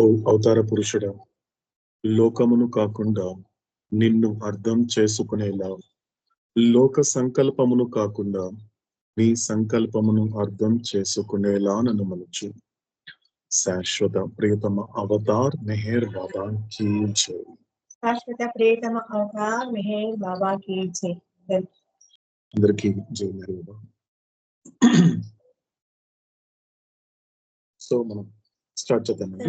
ఓ అవతార పురుషుడా, లోకమును కాకుండా నిన్ను అర్థం చేసుకునేలా, లోక సంకల్పమును కాకుండా నీ సంకల్పమును అర్థం చేసుకునేలా నన్ను మలుచు. శాశ్వత ప్రియతమ అవతార్ మెహర్ బాబా కీ జై. శాశ్వత ప్రియతమ అవతార్ మెహర్ బాబా కీ జై. అందరికీ జై మెహర్ బాబా. సో మనం స్టార్ట్ చేద్దామండి.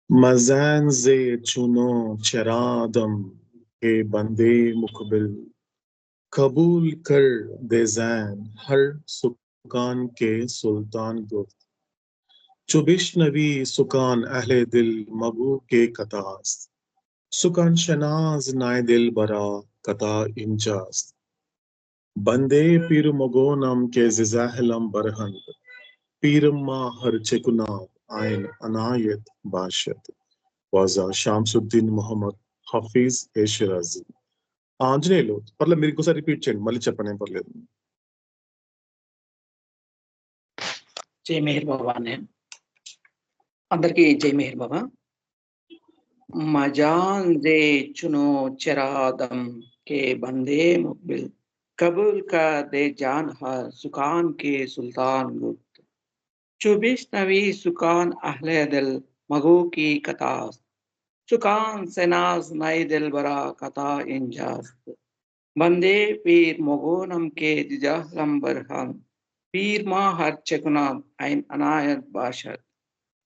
मज़ान से चुनो चरादम के बंदे मुकबिल, कबूल कर दे ज़ैन हर सुकान के सुल्तान गुफ्त, चुबिश नवी सुकान अहले दिल मगू के कतास, सुकान शनाज नाय दिल बरा कता इंजास, बंदे पीर मगोनम के जिजाहलम बरहन, पीरम्मा हर चेकुना आयन अनायत बाशत. వాజా షాంసుద్దీన్ మొహమ్మద్ హఫీజ్ ఏ షిరాజీ. ఆంజనేయులు పర్లేదు, మీరు ఇంకోసారి రిపీట్ చేయండి, మళ్ళీ చెప్పండి, ఏం పర్లేదు. జై మెహర్ బాబా అనే అందరికీ జై మెహర్ బాబా. మజాన్ దే చునో చరాదం కే బందే ముక్బిల్, కబూల్ కా దే జాన్ హర్ సుకాన్ కే సుల్తాన్ గుప్త్, चुबिश नवी सुकान अहले दिल मगो की कतास, सुकान सेनाज नई दिल बरा कता इंजाज, बंदे पीर मोगोनम के जिजाहलम बरहम, पीर माँ हर चकुना आइन अनायत बाशत.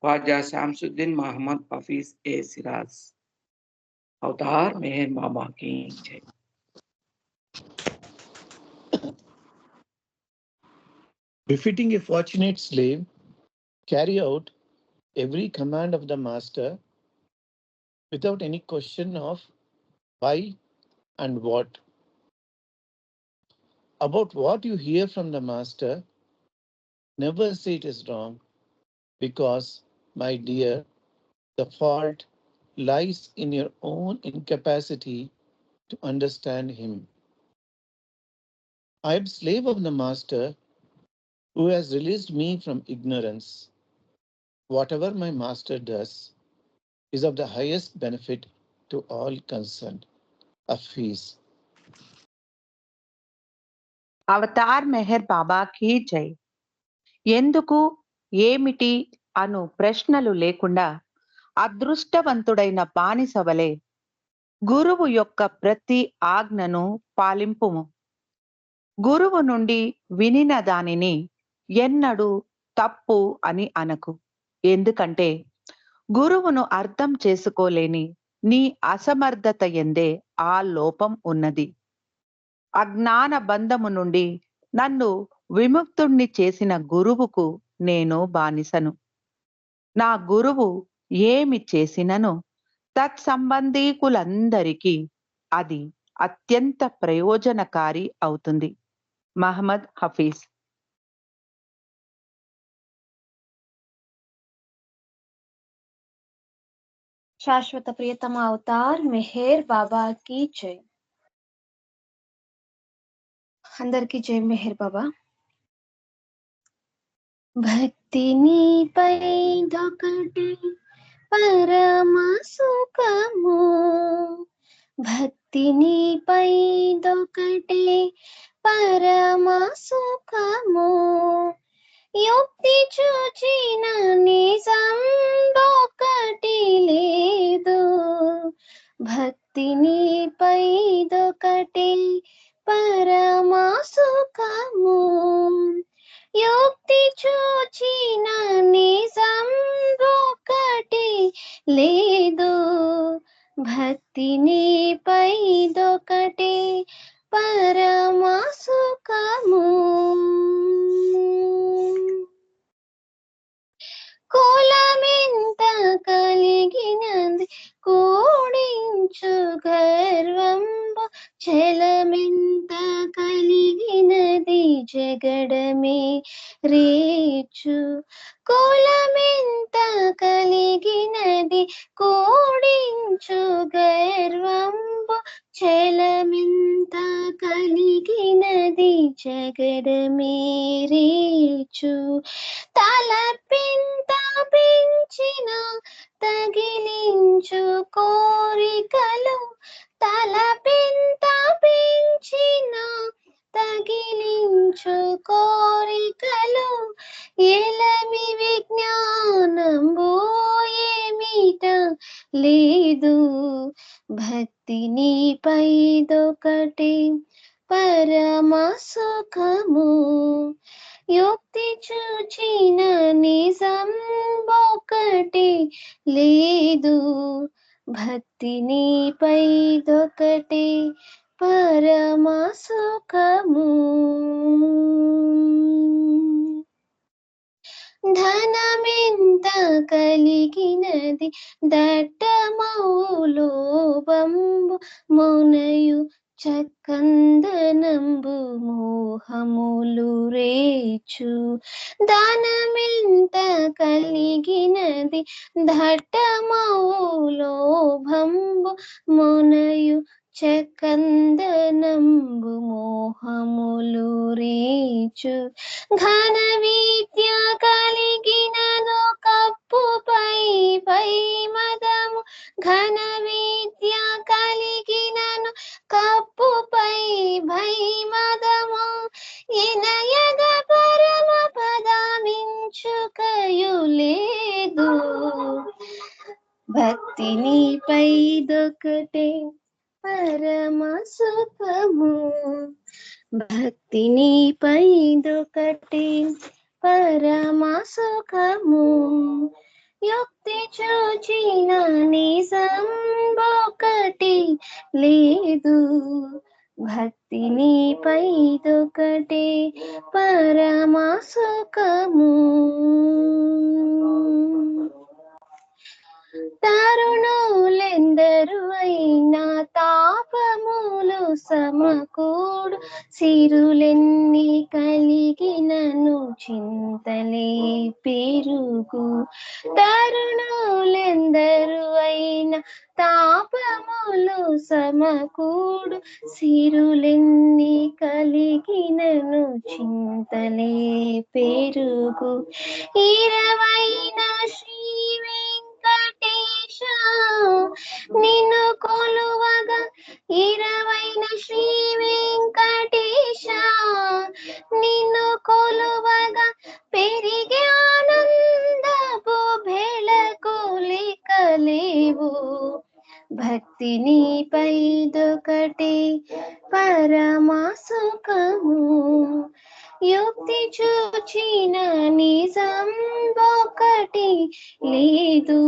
ख्वाजा शामसुद्दीन मोहम्मद हफीज ए सिराज. अवतार मेहर बाबा की जय. Befitting a fortunate slave, carry out every command of the master without any question of why and what. About what you hear from the master, never say it is wrong, because, my dear, the fault lies in your own incapacity to understand him. I am slave of the master who has released me from ignorance. Whatever my master does is of the highest benefit to all concerned. Hafiz. అవతార్ మెహర్ బాబాకి జై. ఎందుకు, ఏమిటి అను ప్రశ్నలు లేకుండా అదృష్టవంతుడైన బానిస వలె గురువు యొక్క ప్రతి ఆజ్ఞను పాలింపుము. గురువు నుండి వినిన దానిని ఎన్నడూ తప్పు అని అనకు. ఎందుకంటే గురువును అర్థం చేసుకోలేని నీ అసమర్థత ఎందే ఆ లోపం ఉన్నది. అజ్ఞాన బంధము నుండి నన్ను విముక్తుణ్ణి చేసిన గురువుకు నేను బానిసను. నా గురువు ఏమి చేసినను తత్సంబంధీకులందరికీ అది అత్యంత ప్రయోజనకారి అవుతుంది. మహమ్మద్ హఫీజ్. శాశ్వత ప్రియతమ అవతార్ మెహర్ బాబా కీ జై. అందరికీ జై మెహర్ బాబా. భక్తిని పై దొకటి పరమ సుఖము, భక్తిని పై దొకటి పరమ సుఖము, యుక్తి చూచిన నిజం ఒకటి లేదు, భక్తిని పై దొకటి పరమ సుఖము, యుక్తి చూచిన నిజం ఒకటి లేదు, భక్తిని పై దొకటి పరమ సుఖము. రేచు కులమెంత కలిగినది కూడించు గర్వంబు చలమెంత కలిగినది జగడమేరేచు తలపింత పెంచిన తగిలించు కోరికలు తలపింత పెంచిన తగిలించు కోరికలు ఎలమి విజ్ఞానంబు ఏమిట లేదు భక్తి నీపైదొకటి పరమ సుఖము యుక్తి చూచిన నిజం ఒకటి లేదు భక్తి నీపైదొకటి పరమ సుఖము ధనమెంత కలిగినది దట్టమౌలోభంబు మునయు చక్కందనంబు మోహములు రేచు ధనమెంత కలిగినది దట్టమౌలోభంబు మునయు చకందనంబు మోహములు రేచు ఘన విద్య కలిగినను కప్పుపై పై మదము ఘన విద్య కలిగినను కప్పుపై భై మదము ఇనయగ పరమ పదమించుకయు లేదు భక్తి నీపైదొకటే పరమ సుఖము భక్తి నీపైదొకటే పరమ సుఖము యుక్తి చూచిన నిజం ఒకటి లేదు భక్తి నీపైదొకటే పరమ సుఖము తరుణులెందరు అయినా తాపములు సమకూడు సిరులెన్ని కలిగినను చింతలే పెరుగు తరుణులెందరు అయినా తాపములు సమకూడు సిరులెన్ని కలిగినను చింతలే పెరుగు ఇరవైన శ్రీ వెంకటేశ నిన్ను కొలువగా ఇరవైన శ్రీ వెంకటేశ నిన్ను కొలువగా పెరిగే ఆనందపు బెళకులికలేవు భక్తి నీపైదొకటే పరమ సుఖము యుక్తి చూచిన నిజం ఒకటి లేదు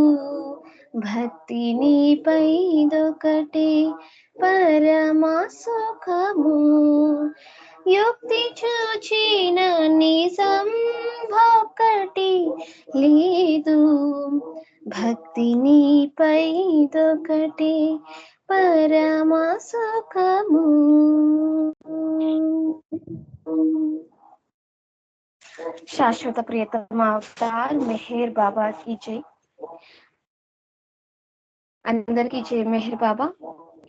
భక్తి నీపైదొకటే పరమ సుఖము యుక్తి చూచిన నిజం ఒకటి లేదు భక్తి నీపైదొకటే పరమ సుఖము శాశ్వత ప్రియతమ అవతార్ మెహర్ బాబా की जय అందరికీ జై మెహర్ బాబా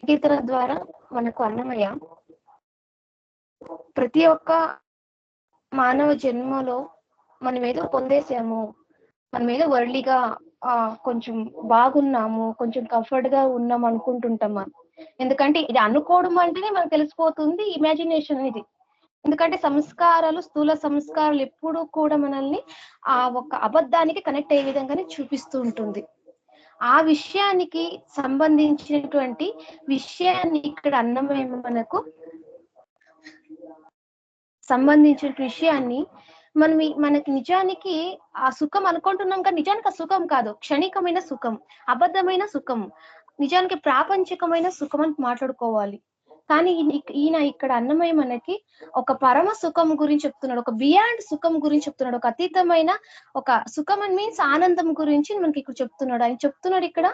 గీతల ద్వారా మనకు అన్నమయ్య ప్రతి ఒక్క మానవ జన్మలో మనం ఏదో పొందేసాము మనం ఏదో వరల్డ్లీగా కొంచెం బాగున్నాము కొంచెం కంఫర్ట్ గా ఉన్నాం అనుకుంటుంటాం మనం ఎందుకంటే ఇది అనుకోవడం అంటేనే మనకు తెలిసిపోతుంది ఇమాజినేషన్ ఇది ఎందుకంటే సంస్కారాలు స్థూల సంస్కారాలు ఎప్పుడూ కూడా మనల్ని ఆ ఒక అబద్ధానికి కనెక్ట్ అయ్యే విధంగానే చూపిస్తూ ఉంటుంది ఆ విషయానికి సంబంధించినటువంటి విషయాన్ని ఇక్కడ అన్నమయ్య మనకు సంబంధించిన విషయాన్ని మనకి నిజానికి ఆ సుఖం అనుకుంటున్నాం కానీ నిజానికి ఆ సుఖం కాదు క్షణికమైన సుఖం అబద్ధమైన సుఖం నిజానికి ప్రాపంచికమైన సుఖం అని మాట్లాడుకోవాలి కానీ ఈయన ఇక్కడ అన్నమయ్య మనకి ఒక పరమ సుఖం గురించి చెప్తున్నాడు, ఒక బియాండ్ సుఖం గురించి చెప్తున్నాడు, ఒక అతీతమైన ఒక సుఖం అని మీన్స్ ఆనందం గురించి మనకి ఇక్కడ చెప్తున్నాడు. ఆయన చెప్తున్నాడు ఇక్కడ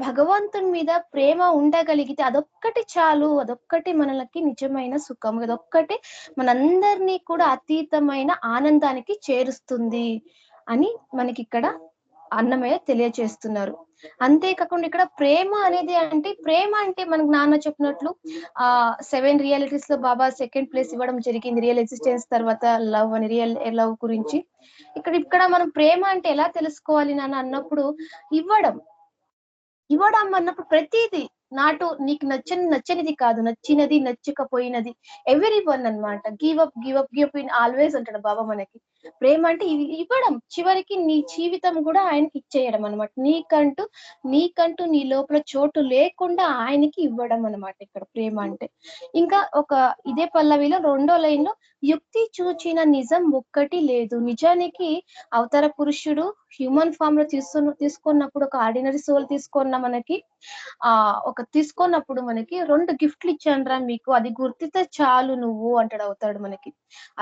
భగవంతుని మీద ప్రేమ ఉండగలిగితే అదొక్కటి చాలు, అదొక్కటి మనకి నిజమైన సుఖం, అదొక్కటి మనందరినీ కూడా అతీతమైన ఆనందానికి చేరుస్తుంది అని మనకి ఇక్కడ అన్నమయ్య తెలియచేస్తున్నారు. అంతేకాకుండా ఇక్కడ ప్రేమ అనేది ప్రేమ అంటే మనకు నాన్న చెప్పినట్లు 7 రియాలిటీస్ లో బాబా సెకండ్ ప్లేస్ ఇవ్వడం జరిగింది, రియల్ ఎగ్జిస్టెన్స్ తర్వాత లవ్ అని, రియల్ లవ్ గురించి. ఇక్కడ మనం ప్రేమ అంటే ఎలా తెలుసుకోవాలి నాన్న అన్నప్పుడు, ఇవ్వడం అన్నప్పుడు ప్రతిదీ నీకు నచ్చనిది కాదు, నచ్చినది నచ్చకపోయినది, ఎవరీ వన్ అన్నమాట. గివ్ అప్ ఇన్ ఆల్వేస్ అంటాడు బాబా మనకి. ప్రేమ అంటే ఇవ్వడం, చివరికి నీ జీవితం కూడా ఆయనకి ఇచ్చేయడం అనమాట. నీకంటూ నీ లోపల చోటు లేకుండా ఆయనకి ఇవ్వడం అనమాట ఇక్కడ ప్రేమ అంటే. ఇంకా ఇదే పల్లవిలో 2వ లైన్ లో, యుక్తి చూచిన నిజం ఒక్కటి లేదు. నిజానికి అవతార పురుషుడు హ్యూమన్ ఫామ్ లో తీసుకున్నప్పుడు, ఒక ఆర్డినరీ సోల్ తీసుకున్నప్పుడు మనకి 2 గిఫ్ట్లు ఇచ్చానురా మీకు, అది గుర్తితే చాలు నువ్వు అంటాడు అవుతాడు మనకి.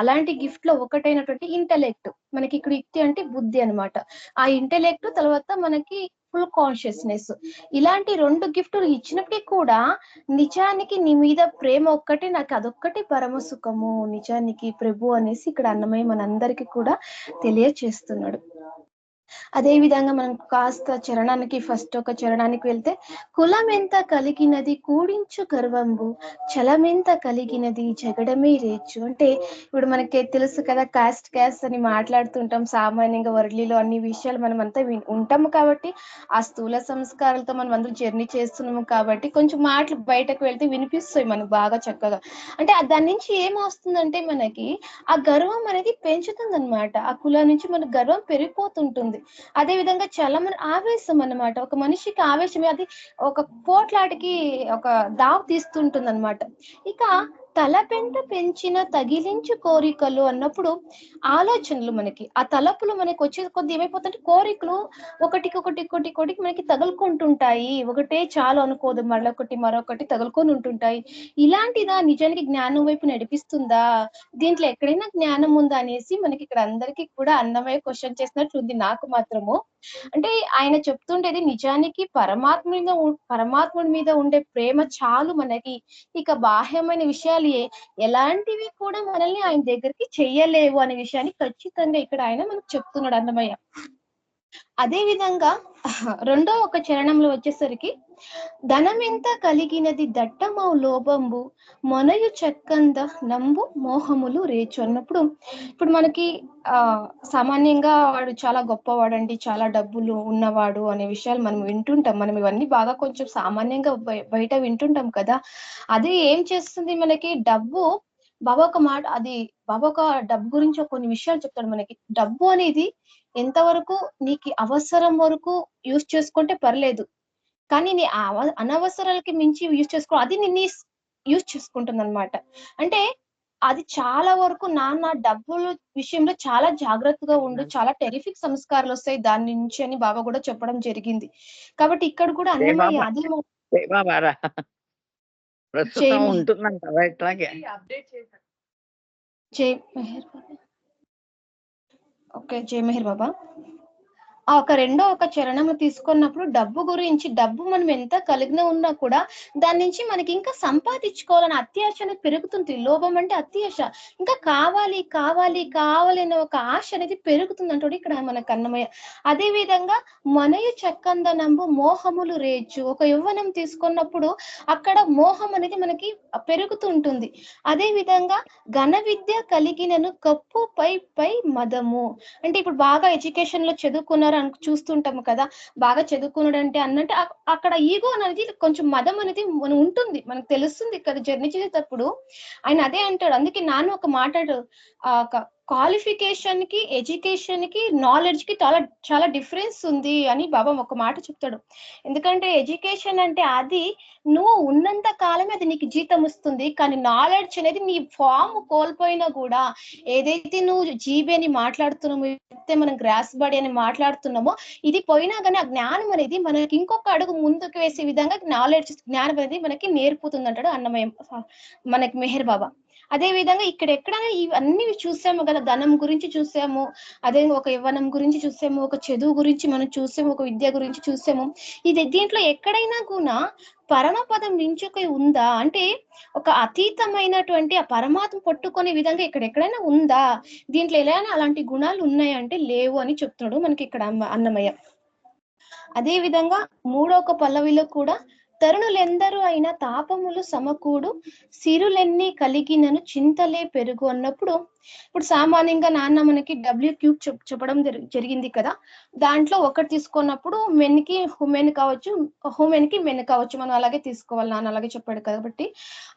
అలాంటి గిఫ్ట్ లో ఒకటైనటువంటి ఇంటెలెక్ట్, మనకి ఇక్కడ యుక్తి అంటే బుద్ధి అనమాట. ఆ ఇంటెలెక్ట్ తర్వాత మనకి ఫుల్ కాన్షియస్నెస్, ఇలాంటి 2 గిఫ్టులు ఇచ్చినప్పటికీ కూడా నిజానికి నీ మీద ప్రేమ ఒక్కటి, నాకు అదొక్కటి పరమ సుఖము నిజానికి ప్రభు అనేసి ఇక్కడ అన్నమయ్య మనందరికీ కూడా తెలియచేస్తున్నాడు. అదే విధంగా మనం కాస్త చరణానికి ఒక చరణానికి వెళ్తే, కులం ఎంత కలిగినది కూడించు గర్వంబు, చలమెంత కలిగినది జగడమే రేచు. అంటే ఇప్పుడు మనకి తెలుసు కదా, క్యాస్ట్ అని మాట్లాడుతుంటాం సామాన్యంగా వర్లీలో అన్ని విషయాలు మనం అంతా ఉంటాము కాబట్టి, ఆ స్థూల సంస్కారాలతో మనం అందరూ జర్నీ చేస్తున్నాము కాబట్టి కొంచెం మాటలు బయటకు వెళ్తే వినిపిస్తాయి మనకు బాగా చక్కగా. అంటే దాని నుంచి ఏమొస్తుందంటే మనకి ఆ గర్వం అనేది పెంచుతుంది అనమాట. ఆ కులం నుంచి మనకు గర్వం పెరిగిపోతుంటుంది. అదే విధంగా చలమని ఆవేశం అన్నమాట. ఒక మనిషికి ఆవేశమే అది ఒక పోట్లాటికి ఒక దావ్ తీస్తుంటుంది అనమాట. ఇక తలపెంట పెంచిన తగిలించు కోరికలు అన్నప్పుడు ఆలోచనలు, మనకి ఆ తలపులు మనకి వచ్చే కొద్ది ఏమైపోతుంటే కోరికలు ఒకటికి మనకి తగులుకుంటుంటాయి. ఒకటే చాలు అనుకోదు, మరొకటి తగులుకొని ఉంటుంటాయి. ఇలాంటిదా నిజానికి జ్ఞానం వైపు నడిపిస్తుందా, దీంట్లో ఎక్కడైనా జ్ఞానం ఉందా అనేసి మనకి ఇక్కడ అందరికీ కూడా అన్నమయ్య క్వశ్చన్ చేసినట్లుంది నాకు మాత్రము. అంటే ఆయన చెప్తుండేది నిజానికి పరమాత్ముడి మీద ఉండే ప్రేమ చాలు మనకి. ఇక బాహ్యమైన విషయాలు ఎలాంటివి కూడా మనల్ని ఆయన దగ్గరికి చెయ్యలేవు అనే విషయాన్ని ఖచ్చితంగా ఇక్కడ ఆయన మనకు చెప్తున్నాడు అన్నమయ్య. అదే విధంగా 2వ చరణంలో వచ్చేసరికి, ధనమెంత కలిగినది దట్టమౌ లోభంబు, మొనయు చక్కంద నంబు మోహములు రేచు అన్నప్పుడు, ఇప్పుడు మనకి సామాన్యంగా వాడు చాలా గొప్పవాడండి, చాలా డబ్బులు ఉన్నవాడు అనే విషయాలు మనం వింటుంటాం. మనం ఇవన్నీ బాగా కొంచెం సామాన్యంగా బయట వింటుంటాం కదా. అది ఏం చేస్తుంది మనకి, బాబా ఒక డబ్బు గురించి కొన్ని విషయాలు చెప్తాడు మనకి. డబ్బు అనేది ఎంతవరకు నీకు అవసరం వరకు యూజ్ చేసుకుంటే పర్లేదు, కానీ నీ అనవసరాలకి మించి యూజ్ చేసుకో, అది నిన్ను యూజ్ చేసుకుంటుంది అనమాట. అంటే అది చాలా వరకు నాన్న డబ్బుల విషయంలో చాలా జాగ్రత్తగా ఉండు, చాలా టెరిఫిక్ సంస్కారాలు వస్తాయి దాని నుంచి అని బాబా కూడా చెప్పడం జరిగింది. కాబట్టి ఇక్కడ కూడా అన్నమయ్య అదే జై మెహర్ బాబా. ఒక 2వ చరణం తీసుకున్నప్పుడు డబ్బు మనం ఎంత కలిగిన ఉన్నా కూడా దాని నుంచి మనకి ఇంకా సంపాదించుకోవాలని అత్యాశ అనేది పెరుగుతుంది. లోభం అంటే అత్యాశ, ఇంకా కావాలి అనే ఒక ఆశ అనేది పెరుగుతుంది అంటాడు ఇక్కడ మనకు అన్నమయ్య. అదే విధంగా మనయు చక్కందనంబు మోహములు రేచు, ఒక యవ్వనం తీసుకున్నప్పుడు అక్కడ మోహం అనేది మనకి పెరుగుతూ ఉంటుంది. అదే విధంగా ఘన విద్య కలిగినను కప్పు పై మదము, అంటే ఇప్పుడు బాగా ఎడ్యుకేషన్ లో చదువుకున్నారు చూస్తుంటాము కదా, బాగా చదువుకున్నాడు అంటే అన్నట్టు అక్కడ ఈగో అనేది కొంచెం మదం అనేది మనం ఉంటుంది, మనకు తెలుస్తుంది కదా జర్నీ చేసేటప్పుడు. ఆయన అదే అంటాడు. అందుకే నాన్న ఒక మాట్లాడు, క్వాలిఫికేషన్ కి ఎడ్యుకేషన్ కి నాలెడ్జ్ కి చాలా డిఫరెన్స్ ఉంది అని బాబా ఒక మాట చెప్తాడు. ఎందుకంటే ఎడ్యుకేషన్ అంటే అది నువ్వు ఉన్నంత కాలమే అది నీకు జీతం వస్తుంది, కానీ నాలెడ్జ్ అనేది నీ ఫామ్ కోల్పోయినా కూడా, ఏదైతే నువ్వు జీబీ అని మాట్లాడుతున్నావు ఏదైతే మనం గ్రాస్ బాడీ అని మాట్లాడుతున్నామో ఇది పోయినా కానీ ఆ జ్ఞానం అనేది మనకి ఇంకొక అడుగు ముందుకు వేసే విధంగా జ్ఞానం అనేది మనకి నేర్పుతుంది అంటాడు అన్నమయ్య మనకి మెహర్ బాబా. అదే విధంగా ఇక్కడ ఎక్కడైనా ఇవన్నీ చూసాము కదా, ధనం గురించి చూసాము, అదే ఒక యవ్వనం గురించి చూసాము, ఒక చదువు గురించి మనం చూసాము, ఒక విద్య గురించి చూసాము. దీంట్లో ఎక్కడైనా కూడా పరమపదం మించుక ఉందా అంటే ఒక అతీతమైనటువంటి ఆ పరమాత్మ పట్టుకునే విధంగా ఇక్కడ ఎక్కడైనా ఉందా, దీంట్లో ఎలా అలాంటి గుణాలు ఉన్నాయంటే లేవు అని చెప్తున్నాడు మనకి ఇక్కడ అన్నమయ్య. అదే విధంగా 3వ పల్లవిలో కూడా తరుణులెందరూ అయిన తాపములు సమకూడు సిరులెన్ని కలిగినను చింతలే పెరుగు అన్నప్పుడు, ఇప్పుడు సామాన్యంగా నాన్న మనకి W³ చెప్పడం జరిగింది కదా, దాంట్లో ఒకటి తీసుకున్నప్పుడు మెన్కి హుమెన్ కావచ్చు, హుమెన్ కి మెన్ కావచ్చు, మనం అలాగే తీసుకోవాలి, నాన్న అలాగే చెప్పాడు కాబట్టి.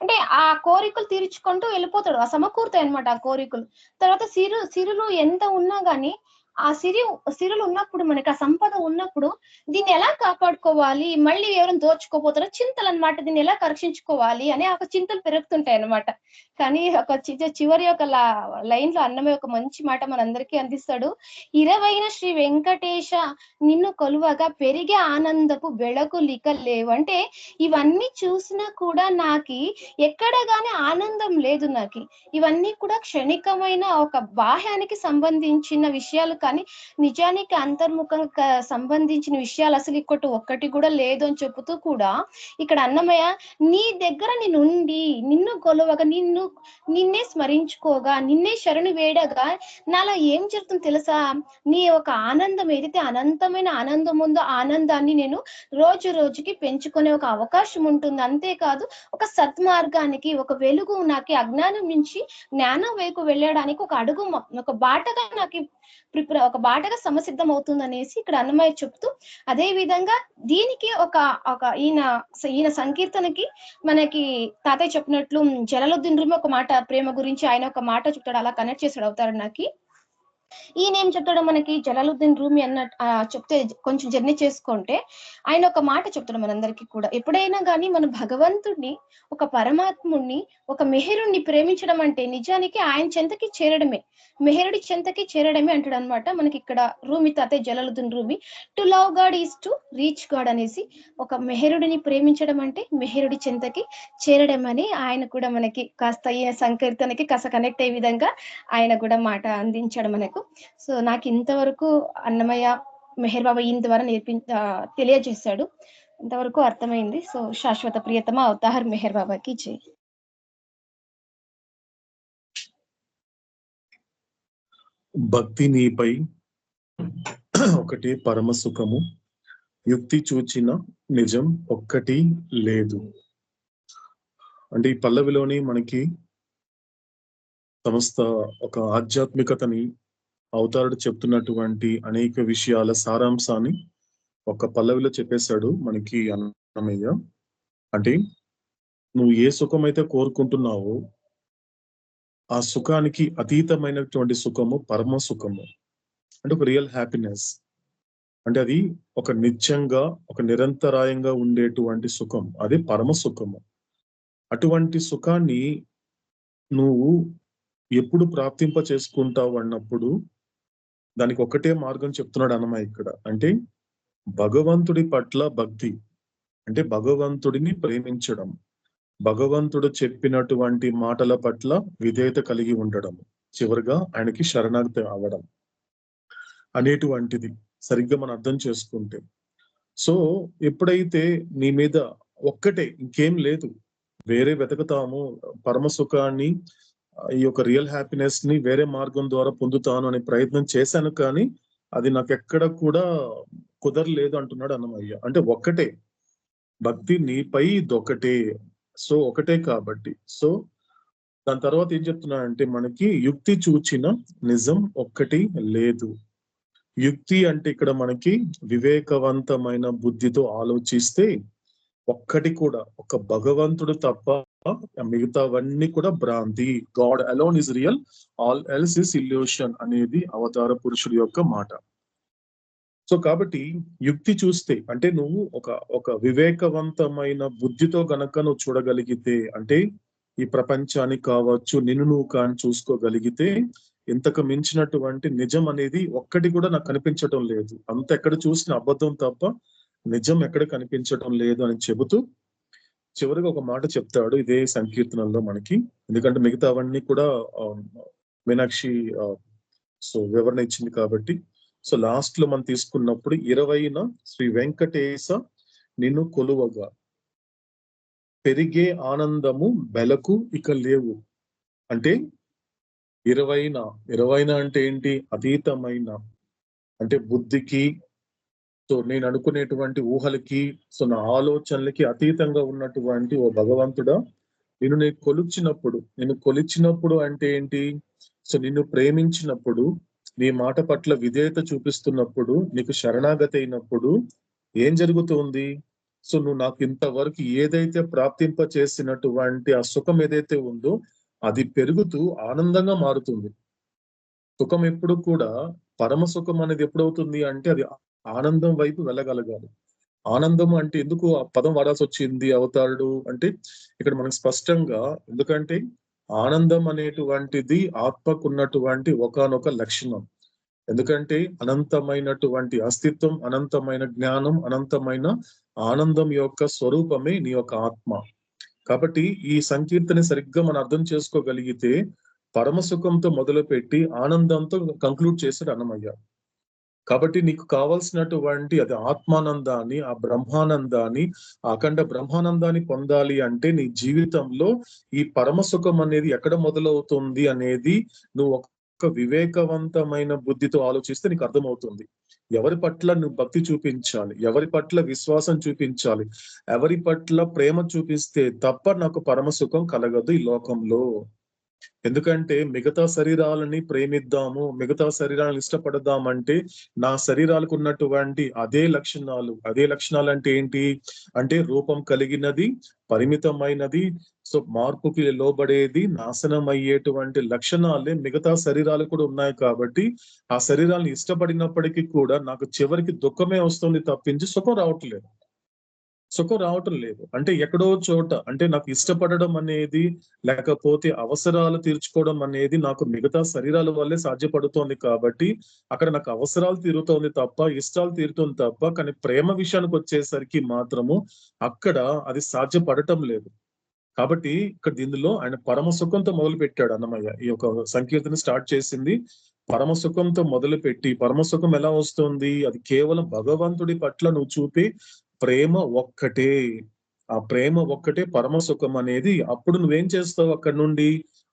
అంటే ఆ కోరికలు తీర్చుకుంటూ వెళ్ళిపోతాడు, ఆ సమకూరుతాయి అనమాట ఆ కోరికలు. తర్వాత సిరులు ఎంత ఉన్నా గానీ ఆ సిరులు ఉన్నప్పుడు మనకి ఆ సంపద ఉన్నప్పుడు దీన్ని ఎలా కాపాడుకోవాలి, మళ్ళీ ఎవరైనా దోచుకోపోతారో చింతలు అనమాట, దీన్ని ఎలా రక్షించుకోవాలి అని ఒక చింతలు పెరుగుతుంటాయి అనమాట. కానీ ఒక చివరి ఒక లైన్ లో అన్నమయ్య ఒక మంచి మాట మనందరికీ అందిస్తాడు. 20న శ్రీ వెంకటేశ నిన్ను కొలువగా పెరిగే ఆనందపు వెళకులిక లేవు. అంటే ఇవన్నీ చూసినా కూడా నాకి ఎక్కడ గానీ ఆనందం లేదు, నాకు ఇవన్నీ కూడా క్షణికమైన ఒక బాహ్యానికి సంబంధించిన విషయాలు, కానీ నిజానికి అంతర్ముఖంగా సంబంధించిన విషయాలు అసలు ఒక్కటి కూడా లేదు అని చెబుతూ కూడా ఇక్కడ అన్నమయ్య నీ దగ్గర నేనుండి నిన్ను కొలువగా నిన్నే స్మరించుకోగా నిన్నే శరణు వేడగా నాలో ఏం జరుగుతుందో తెలుసా, నీ ఒక ఆనందం ఏదైతే అనంతమైన ఆనందం ఉందో ఆనందాన్ని నేను రోజు రోజుకి పెంచుకునే ఒక అవకాశం ఉంటుంది. అంతేకాదు ఒక సత్మార్గానికి, ఒక వెలుగు నాకు అజ్ఞానం నుంచి జ్ఞానం వైపు వెళ్ళడానికి ఒక అడుగు, ఒక బాటగా నాకు ఒక బాటగా సమసిద్ధం అవుతుంది అనేసి ఇక్కడ అన్నమయ్య చెప్తూ, అదే విధంగా దీనికి ఒక ఈయన సంకీర్తనకి మనకి తాతయ్య చెప్పినట్లు జలాలుద్దీన్ రూమి ఒక మాట ప్రేమ గురించి ఆయన ఒక మాట చెప్తాడు, అలా కనెక్ట్ చేస్తాడు అవుతాడు నాకు. ఈయన ఏం చెప్తాడు మనకి జలాలుద్దీన్ రూమి చెప్తే కొంచెం జర్నీ చేసుకుంటే ఆయన ఒక మాట చెప్తాడు మనందరికీ కూడా, ఎప్పుడైనా కానీ మన భగవంతుడిని, ఒక పరమాత్ముడిని, ఒక మెహరుణ్ణి ప్రేమించడం అంటే నిజానికి ఆయన చెంతకి చేరడమే, మెహరుడి చెంతకి చేరడమే అంటాడు అనమాట మనకి ఇక్కడ రూమి తాతయ్య Jalaluddin RHUMI. To love God is to reach God అనేసి, ఒక మెహరుడిని ప్రేమించడం అంటే మెహరుడి చెంతకి చేరడం అని ఆయన కూడా మనకి కాస్త ఈ సంకీర్తనకి కాస్త కనెక్ట్ అయ్యే విధంగా ఆయన కూడా మాట అందించాడు మనకు. సో నాకు ఇంతవరకు అన్నమయ్య మెహర్ బాబా ఈయన ద్వారా తెలియజేశాడు, ఇంతవరకు అర్థమైంది. సో శాశ్వత ప్రియతమ అవతార్ మెహర్ బాబాకి జై. భక్తి నీపై ఒకటి పరమ సుఖము, యుక్తి చూచిన నిజం ఒక్కటి లేదు. అంటే ఈ పల్లవిలోని మనకి సమస్త ఒక ఆధ్యాత్మికతని అవతారుడు చెప్తున్నటువంటి అనేక విషయాల సారాంశాన్ని ఒక పల్లవిలో చెప్పేశాడు మనకి అన్నమయ్య. అంటే నువ్వు ఏ సుఖమైతే కోరుకుంటున్నావో ఆ సుఖానికి అతీతమైనటువంటి సుఖము పరమ సుఖము, అంటే ఒక రియల్ హ్యాపీనెస్, అంటే అది ఒక నిత్యంగా ఒక నిరంతరాయంగా ఉండేటువంటి సుఖం, అది పరమ సుఖము. అటువంటి సుఖాన్ని నువ్వు ఎప్పుడు ప్రాప్తింప చేసుకుంటావు అన్నప్పుడు దానికి ఒకటే మార్గం చెప్తున్నాడు అన్నమయ్య ఇక్కడ. అంటే భగవంతుడి పట్ల భక్తి, అంటే భగవంతుడిని ప్రేమించడం, భగవంతుడు చెప్పినటువంటి మాటల పట్ల విధేయత కలిగి ఉండడం, చివరిగా ఆయనకి శరణాగతి అవ్వడం అనేటువంటిది సరిగ్గా మనం అర్థం చేసుకుంటే. సో ఎప్పుడైతే నీ మీద ఒక్కటే ఇంకేం లేదు, వేరే వెతకుతాము పరమ సుఖాన్ని, ఈ యొక్క రియల్ హ్యాపీనెస్ ని వేరే మార్గం ద్వారా పొందుతాను అనే ప్రయత్నం చేశాను, కానీ అది నాకు ఎక్కడ కూడా కుదరలేదు అంటున్నాడు అన్నమయ్య. అంటే ఒక్కటే భక్తి నీపై ఇదొకటే, సో ఒకటే కాబట్టి. సో దాని తర్వాత ఏం చెప్తున్నాడంటే మనకి యుక్తి చూచిన నిజం ఒక్కటి లేదు. యుక్తి అంటే ఇక్కడ మనకి వివేకవంతమైన బుద్ధితో ఆలోచిస్తే ఒక్కటి కూడా, ఒక భగవంతుడు తప్ప మిగతావన్నీ కూడా భ్రాంతి. God alone is real, all else is illusion అనేది అవతార పురుషుడి యొక్క మాట. సో కాబట్టి యుక్తి చూస్తే అంటే నువ్వు ఒక వివేకవంతమైన బుద్ధితో గనక నువ్వు చూడగలిగితే, అంటే ఈ ప్రపంచానికి కావచ్చు నిన్ను నువ్వు కానీ చూసుకోగలిగితే ఇంతకు మించినటువంటి నిజం అనేది ఒక్కటి కూడా నాకు కనిపించటం లేదు. అంత ఎక్కడ చూసిన అబద్ధం తప్ప నిజం ఎక్కడ కనిపించటం లేదు అని చెబుతూ చివరిగా ఒక మాట చెప్తాడు ఇదే సంకీర్తనలో మనకి. ఎందుకంటే మిగతా అవన్నీ కూడా మీనాక్షి సో వివరణ ఇచ్చింది కాబట్టి. సో లాస్ట్ లో మనం తీసుకున్నప్పుడు 20న శ్రీ వెంకటేశ నిన్ను కొలువగా పెరిగే ఆనందము బెలకు ఇక లేవు. అంటే 20న అంటే ఏంటి? అతీతమైన, అంటే బుద్ధికి, సో నేను అనుకునేటువంటి ఊహలకి, సో నా ఆలోచనలకి అతీతంగా ఉన్నటువంటి ఓ భగవంతుడా, నేను కొలిచినప్పుడు అంటే ఏంటి? సో నిన్ను ప్రేమించినప్పుడు, నీ మాట పట్ల విధేయత చూపిస్తున్నప్పుడు, నీకు శరణాగతి అయినప్పుడు ఏం జరుగుతుంది? సో నువ్వు నాకు ఇంతవరకు ఏదైతే ప్రాప్తింప చేసినటువంటి ఆ సుఖం ఏదైతే ఉందో అది పెరుగుతూ ఆనందంగా మారుతుంది. సుఖం ఎప్పుడు కూడా, పరమ సుఖం అనేది ఎప్పుడవుతుంది అంటే అది ఆనందం వైపు వెళ్ళగలగాలి. ఆనందం అంటే ఎందుకు ఆ పదం వాడాల్సి వచ్చింది అవతారుడు అంటే ఇక్కడ మనకు స్పష్టంగా, ఎందుకంటే ఆనందం అనేటువంటిది ఆత్మకున్నటువంటి ఒకానొక లక్షణం. ఎందుకంటే అనంతమైనటువంటి అస్తిత్వం, అనంతమైన జ్ఞానం, అనంతమైన ఆనందం యొక్క స్వరూపమే నీ యొక్క ఆత్మ. కాబట్టి ఈ సంకీర్తన సరిగ్గా మనం అర్థం చేసుకోగలిగితే పరమ సుఖంతో మొదలుపెట్టి ఆనందంతో కంక్లూడ్ చేశాడు అన్నమయ్య. కాబట్టి నీకు కావాల్సినటువంటి అది ఆత్మానందాన్ని, ఆ బ్రహ్మానందాన్ని, అఖండ బ్రహ్మానందాన్ని పొందాలి అంటే నీ జీవితంలో ఈ పరమ సుఖం అనేది ఎక్కడ మొదలవుతుంది అనేది నువ్వు ఒక వివేకవంతమైన బుద్ధితో ఆలోచిస్తే నీకు అర్థమవుతుంది. ఎవరి పట్ల నువ్వు భక్తి చూపించాలి, ఎవరి పట్ల విశ్వాసం చూపించాలి, ఎవరి పట్ల ప్రేమ చూపిస్తే తప్ప నాకు పరమ సుఖం కలగదు ఈ లోకంలో. ఎందుకంటే మిగతా శరీరాలని ప్రేమిద్దాము, మిగతా శరీరాలను ఇష్టపడదామంటే నా శరీరాలకు ఉన్నటువంటి అదే లక్షణాలు అంటే ఏంటి అంటే రూపం కలిగినది, పరిమితమైనది, సో మార్పుకి లోబడేది, నాశనం అయ్యేటువంటి లక్షణాలే మిగతా శరీరాలు కూడా ఉన్నాయి. కాబట్టి ఆ శరీరాలను ఇష్టపడినప్పటికీ కూడా నాకు చివరికి దుఃఖమే వస్తుంది తప్పించి సుఖం రావటం లేదు. అంటే ఎక్కడో చోట, అంటే నాకు ఇష్టపడడం అనేది లేకపోతే అవసరాలు తీర్చుకోవడం అనేది నాకు మిగతా శరీరాల వల్లే సాధ్యపడుతోంది. కాబట్టి అక్కడ నాకు అవసరాలు తీరుతోంది తప్ప, ఇష్టాలు తీరుతోంది తప్ప, కానీ ప్రేమ విషయానికి వచ్చేసరికి మాత్రము అక్కడ అది సాధ్యపడటం లేదు. కాబట్టి ఇక్కడ ఇందులో ఆయన పరమ సుఖంతో మొదలు పెట్టాడు అన్నమయ్య. ఈ యొక్క సంకీర్తన స్టార్ట్ చేసింది పరమ సుఖంతో మొదలుపెట్టి, పరమ సుఖం ఎలా వస్తుంది? అది కేవలం భగవంతుడి పట్ల నువ్వు చూపే ప్రేమ ఒక్కటే. ఆ ప్రేమ ఒక్కటే పరమ సుఖం అనేది. అప్పుడు నువ్వేం చేస్తావు? అక్కడ నుండి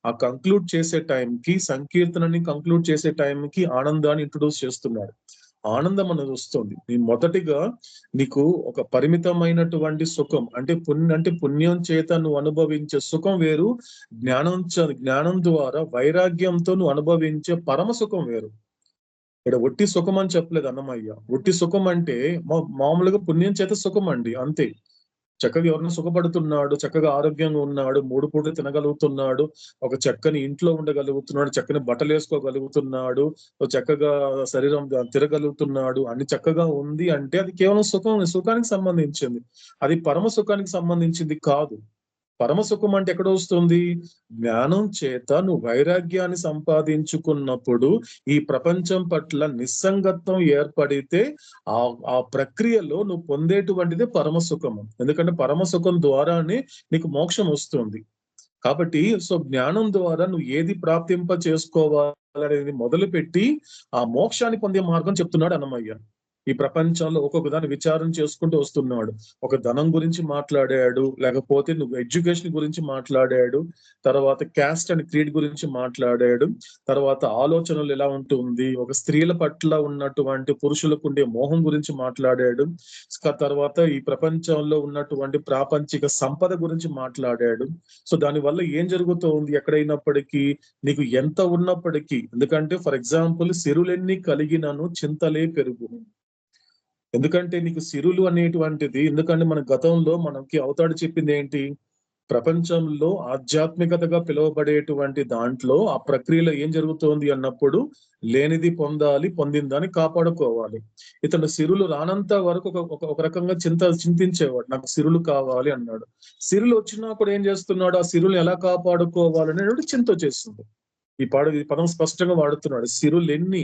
ఆ కంక్లూడ్ చేసే టైంకి, సంకీర్తనని కంక్లూడ్ చేసే టైంకి ఆనందాన్ని ఇంట్రొడ్యూస్ చేస్తున్నాడు. ఆనందం అనేది వస్తుంది. నీ మొదటిగా నీకు ఒక పరిమితమైనటువంటి సుఖం అంటే పుణ్యం చేత నువ్వు అనుభవించే సుఖం వేరు, జ్ఞానం ద్వారా వైరాగ్యంతో నువ్వు అనుభవించే పరమ సుఖం వేరు. ఇక్కడ ఒట్టి సుఖం అని చెప్పలేదు అన్నమయ్య. ఒట్టి సుఖం అంటే మామూలుగా పుణ్యం చేత సుఖం అండి, అంతే. చక్కగా ఎవరైనా సుఖపడుతున్నాడు, చక్కగా ఆరోగ్యంగా ఉన్నాడు, 3 పూటలు తినగలుగుతున్నాడు, ఒక చక్కని ఇంట్లో ఉండగలుగుతున్నాడు, చక్కని బట్టలు వేసుకోగలుగుతున్నాడు, చక్కగా శరీరం తిరగలుగుతున్నాడు, అన్ని చక్కగా ఉంది అంటే అది కేవలం సుఖానికి సంబంధించింది. అది పరమ సుఖానికి సంబంధించింది కాదు. పరమ సుఖం అంటే ఎక్కడ వస్తుంది? జ్ఞానం చేత నువ్వు వైరాగ్యాన్ని సంపాదించుకున్నప్పుడు, ఈ ప్రపంచం పట్ల నిస్సంగత్వం ఏర్పడితే ఆ ప్రక్రియలో నువ్వు పొందేటువంటిది పరమ సుఖము. ఎందుకంటే పరమ సుఖం ద్వారానే నీకు మోక్షం వస్తుంది. కాబట్టి సో జ్ఞానం ద్వారా నువ్వు ఏది ప్రాప్తింప చేసుకోవాలనేది మొదలుపెట్టి ఆ మోక్షాన్ని పొందే మార్గం చెప్తున్నాడు అన్నమయ్య. ఈ ప్రపంచంలో ఒక్కొక్క దాన్ని విచారం చేసుకుంటూ వస్తున్నాడు. ఒక ధనం గురించి మాట్లాడాడు, లేకపోతే నువ్వు ఎడ్యుకేషన్ గురించి మాట్లాడాడు, తర్వాత క్యాస్ట్ అండ్ క్రీడ్ గురించి మాట్లాడాడు, తర్వాత ఆలోచనలు ఎలా ఉంటుంది, ఒక స్త్రీల పట్ల ఉన్నటువంటి పురుషులకు ఉండే మోహం గురించి మాట్లాడాడు, తర్వాత ఈ ప్రపంచంలో ఉన్నటువంటి ప్రాపంచిక సంపద గురించి మాట్లాడాడు. సో దానివల్ల ఏం జరుగుతుంది? ఎక్కడైనప్పటికీ నీకు ఎంత ఉన్నప్పటికీ, ఎందుకంటే ఫర్ ఎగ్జాంపుల్ సిరులెన్ని కలిగినను చింతలే పెరుగు. ఎందుకంటే నీకు సిరులు అనేటువంటిది, ఎందుకంటే మన గతంలో మనకి అవతాడు చెప్పింది ఏంటి? ప్రపంచంలో ఆధ్యాత్మికతగా పిలువబడేటువంటి దాంట్లో ఆ ప్రక్రియలో ఏం జరుగుతోంది అన్నప్పుడు లేనిది పొందాలి, పొందిందాన్ని కాపాడుకోవాలి. ఇతను సిరులు రానంత వరకు ఒక రకంగా చింతించేవాడు, నాకు సిరులు కావాలి అన్నాడు. సిరులు వచ్చినప్పుడు ఏం చేస్తున్నాడు? ఆ సిరులు ఎలా కాపాడుకోవాలనేటువంటి చింత వచ్చేస్తుంది. ఈ పదం స్పష్టంగా వాడుతున్నాడు. సిరులెన్ని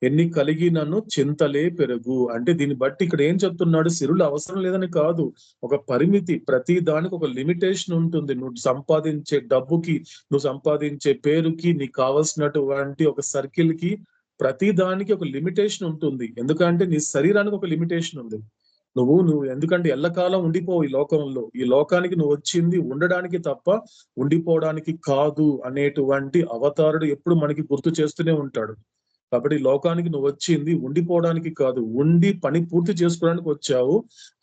ఎన్ని కలిగినను చింతలే పెరుగు. అంటే దీన్ని బట్టి ఇక్కడ ఏం చెప్తున్నాడు, సిరులు అవసరం లేదని కాదు, ఒక పరిమితి, ప్రతి దానికి ఒక లిమిటేషన్ ఉంటుంది. నువ్వు సంపాదించే డబ్బుకి, నువ్వు సంపాదించే పేరుకి, నీకు కావాల్సినటువంటి ఒక సర్కిల్ కి, ప్రతి దానికి ఒక లిమిటేషన్ ఉంటుంది. ఎందుకంటే నీ శరీరానికి ఒక లిమిటేషన్ ఉంది. నువ్వు ఎందుకంటే ఎల్లకాలం ఉండిపోవు ఈ లోకంలో. ఈ లోకానికి నువ్వు వచ్చింది ఉండడానికి తప్ప ఉండిపోవడానికి కాదు అనేటువంటి అవతారుడు ఎప్పుడు మనకి గుర్తు చేస్తూనే ఉంటాడు. కాబట్టి లోకానికి నువ్వు వచ్చింది ఉండిపోవడానికి కాదు, ఉండి పని పూర్తి చేసుకోవడానికి వచ్చావు.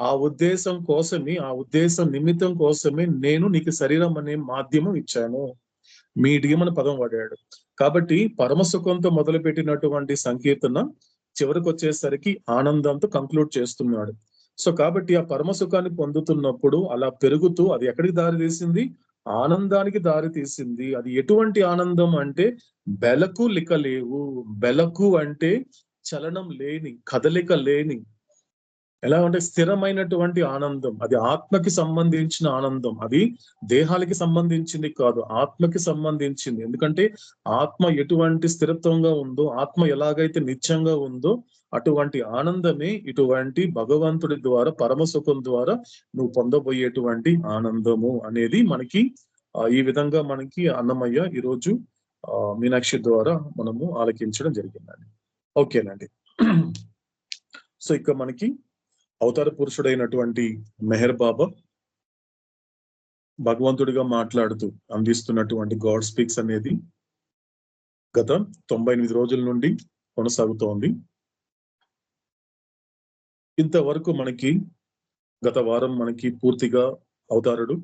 ఆ ఉద్దేశం కోసమే, ఆ ఉద్దేశం నిమిత్తం కోసమే నేను నీకు శరీరం అనే మాధ్యమం ఇచ్చాను. మీడియం అనే పదం వాడాడు. కాబట్టి పరమసుఖంతో మొదలుపెట్టినటువంటి సంకీర్తన చివరికి వచ్చేసరికి ఆనందంతో కంక్లూడ్ చేస్తున్నాడు. సో కాబట్టి ఆ పరమసుఖాన్ని పొందుతున్నప్పుడు అలా పెరుగుతూ అది ఎక్కడికి దారి తీసింది, ఆనందానికి దారి తీసింది. అది ఎటువంటి ఆనందం అంటే బెలకు లికలేవు. బెలకు అంటే చలనం లేని, కదలిక లేని, ఎలా అంటే స్థిరమైనటువంటి ఆనందం. అది ఆత్మకి సంబంధించిన ఆనందం. అది దేహాలకి సంబంధించింది కాదు, ఆత్మకి సంబంధించింది. ఎందుకంటే ఆత్మ ఎటువంటి స్థిరత్వంగా ఉందో, ఆత్మ ఎలాగైతే నిత్యంగా ఉందో అటువంటి ఆనందమే ఇటువంటి భగవంతుడి ద్వారా, పరమసుఖం ద్వారా నువ్వు పొందబోయేటువంటి ఆనందము అనేది మనకి ఈ విధంగా మనకి అన్నమయ్య ఈరోజు మీనాక్షి ద్వారా మనము ఆలకించడం జరిగిందండి. ఓకేనండి. సో ఇక మనకి అవతార పురుషుడైనటువంటి మెహర్ బాబా భగవంతుడిగా మాట్లాడుతూ అందిస్తున్నటువంటి గాడ్ స్పీక్స్ అనేది గత 98 రోజుల నుండి కొనసాగుతోంది. ఇంతవరకు మనకి గత వారం మనకి పూర్తిగా అవతారుడు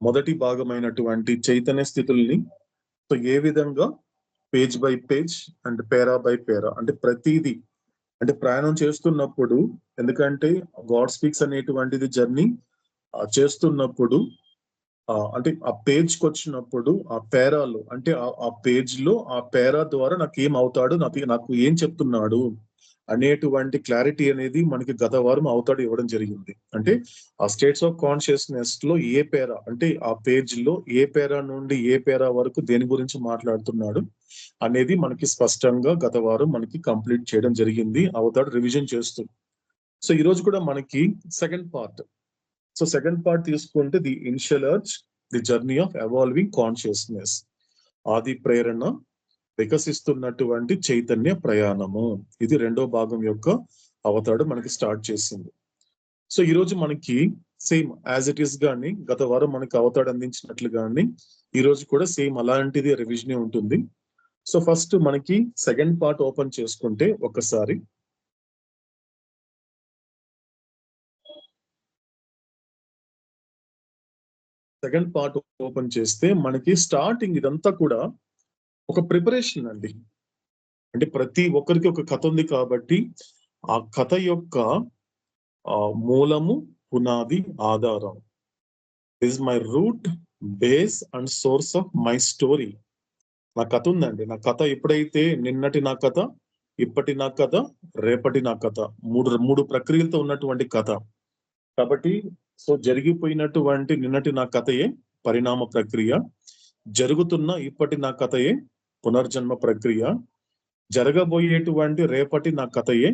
మొదటి భాగమైనటువంటి చైతన్య స్థితుల్ని సో ఏ విధంగా page by page and para by para అంటే ప్రతిదీ అంటే ప్రయాణం చేస్తున్నప్పుడు, ఎందుకంటే గాడ్ స్పీక్స్ అనేటువంటిది జర్నీ చేస్తున్నప్పుడు అంటే ఆ పేజ్కి వచ్చినప్పుడు ఆ పేరాలో అంటే ఆ పేజ్ లో ఆ పేరా ద్వారా నాకు ఏం అవుతాడు, నాకు ఏం చెప్తున్నాడు అనేటువంటి క్లారిటీ అనేది మనకి గత వారం అవతాడు ఇవ్వడం జరిగింది. అంటే ఆ స్టేట్స్ ఆఫ్ కాన్షియస్నెస్ లో ఏ పేరా అంటే ఆ పేజ్ లో ఏ పేరా నుండి ఏ పేరా వరకు దేని గురించి మాట్లాడుతున్నాడు అనేది మనకి స్పష్టంగా గత వారం మనకి కంప్లీట్ చేయడం జరిగింది అవతాడు రివిజన్ చేస్తూ. సో ఈ రోజు కూడా మనకి second part. So second part తీసుకుంటే the initial urge, the journey of evolving consciousness, ఆది ప్రేరణ వికసిస్తున్నటువంటి చైతన్య ప్రయాణము. ఇది రెండో భాగం యొక్క అవతాడు మనకి స్టార్ట్ చేసింది. సో ఈ రోజు మనకి సేమ్ యాజ్ ఇట్ ఈస్ గాని గత వారం మనకి అవతాడు అందించినట్లు గాని ఈ రోజు కూడా సేమ్ అలాంటిది రివిజన్ ఉంటుంది. సో ఫస్ట్ మనకి సెకండ్ పార్ట్ ఓపెన్ చేసుకుంటే ఒకసారి సెకండ్ పార్ట్ ఓపెన్ చేస్తే మనకి స్టార్టింగ్ ఇదంతా కూడా ఒక ప్రిపరేషన్ అండి. అంటే ప్రతి ఒక్కరికి ఒక కథ ఉంది కాబట్టి ఆ కథ యొక్క మూలము, పునాది, ఆధారం. Is my root, base and source of my story. నా కథ ఉందండి. నా కథ ఎప్పుడైతే నిన్నటి నా కథ, ఇప్పటి నా కథ, రేపటి నా కథ, మూడు ప్రక్రియలతో ఉన్నటువంటి కథ. కాబట్టి సో జరిగిపోయినటువంటి నిన్నటి నా కథయే పరిణామ ప్రక్రియ, జరుగుతున్న ఇప్పటి నా కథయే పునర్జన్మ ప్రక్రియ, జరగబోయేటువంటి రేపటి నా కథయే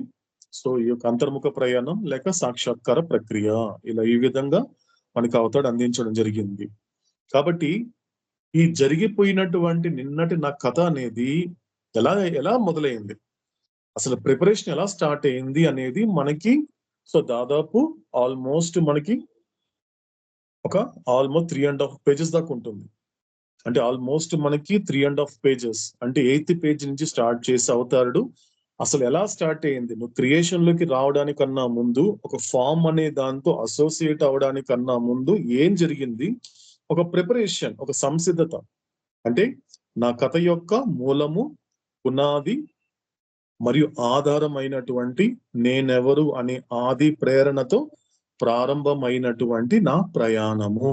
సో ఈ యొక్క అంతర్ముఖ ప్రయాణం లేక సాక్షాత్కార ప్రక్రియ. ఇలా ఈ విధంగా మనకి అవతాడు అందించడం జరిగింది. కాబట్టి ఈ జరిగిపోయినటువంటి నిన్నటి నా కథ అనేది ఎలా మొదలైంది, అసలు ప్రిపరేషన్ ఎలా స్టార్ట్ అయింది అనేది మనకి సో దాదాపు ఆల్మోస్ట్ మనకి ఒక ఆల్మోస్ట్ 3.5 pages దాకా ఉంటుంది. అంటే ఆల్మోస్ట్ మనకి 3.5 pages అంటే 8th page నుంచి స్టార్ట్ చేసే అవతారుడు అసలు ఎలా స్టార్ట్ అయ్యింది. నువ్వు క్రియేషన్ లోకి రావడానికన్నా ముందు, ఒక ఫామ్ అనే దాంతో అసోసియేట్ అవడానికన్నా ముందు ఏం జరిగింది, ఒక ప్రిపరేషన్, ఒక సంసిద్ధత. అంటే నా కథ యొక్క మూలము, పునాది మరియు ఆధారమైనటువంటి నేనెవరు అనే ఆది ప్రేరణతో ప్రారంభమైనటువంటి నా ప్రయాణము.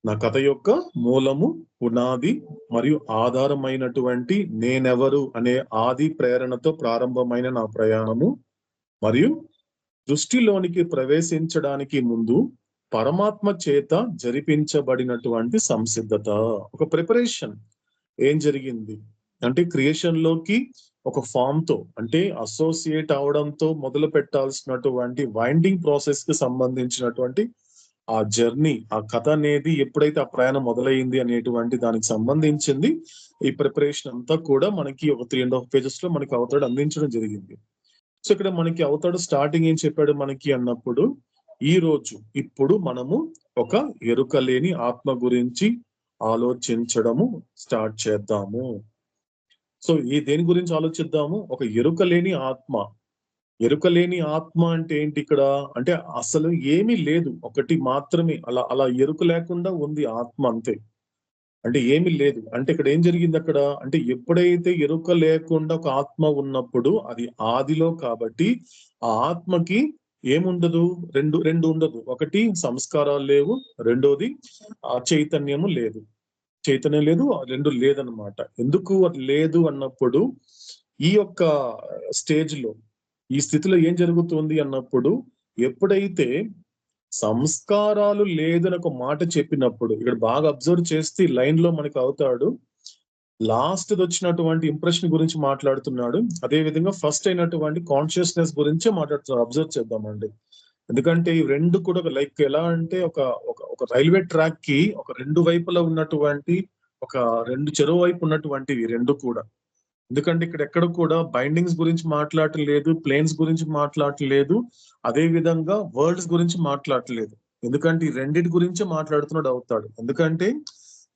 నా కథ యొక్క మూలము, పునాది మరియు ఆధారమైనటువంటి నేనెవరు అనే ఆది ప్రేరణతో ప్రారంభమైన నా ప్రయాణము మరియు దృష్టిలోనికి ప్రవేశించడానికి ముందు పరమాత్మ చేత జరిపించబడినటువంటి సంసిద్ధత, ఒక ప్రిపరేషన్. ఏం జరిగింది అంటే క్రియేషన్ లోకి ఒక ఫామ్ తో అంటే అసోసియేట్ అవడంతో మొదలు పెట్టాల్సినటువంటి వైండింగ్ ప్రాసెస్ కి సంబంధించినటువంటి ఆ జర్నీ, ఆ కథ అనేది ఎప్పుడైతే ఆ ప్రయాణం మొదలైంది అనేటువంటి దానికి సంబంధించింది ఈ ప్రిపరేషన్ అంతా కూడా మనకి ఒక 3.5 pages లో మనకి అవతాడు అందించడం జరిగింది. సో ఇక్కడ మనకి అవతాడు స్టార్టింగ్ ఏం చెప్పాడు మనకి అన్నప్పుడు, ఈ రోజు ఇప్పుడు మనము ఒక ఎరుక లేని ఆత్మ గురించి ఆలోచించడము స్టార్ట్ చేద్దాము. సో దేని గురించి ఆలోచిద్దాము? ఒక ఎరుక లేని ఆత్మ. ఎరుక లేని ఆత్మ అంటే ఏంటి ఇక్కడ అంటే అసలు ఏమీ లేదు, ఒకటి మాత్రమే, అలా అలా ఎరుక లేకుండా ఉంది ఆత్మ, అంతే. అంటే ఏమీ లేదు అంటే ఇక్కడ ఏం జరిగింది అక్కడ అంటే ఎప్పుడైతే ఎరుక లేకుండా ఒక ఆత్మ ఉన్నప్పుడు అది ఆదిలో, కాబట్టి ఆ ఆత్మకి ఏముండదు, రెండు ఉండదు. ఒకటి సంస్కారాలు లేవు, రెండోది ఆ చైతన్యము లేదు. చైతన్యం లేదు, రెండు లేదనమాట. ఎందుకు అది లేదు అన్నప్పుడు ఈ యొక్క స్టేజ్ లో, ఈ స్థితిలో ఏం జరుగుతుంది అన్నప్పుడు, ఎప్పుడైతే సంస్కారాలు లేదని ఒక మాట చెప్పినప్పుడు, ఇక్కడ బాగా అబ్జర్వ్ చేస్తే లైన్ లో మనకు అవుతాడు లాస్ట్ వచ్చినటువంటి ఇంప్రెషన్ గురించి మాట్లాడుతున్నాడు. అదే విధంగా ఫస్ట్ అయినటువంటి కాన్షియస్నెస్ గురించే మాట్లాడుతున్నాడు. అబ్జర్వ్ చేద్దామండి. ఎందుకంటే ఈ రెండు కూడా లైక్ ఎలా అంటే ఒక రైల్వే ట్రాక్ కి ఒక రెండు వైపులా ఉన్నటువంటి ఒక రెండు చెరువు వైపు ఉన్నటువంటివి రెండు కూడా. ఎందుకంటే ఇక్కడ ఎక్కడ కూడా బైండింగ్స్ గురించి మాట్లాడలేదు, ప్లేన్స్ గురించి మాట్లాడలేదు, అదే విధంగా వర్డ్స్ గురించి మాట్లాడలేదు. ఎందుకంటే ఈ రెండింటి గురించే మాట్లాడుతున్నాడు అవుతాడు. ఎందుకంటే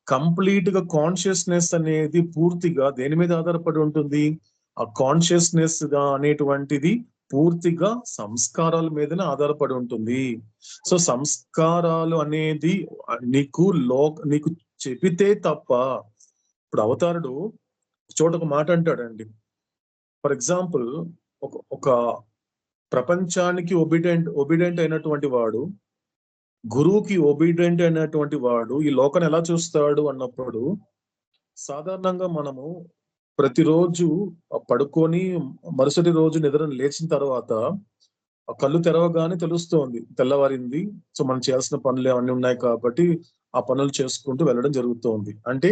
కంప్లీట్ గా కాన్షియస్నెస్ అనేది పూర్తిగా దేని మీద ఆధారపడి ఉంటుంది? ఆ కాన్షియస్నెస్ గా అనేటువంటిది పూర్తిగా సంస్కారాల మీదనే ఆధారపడి ఉంటుంది. సో సంస్కారాలు అనేది నీకు చెబితే తప్ప, ఇప్పుడు అవతారుడు చోట ఒక మాట అంటాడండి. ఫర్ ఎగ్జాంపుల్ ఒక ప్రపంచానికి ఒబిడెంట్ అయినటువంటి వాడు, గురువుకి ఒబిడెంట్ అయినటువంటి వాడు ఈ లోకాన్ని ఎలా చూస్తాడు అన్నప్పుడు, సాధారణంగా మనము ప్రతిరోజు పడుకొని మరుసటి రోజు నిద్ర లేచిన తర్వాత కళ్ళు తెరవగానే తెలుస్తోంది తెల్లవారింది, సో మనం చేయాల్సిన పనులు అవన్నీ ఉన్నాయి కాబట్టి ఆ పనులు చేసుకుంటూ వెళ్ళడం జరుగుతోంది. అంటే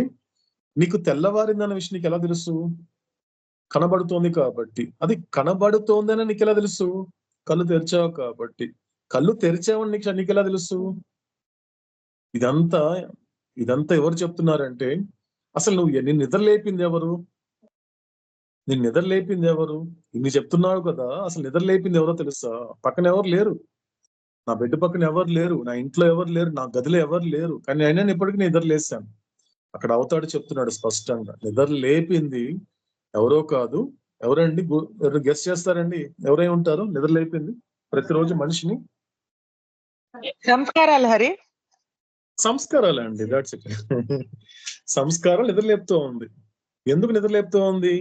నీకు తెల్లవారింది అన్న విషయం నీకు ఎలా తెలుసు? కనబడుతోంది కాబట్టి. అది కనబడుతోందని నీకు ఎలా తెలుసు? కళ్ళు తెరిచావు కాబట్టి. కళ్ళు తెరిచావని నీకు ఎలా తెలుసు? ఇదంతా ఎవరు చెప్తున్నారంటే, అసలు నిన్ను నిద్ర లేపింది ఎవరు? నిన్ను నిద్ర లేపింది ఎవరు? ఇన్ని చెప్తున్నావు కదా, అసలు నిద్ర లేపింది ఎవరో తెలుసా? పక్కన ఎవరు లేరు, నా బెడ్ పక్కన ఎవరు లేరు, నా ఇంట్లో ఎవరు లేరు, నా గదిలో ఎవరు లేరు, కానీ అయినా ఇప్పటికీ నిద్ర లేసాను. అక్కడ అవతాడు చెప్తున్నాడు స్పష్టంగా, నిద్ర లేపింది ఎవరో కాదు. ఎవరండి? ఎవరు గెస్ట్ చేస్తారండి? ఎవరై ఉంటారు నిద్ర లేపింది ప్రతిరోజు మనిషిని? సంస్కారాలు హరి. సంస్కారాలే అండి, దాట్స్ ఇట్. సంస్కారం నిద్రలేపుతూ ఉంది. ఎందుకు నిద్రలేపుతూ ఉంది?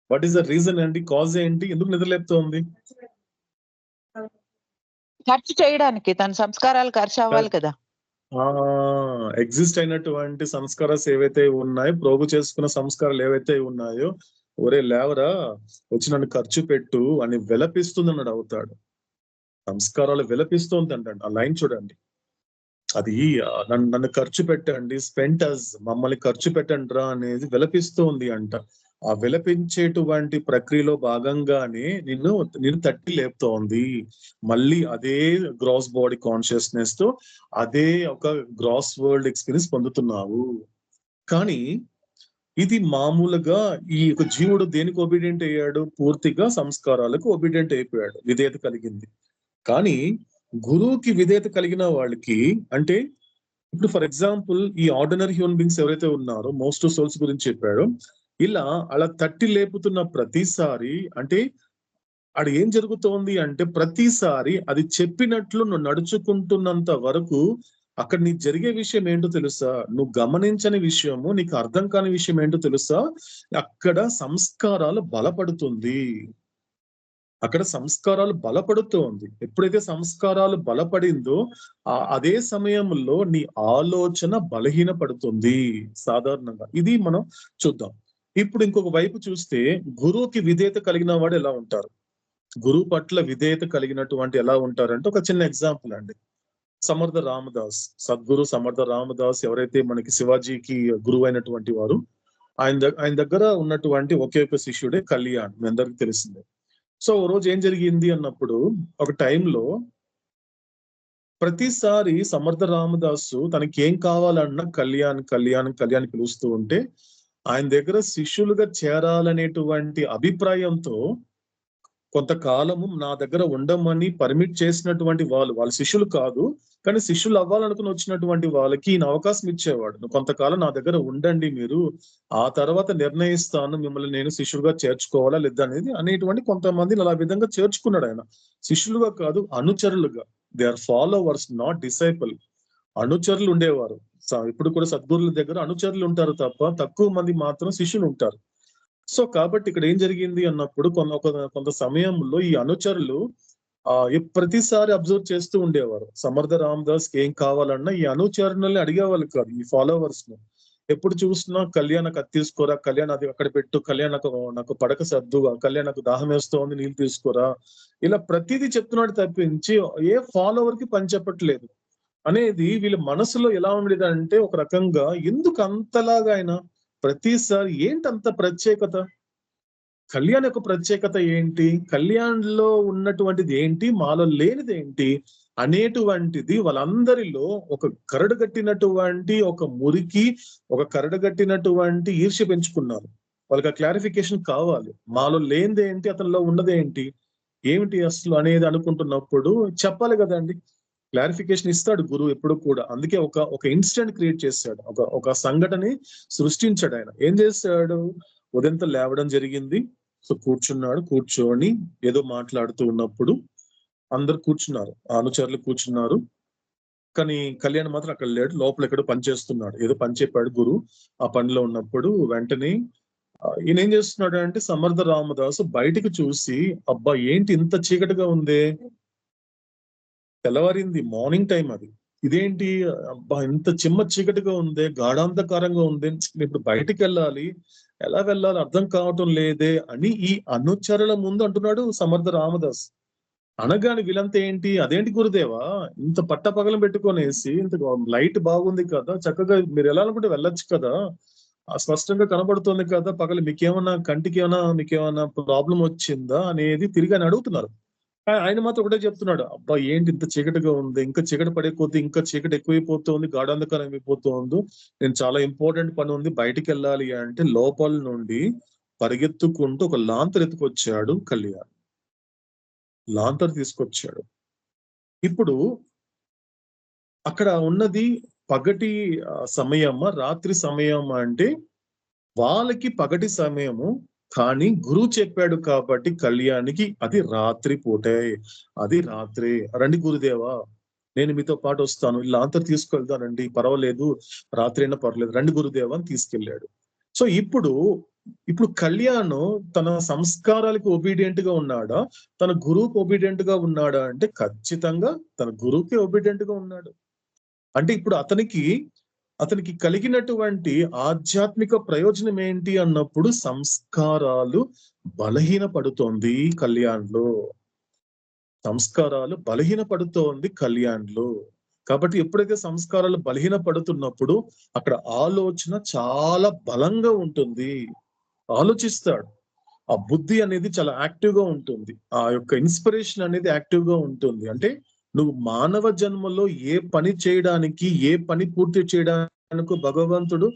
వాట్ ఈస్ ద రీజన్ అండి? కాజ్ ఏంటి? ఎందుకు నిద్రలేపుతూ ఉంది? ఖర్చు చేయడానికి, తన సంస్కారాలు ఖర్చు అవ్వాలి కదా. ఎగ్జిస్ట్ అయినటువంటి సంస్కారాలు ఏవైతే ఉన్నాయో, ప్రోగు చేసుకున్న సంస్కారాలు ఏవైతే ఉన్నాయో, ఒరే లేవరా వచ్చి నన్ను ఖర్చు పెట్టు అని విలపిస్తుంది అన్నాడు అవుతాడు. సంస్కారాలు విలపిస్తుంది అంటండి. ఆ లైన్ చూడండి. అది నన్ను ఖర్చు పెట్టండి, స్పెంటర్స్ మమ్మల్ని ఖర్చు పెట్టండి రా అనేది విలపిస్తోంది అంట. ఆ విలపించేటువంటి ప్రక్రియలో భాగంగానే నిన్ను తట్టి లేపుతోంది. మళ్ళీ అదే గ్రాస్ బాడీ కాన్షియస్నెస్ తో అదే ఒక గ్రాస్ వరల్డ్ ఎక్స్పీరియన్స్ పొందుతున్నావు. కానీ ఇది మామూలుగా ఈ యొక్క జీవుడు దేనికి ఒబీడియంట్ అయ్యాడు? పూర్తిగా సంస్కారాలకు ఒబీడియంట్ అయిపోయాడు, విధేయత కలిగింది. కానీ గురువుకి విధేయత కలిగిన వాళ్ళకి, అంటే ఇప్పుడు ఫర్ ఎగ్జాంపుల్ ఈ ఆర్డినరీ హ్యూమన్ బీయింగ్స్ ఎవరైతే ఉన్నారో, మోస్ట్ సోల్స్ గురించి చెప్పాడు, ఇలా అలా తట్టి లేపుతున్న ప్రతిసారి అంటే అది ఏం జరుగుతోంది అంటే, ప్రతిసారి అది చెప్పినట్లు నువ్వు నడుచుకుంటున్నంత వరకు అక్కడ నీకు జరిగే విషయం ఏంటో తెలుసా? నువ్వు గమనించని విషయము, నీకు అర్థం కాని విషయం ఏంటో తెలుసా? అక్కడ సంస్కారాలు బలపడుతుంది. అక్కడ సంస్కారాలు బలపడుతోంది. ఎప్పుడైతే సంస్కారాలు బలపడిందో అదే సమయంలో నీ ఆలోచన బలహీనపడుతుంది సాధారణంగా. ఇది మనం చూద్దాం. ఇప్పుడు ఇంకొక వైపు చూస్తే, గురువుకి విధేయత కలిగిన వాడు ఎలా ఉంటారు? గురువు పట్ల విధేయత కలిగినటువంటి ఎలా ఉంటారంటే, ఒక చిన్న ఎగ్జాంపుల్ అండి. సమర్థ రామదాస్, సద్గురు సమర్థ రామదాస్ ఎవరైతే మనకి శివాజీకి గురువు అయినటువంటి వారు, ఆయన దగ్గర ఉన్నటువంటి ఒకే ఒక శిష్యుడే కళ్యాణ్, మీ అందరికి తెలిసిందే. సో ఓ రోజు ఏం జరిగింది అన్నప్పుడు, ఒక టైంలో ప్రతిసారి సమర్థ రామదాసు తనకి ఏం కావాలన్నా కళ్యాణ్ కళ్యాణ్ కళ్యాణ్ పిలుస్తూ ఉంటే, ఆయన దగ్గర శిష్యులుగా చేరాలనేటువంటి అభిప్రాయంతో కొంతకాలము నా దగ్గర ఉండమని పర్మిట్ చేసినటువంటి వాళ్ళ శిష్యులు కాదు, కానీ శిష్యులు అవ్వాలనుకుని వచ్చినటువంటి వాళ్ళకి ఈయన అవకాశం ఇచ్చేవాడు. కొంతకాలం నా దగ్గర ఉండండి మీరు, ఆ తర్వాత నిర్ణయిస్తాను మిమ్మల్ని నేను శిష్యులుగా చేర్చుకోవాలా లేదా అనేది అనేటువంటి కొంతమందిని అలా విధంగా చేర్చుకున్నాడు ఆయన. శిష్యులుగా కాదు, అనుచరులుగా. They are followers, not disciple. అనుచరులు ఉండేవారు. ఇప్పుడు కూడా సద్గురుల దగ్గర అనుచరులు ఉంటారు తప్ప తక్కువ మంది మాత్రం శిష్యులు ఉంటారు. సో కాబట్టి ఇక్కడ ఏం జరిగింది అన్నప్పుడు కొంత సమయంలో ఈ అనుచరులు ప్రతిసారి అబ్జర్వ్ చేస్తూ ఉండేవారు. సమర్థ రామదాస్ కి ఏం కావాలన్నా ఈ అనుచరులని అడిగేవాళ్ళు కాదు, ఈ ఫాలోవర్స్ ను. ఎప్పుడు చూసినా కళ్యాణ్ నాకు అది తీసుకోరా, కళ్యాణ్ అది అక్కడ పెట్టు, కళ్యాణ్ నాకు పడక సర్దు, కళ్యాణ్ నాకు దాహం వేస్తోంది నీళ్ళు తీసుకోరా, ఇలా ప్రతిదీ చెప్తున్నాడు తప్పించి ఏ ఫాలోవర్ కి పని చెప్పట్లేదు అనేది వీళ్ళ మనసులో ఎలా ఉండేది అంటే, ఒక రకంగా ఎందుకు అంతలాగా ఆయన ప్రతిసారి ఏంటంత ప్రత్యేకత, కళ్యాణ్ యొక్క ప్రత్యేకత ఏంటి, కళ్యాణ్ లో ఉన్నటువంటిది ఏంటి, మాలో లేనిది ఏంటి అనేటువంటిది వాళ్ళందరిలో ఒక కరడుగట్టినటువంటి ఒక మురికి, ఒక కరడుగట్టినటువంటి ఈర్ష్య పెంచుకున్నారు. వాళ్ళకి ఆ క్లారిఫికేషన్ కావాలి, మాలో లేనిది ఏంటి, అతనిలో ఉన్నది ఏంటి, ఏమిటి అసలు అనేది అనుకుంటున్నప్పుడు చెప్పాలి కదండి. క్లారిఫికేషన్ ఇస్తాడు గురువు ఎప్పుడు కూడా. అందుకే ఒక ఇన్సిడెంట్ క్రియేట్ చేశాడు, ఒక సంఘటనని సృష్టించాడు ఆయన. ఏం చేశాడు, ఉదయంతో లేవడం జరిగింది. సో కూర్చొని ఏదో మాట్లాడుతూ ఉన్నప్పుడు అందరు కూర్చున్నారు, అనుచరులు కూర్చున్నారు. కానీ కళ్యాణ్ మాత్రం అక్కడ లేడు, లోపల ఎక్కడో పని చేస్తున్నాడు. ఏదో పని చెప్పాడు గురువు. ఆ పనిలో ఉన్నప్పుడు వెంటనే ఈయన ఏం చేస్తున్నాడు అంటే, సమర్థ రామదాసు బయటికి చూసి, అబ్బా ఏంటి ఇంత చీకటిగా ఉంది, తెల్లవారింది, మార్నింగ్ టైం అది, ఇదేంటి అబ్బా ఇంత చీకటిగా ఉంది, గాఢాంధకారంగా ఉంది, ఇప్పుడు బయటికి వెళ్ళాలి, ఎలా వెళ్ళాలి అర్థం కావటం లేదే అని ఈ అనుచరుల ముందు అంటున్నాడు సమర్థ రామదాస్. అనగాని వీళ్ళంతా ఏంటి, అదేంటి గురుదేవా ఇంత పట్టపగలం పెట్టుకొనేసి, ఇంత లైట్ బాగుంది కదా, చక్కగా మీరు వెళ్ళాలనుకుంటే వెళ్ళొచ్చు కదా, స్పష్టంగా కనబడుతుంది కదా, పగలు మీకేమన్నా ప్రాబ్లం వచ్చిందా అనేది తిరిగి అని అడుగుతున్నారు. ఆయన మాత్రం ఒకటే చెప్తున్నాడు, అబ్బా ఏంటి ఇంత చీకటిగా ఉంది, ఇంకా చీకటి పడే కొద్దీ ఇంకా చీకటి ఎక్కువైపోతుంది, గాఢాంధకారం అయిపోతుంది, నేను చాలా ఇంపార్టెంట్ పని ఉంది బయటికి వెళ్ళాలి అంటే లోపల నుండి పరిగెత్తుకుంటూ ఒక లాంతర్ ఎత్తుకొచ్చాడు కళ్యాణ్. లాంతర్ తీసుకొచ్చాడు. ఇప్పుడు అక్కడ ఉన్నది పగటి సమయమా రాత్రి సమయమా అంటే వాళ్ళకి పగటి సమయము, కానీ గురువు చెప్పాడు కాబట్టి కళ్యాణ్కి అది రాత్రి పూటే, అది రాత్రి. రండి గురుదేవా నేను మీతో పాటు వస్తాను, ఇలా అంతర్ తీసుకెళ్తానండి, పర్వాలేదు రాత్రి అయినా పర్వాలేదు, రండి గురుదేవా అని తీసుకెళ్ళాడు. సో ఇప్పుడు కళ్యాణ్ తన సంస్కారాలకు ఒబీడియంట్ గా ఉన్నాడా, తన గురువుకి ఒబీడియంట్ గా ఉన్నాడా అంటే ఖచ్చితంగా తన గురువుకి ఒబీడియంట్ గా ఉన్నాడు. అంటే ఇప్పుడు అతనికి కలిగినటువంటి ఆధ్యాత్మిక ప్రయోజనం ఏంటి అన్నప్పుడు సంస్కారాలు బలహీనపడుతోంది కళ్యాణ్లో, సంస్కారాలు బలహీనపడుతోంది కళ్యాణ్లో. కాబట్టి ఎప్పుడైతే సంస్కారాలు బలహీనపడుతున్నప్పుడు అక్కడ ఆలోచన చాలా బలంగా ఉంటుంది, ఆలోచిస్తాడు, ఆ బుద్ధి అనేది చాలా యాక్టివ్ గా ఉంటుంది, ఆ యొక్క ఇన్స్పిరేషన్ అనేది యాక్టివ్ గా ఉంటుంది. అంటే నువ్వు మానవ జన్మలో ఏ పని చేయడానికి, ఏ పని పూర్తి చేయడానికి భగవంతుడు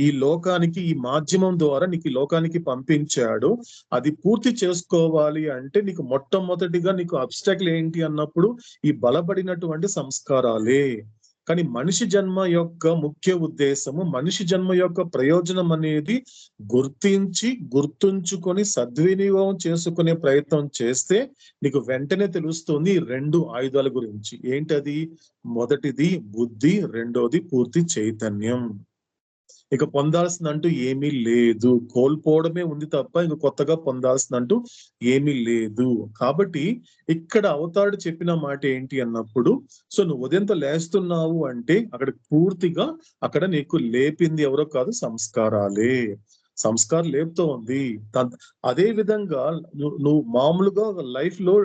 ఈ లోకానికి, ఈ మాధ్యమం ద్వారా నీకు ఈ లోకానికి పంపించాడు, అది పూర్తి చేసుకోవాలి అంటే నీకు మొట్టమొదటిగా నీకు అబ్స్టాకిల్ ఏంటి అన్నప్పుడు ఈ బలపడినటువంటి సంస్కారాలే. కానీ మనిషి జన్మ యొక్క ముఖ్య ఉద్దేశము, మనిషి జన్మ యొక్క ప్రయోజనం అనేది గుర్తుంచుకొని సద్వినియోగం చేసుకునే ప్రయత్నం చేస్తే నీకు వెంటనే తెలుస్తుంది రెండు ఆయుధాల గురించి. ఏంటది, మొదటిది బుద్ధి, రెండోది పూర్తి చైతన్యం. ఇక పొందాల్సిందంటూ ఏమీ లేదు, కోల్పోవడమే ఉంది తప్ప ఇంక కొత్తగా పొందాల్సిందంటూ ఏమీ లేదు. కాబట్టి ఇక్కడ అవతారుడు చెప్పిన మాట ఏంటి అన్నప్పుడు, సో నువ్వు ఉదయంతో లేస్తున్నావు అంటే అక్కడ పూర్తిగా అక్కడ నీకు లేపింది ఎవరో కాదు, సంస్కారాలే. సంస్కారం లేపుతో ఉంది. అదే విధంగా నువ్వు మామూలుగా లైఫ్ లో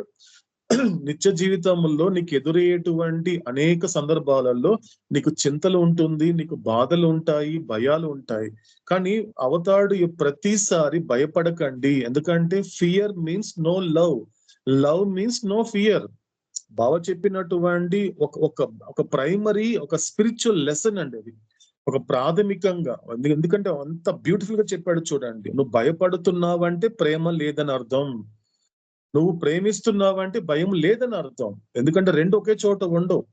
నిత్య జీవితంలో నీకు ఎదురయ్యేటువంటి అనేక సందర్భాలలో నీకు చింతలు ఉంటుంది, నీకు బాధలు ఉంటాయి, భయాలు ఉంటాయి. కానీ అవతారుడు ప్రతిసారి భయపడకండి. ఎందుకంటే fear means no love, love means no fear. బావ చెప్పినటువంటి ఒక ప్రైమరీ ఒక స్పిరిచువల్ లెసన్ అండి అది. ఒక ప్రాథమికంగా ఎందుకంటే అంత బ్యూటిఫుల్ గా చెప్పాడు చూడండి. నువ్వు భయపడుతున్నావంటే ప్రేమ లేదని అర్థం, నువ్వు ప్రేమిస్తున్నావంటే భయం లేదని అర్థం. ఎందుకంటే రెండు ఒకే చోట ఉండవు.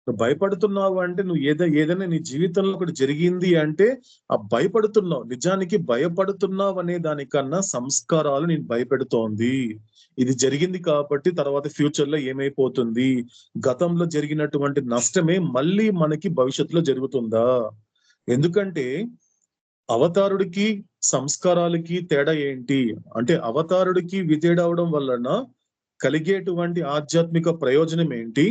నువ్వు భయపడుతున్నావు అంటే నువ్వు ఏదైనా నీ జీవితంలో ఒకటి జరిగింది అంటే ఆ భయపడుతున్నావు. నిజానికి భయపడుతున్నావు అనే దానికన్నా సంస్కారాలు నేను భయపెడుతోంది. ఇది జరిగింది కాబట్టి తర్వాత ఫ్యూచర్ లో ఏమైపోతుంది, గతంలో జరిగినటువంటి నష్టమే మళ్ళీ మనకి భవిష్యత్తులో జరుగుతుందా? ఎందుకంటే అవతారుడికి సంస్కారాలకి తేడా ఏంటి అంటే, అవతారుడికి విధేయుడవడం వలన కలిగేటువంటి ఆధ్యాత్మిక ప్రయోజనం ఏంటి,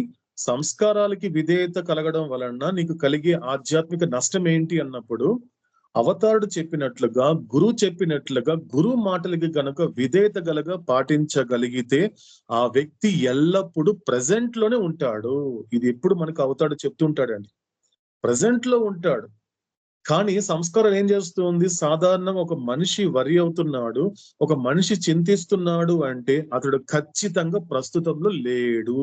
సంస్కారాలకి విధేయత కలగడం వలన నీకు కలిగే ఆధ్యాత్మిక నష్టం ఏంటి అన్నప్పుడు, అవతారుడు చెప్పినట్లుగా, గురువు చెప్పినట్లుగా, గురువు మాటలకి గనుక విధేయత గలగా పాటించగలిగితే ఆ వ్యక్తి ఎల్లప్పుడూ ప్రజెంట్ లోనే ఉంటాడు. ఇది ఎప్పుడు మనకు అవతారుడు చెప్తుంటాడండి, ప్రజెంట్ లో ఉంటాడు. కానీ సంస్కారం ఏం చేస్తుంది, సాధారణంగా ఒక మనిషి వరి అవుతున్నాడు, ఒక మనిషి చింతిస్తున్నాడు అంటే అతడు ఖచ్చితంగా ప్రస్తుతంలో లేడు,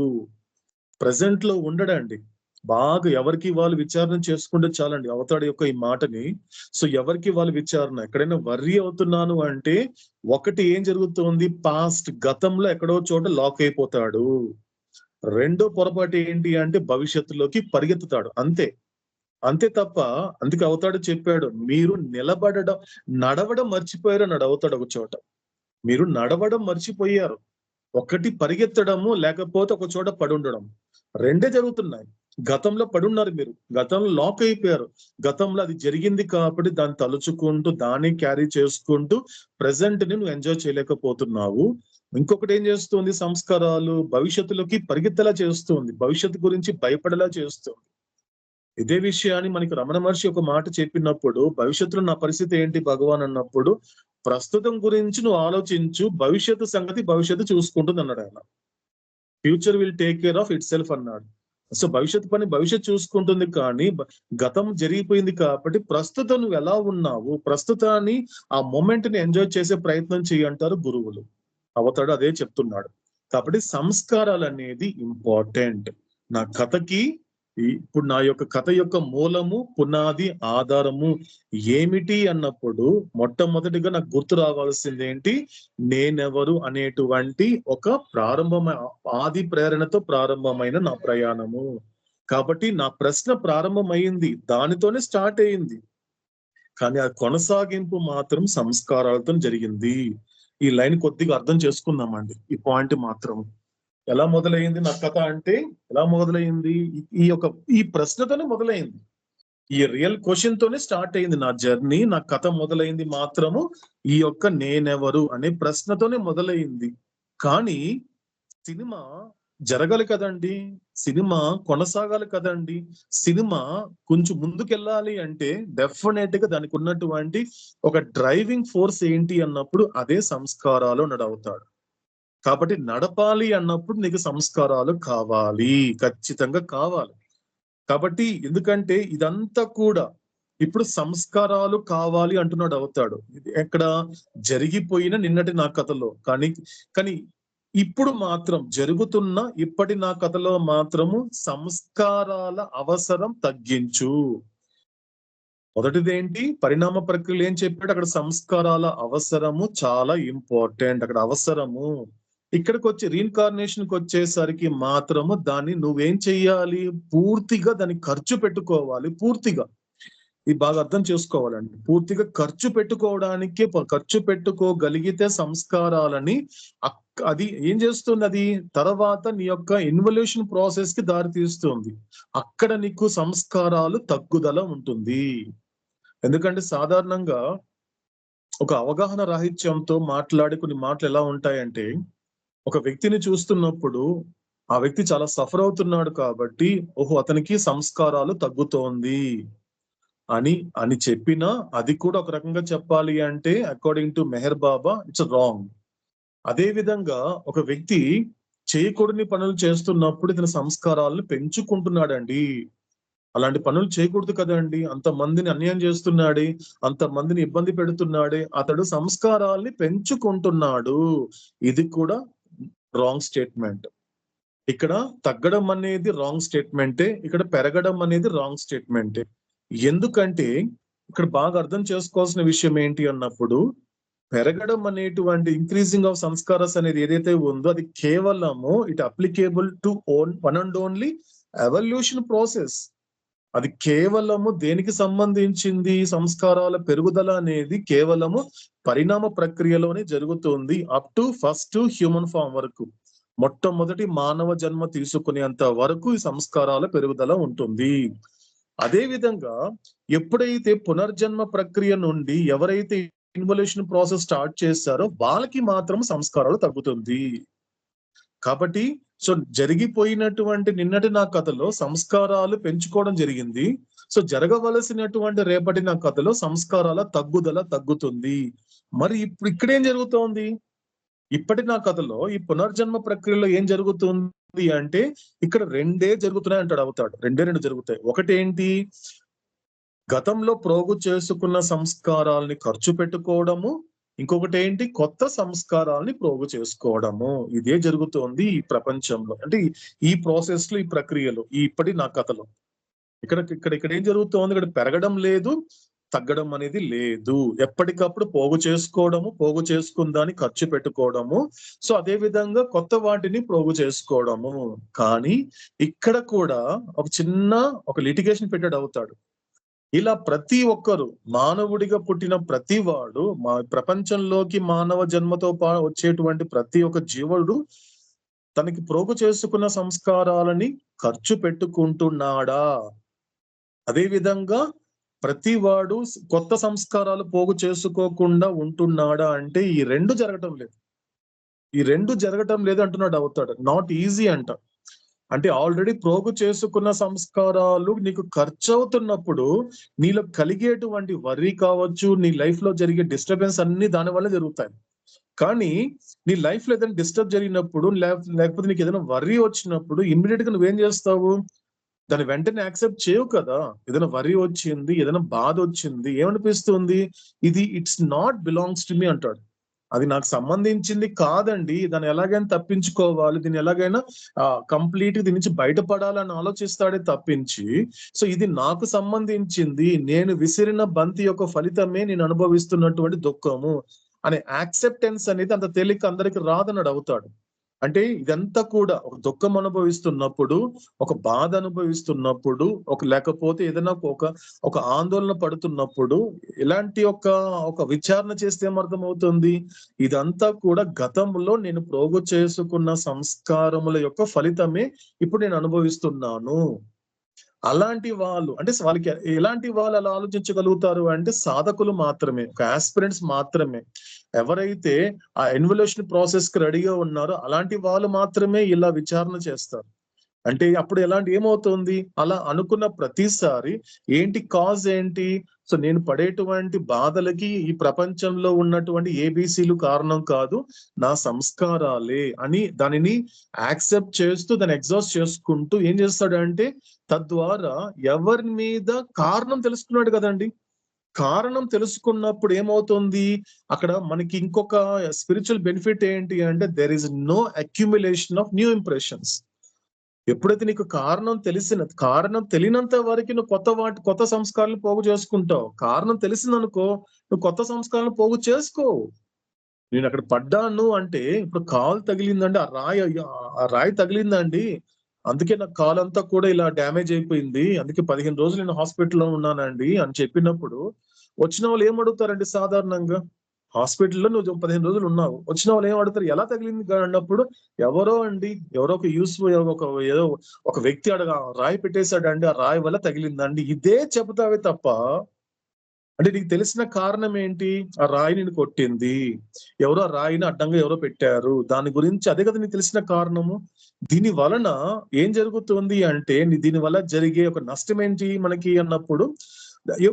ప్రజెంట్ లో ఉండడండి. బాగా ఎవరికి వాళ్ళు విచారణ చేసుకుంటే చాలండి అవతాడు యొక్క ఈ మాటని. సో ఎవరికి వాళ్ళు విచారణ, ఎక్కడైనా వర్రీ అవుతున్నాను అంటే ఒకటి ఏం జరుగుతుంది, పాస్ట్ గతంలో ఎక్కడో చోట లాక్ అయిపోతాడు. రెండో పొరపాటు ఏంటి అంటే భవిష్యత్తులోకి పరిగెత్తుతాడు. అంతే తప్ప, అందుకే అవతాడు చెప్పాడు, మీరు నడవడం మర్చిపోయారు అన్నాడు అవతాడు ఒక చోట. మీరు నడవడం మర్చిపోయారు. ఒకటి పరిగెత్తడము, లేకపోతే ఒక చోట పడుండడం, రెండే జరుగుతున్నాయి. గతంలో పడున్నారు, మీరు గతంలో లాక్ అయిపోయారు. గతంలో అది జరిగింది కాబట్టి దాన్ని తలుచుకుంటూ దాన్ని క్యారీ చేసుకుంటూ ప్రెసెంట్ ని నువ్వు ఎంజాయ్ చేయలేకపోతున్నావు. ఇంకొకటి ఏం చేస్తుంది, సంస్కారాలు భవిష్యత్తులోకి పరిగెత్తలా చేస్తుంది, భవిష్యత్తు గురించి భయపడేలా చేస్తుంది. ఇదే విషయాన్ని మనకి రమణ మహర్షి ఒక మాట చెప్పినప్పుడు, భవిష్యత్తులో నా పరిస్థితి ఏంటి భగవాన్ అన్నప్పుడు, ప్రస్తుతం గురించి నువ్వు ఆలోచించు, భవిష్యత్తు సంగతి భవిష్యత్తు చూసుకుంటుంది అన్నాడు ఆయన. Future will take care of it self అన్నాడు. సో భవిష్యత్తు పని భవిష్యత్తు చూసుకుంటుంది, కానీ గతం జరిగిపోయింది కాబట్టి ప్రస్తుతం నువ్వు ఎలా ఉన్నావు, ప్రస్తుతాన్ని ఆ మూమెంట్ ని ఎంజాయ్ చేసే ప్రయత్నం చేయంటారు గురువులు. అవతాడు అదే చెప్తున్నాడు. కాబట్టి సంస్కారాలు అనేది ఇంపార్టెంట్. నా కథకి ఇప్పుడు నా యొక్క కథ యొక్క మూలము, పునాది, ఆధారము ఏమిటి అన్నప్పుడు మొట్టమొదటిగా నాకు గుర్తు రావాల్సింది ఏంటి, నేనెవరు అనేటువంటి ఒక ఆది ప్రేరణతో ప్రారంభమైన నా ప్రయాణము. కాబట్టి నా ప్రశ్న ప్రారంభమైంది, దానితోనే స్టార్ట్ అయింది, కానీ ఆ కొనసాగింపు మాత్రం సంస్కారాలతో జరిగింది. ఈ లైన్ కొద్దిగా అర్థం చేసుకుందామండి, ఈ పాయింట్ మాత్రం. ఎలా మొదలైంది నా కథ అంటే, ఎలా మొదలైంది, ఈ ప్రశ్నతోనే మొదలైంది. ఈ రియల్ క్వశ్చన్ తోనే స్టార్ట్ అయింది నా జర్నీ. నా కథ మొదలైంది మాత్రము ఈ యొక్క నేనెవరు అనే ప్రశ్నతోనే మొదలైంది. కానీ సినిమా జరగాలి కదండి, సినిమా కొనసాగాలి కదండి, సినిమా కొంచెం ముందుకెళ్ళాలి అంటే డెఫినెట్ గా దానికి ఉన్నటువంటి ఒక డ్రైవింగ్ ఫోర్స్ ఏంటి అన్నప్పుడు అదే సంస్కారాలు అన్నాడు అవుతాడు. కాబట్టి నడపాలి అన్నప్పుడు నీకు సంస్కారాలు కావాలి, ఖచ్చితంగా కావాలి. కాబట్టి ఎందుకంటే ఇదంతా కూడా ఇప్పుడు సంస్కారాలు కావాలి అంటున్నాడు అవుతాడు. ఎక్కడ జరిగిపోయిన నిన్నటి నా కథలో, కానీ ఇప్పుడు మాత్రం జరుగుతున్న ఇప్పటి నా కథలో మాత్రము సంస్కారాల అవసరం తగ్గించు. మొదటిదేంటి, పరిణామ ప్రక్రియ ఏం చెప్పాడు, అక్కడ సంస్కారాల అవసరము చాలా ఇంపార్టెంట్, అక్కడ అవసరము. ఇక్కడికి వచ్చి రీఇన్కార్నేషన్కి వచ్చేసరికి మాత్రము దాన్ని నువ్వేం చెయ్యాలి, పూర్తిగా దాన్ని ఖర్చు పెట్టుకోవాలి. పూర్తిగా ఇది బాగా అర్థం చేసుకోవాలండి. పూర్తిగా ఖర్చు పెట్టుకోగలిగితే సంస్కారాలని అది ఏం చేస్తుంది, అది తర్వాత నీ యొక్క ఇన్వల్యూషన్ ప్రాసెస్ కి దారి తీస్తుంది. అక్కడ నీకు సంస్కారాలు తగ్గుదల ఉంటుంది. ఎందుకంటే సాధారణంగా ఒక అవగాహన రాహిత్యంతో మాట్లాడే కొన్ని మాటలు ఎలా ఉంటాయంటే, ఒక వ్యక్తిని చూస్తున్నప్పుడు ఆ వ్యక్తి చాలా సఫర్ అవుతున్నాడు కాబట్టి ఓహో అతనికి సంస్కారాలు తగ్గుతోంది అని చెప్పినా, అది కూడా ఒక రకంగా చెప్పాలి అంటే according to Meher Baba it's wrong. అదే విధంగా ఒక వ్యక్తి చేయకూడని పనులు చేస్తున్నప్పుడు ఇతని సంస్కారాలను పెంచుకుంటున్నాడండి. అలాంటి పనులు చేయకూడదు కదండి. అంతమందిని అన్యాయం చేస్తున్నాడే, అంతమందిని ఇబ్బంది పెడుతున్నాడే, అతడు సంస్కారాల్ని పెంచుకుంటున్నాడు. ఇది కూడా రాంగ్ స్టేట్మెంట్. ఇక్కడ తగ్గడం అనేది రాంగ్ స్టేట్మెంటే, ఇక్కడ పెరగడం అనేది రాంగ్ స్టేట్మెంటే. ఎందుకంటే ఇక్కడ బాగా అర్థం చేసుకోవాల్సిన విషయం ఏంటి అన్నప్పుడు, పెరగడం అనేటువంటి ఇంక్రీజింగ్ ఆఫ్ సంస్కారస్ అనేది ఏదైతే ఉందో అది కేవలము it applicable to one and only evolution process. అది కేవలము దేనికి సంబంధించింది? సంస్కారాల పెరుగుదల అనేది కేవలము పరిణామ ప్రక్రియలోనే జరుగుతుంది up to first human form వరకు. మొట్టమొదటి మానవ జన్మ తీసుకునేంత వరకు ఈ సంస్కారాల పెరుగుదల ఉంటుంది. అదే విధంగా ఎప్పుడైతే పునర్జన్మ ప్రక్రియ నుండి ఎవరైతే ఇన్వల్యూషన్ ప్రాసెస్ స్టార్ట్ చేశారో వాళ్ళకి మాత్రం సంస్కారాలు తగ్గుతుంది. కాబట్టి సో జరిగిపోయినటువంటి నిన్నటి నా కథలో సంస్కారాలు పెంచుకోవడం జరిగింది. సో జరగవలసినటువంటి రేపటి నా కథలో సంస్కారాల తగ్గుదల తగ్గుతుంది. మరి ఇప్పుడు ఇక్కడేం జరుగుతోంది? ఇప్పటి నా కథలో ఈ పునర్జన్మ ప్రక్రియలో ఏం జరుగుతుంది అంటే ఇక్కడ రెండే జరుగుతున్నాయి అంటాడు అవుతాడు. రెండు జరుగుతాయి. ఒకటేంటి? గతంలో ప్రోగు చేసుకున్న సంస్కారాలని ఖర్చు పెట్టుకోవడము, ఇంకొకటి ఏంటి? కొత్త సంస్కారాలని ప్రోగు చేసుకోవడము. ఇదే జరుగుతోంది ఈ ప్రపంచంలో, అంటే ఈ ప్రాసెస్ లో, ఈ ప్రక్రియలో, ఇప్పటి నా కథలో. ఇక్కడ ఏం జరుగుతోంది? ఇక్కడ పెరగడం లేదు, తగ్గడం అనేది లేదు. ఎప్పటికప్పుడు పోగు చేసుకోవడము, పోగు చేసుకుందాన్ని ఖర్చు పెట్టుకోవడము, సో అదే విధంగా కొత్త వాటిని పోగు చేసుకోవడము. కానీ ఇక్కడ కూడా ఒక చిన్న లిటిగేషన్ పెట్టాడు అవుతాడు. ఇలా ప్రతి ఒక్కరు, మానవుడిగా పుట్టిన ప్రతి వాడు, మా ప్రపంచంలోకి మానవ జన్మతో వచ్చేటువంటి ప్రతి ఒక్క జీవుడు తనకి ప్రోగు చేసుకున్న సంస్కారాలని ఖర్చు పెట్టుకుంటున్నాడా? అదే విధంగా ప్రతి వాడు కొత్త సంస్కారాలు పోగు చేసుకోకుండా ఉంటున్నాడా అంటే ఈ రెండు జరగటం లేదు అంటున్నాడు అవుతాడు. నాట్ ఈజీ అంట. అంటే ఆల్రెడీ ప్రోగు చేసుకున్న సంస్కారాలు నీకు ఖర్చు అవుతున్నప్పుడు నీలో కలిగేటువంటి వర్రీ కావచ్చు, నీ లైఫ్ లో జరిగే డిస్టర్బెన్స్ అన్ని దాని వల్ల జరుగుతాయి. కానీ నీ లైఫ్ లో ఏదైనా డిస్టర్బ్ జరిగినప్పుడు, లేకపోతే నీకు ఏదైనా వర్రీ వచ్చినప్పుడు ఇమ్మీడియట్ గా నువ్వేం చేస్తావు? దాన్ని వెంటనే యాక్సెప్ట్ చేయవు కదా. ఏదైనా వర్రీ వచ్చింది, ఏదైనా బాధ వచ్చింది, ఏమనిపిస్తుంది? It's not belongs to me అంటాడు. అది నాకు సంబంధించింది కాదండి, దాన్ని ఎలాగైనా తప్పించుకోవాలి, దీన్ని ఎలాగైనా కంప్లీట్ దీని నుంచి బయటపడాలని ఆలోచిస్తాడే తప్పించి, సో ఇది నాకు సంబంధించింది, నేను విసిరిన బంతి యొక్క ఫలితమే నేను అనుభవిస్తున్నటువంటి దుఃఖము అనే యాక్సెప్టెన్స్ అనేది అంత తేలిక అందరికి రాదన్నాడు అవుతాడు. అంటే ఇదంతా కూడా ఒక దుఃఖం అనుభవిస్తున్నప్పుడు, ఒక బాధ అనుభవిస్తున్నప్పుడు, లేకపోతే ఏదైనా ఒక ఆందోళన పడుతున్నప్పుడు ఇలాంటి ఒక విచారణ చేస్తే ఏమర్థమవుతుంది? ఇదంతా కూడా గతంలో నేను ప్రోగు చేసుకున్న సంస్కారముల యొక్క ఫలితమే ఇప్పుడు నేను అనుభవిస్తున్నాను. అలాంటి వాళ్ళు, అంటే వాళ్ళకి ఎలాంటి వాళ్ళు అలా ఆలోచించగలుగుతారు అంటే సాధకులు మాత్రమే, ఒక ఆస్పిరెంట్స్ మాత్రమే. ఎవరైతే ఆ ఇన్వల్యూషన్ ప్రాసెస్ కి రెడీగా ఉన్నారో అలాంటి వాళ్ళు మాత్రమే ఇలా విచారణ చేస్తారు. అంటే అప్పుడు ఏమవుతుంది? అలా అనుకున్న ప్రతిసారి ఏంటి కాజ్ ఏంటి? సో నేను పడేటువంటి బాధలకి ఈ ప్రపంచంలో ఉన్నటువంటి ఏబీసీలు కారణం కాదు, నా సంస్కారాలే అని దానిని యాక్సెప్ట్ చేస్తూ దాన్ని ఎగ్జాస్ట్ చేసుకుంటూ ఏం చేస్తాడంటే తద్వారా ఎవరి మీద కారణం తెలుసుకున్నాడు కదండి. కారణం తెలుసుకున్నప్పుడు ఏమవుతుంది? అక్కడ మనకి ఇంకొక స్పిరిచువల్ బెనిఫిట్ ఏంటి అంటే there is no accumulation of new impressions. ఎప్పుడైతే నీకు కారణం తెలియనంత వరకు నువ్వు కొత్త సంస్కారాలను పోగు చేసుకుంటావు. కారణం తెలిసిందనుకో నువ్వు కొత్త సంస్కారాలను పోగు చేసుకోవు. నేను అక్కడ పడ్డాను అంటే ఇప్పుడు కాలు తగిలిందండి, ఆ రాయి తగిలిందండి, అందుకే నాకు కాలు అంతా కూడా ఇలా డ్యామేజ్ అయిపోయింది, అందుకే 15 రోజులు నేను హాస్పిటల్లో ఉన్నానండి అని చెప్పినప్పుడు వచ్చిన వాళ్ళు ఏం అడుగుతారండి? సాధారణంగా హాస్పిటల్లో నువ్వు 15 రోజులు ఉన్నావు, వచ్చిన వాళ్ళు ఏం అడుగుతారు? ఎలా తగిలింది అన్నప్పుడు ఎవరో ఒక వ్యక్తి రాయి పెట్టేశాడండి, ఆ రాయి వల్ల తగిలిందండి, ఇదే చెబుతావే తప్ప అంటే నీకు తెలిసిన కారణం ఏంటి? ఆ రాయి నిన్ను కొట్టింది, ఎవరో ఆ రాయిని అడ్డంగా ఎవరో పెట్టారు, దాని గురించి అదే కదా నీకు తెలిసిన కారణము. దీని వలన ఏం జరుగుతుంది అంటే దీని వల్ల జరిగే ఒక నష్టం ఏంటి మనకి అన్నప్పుడు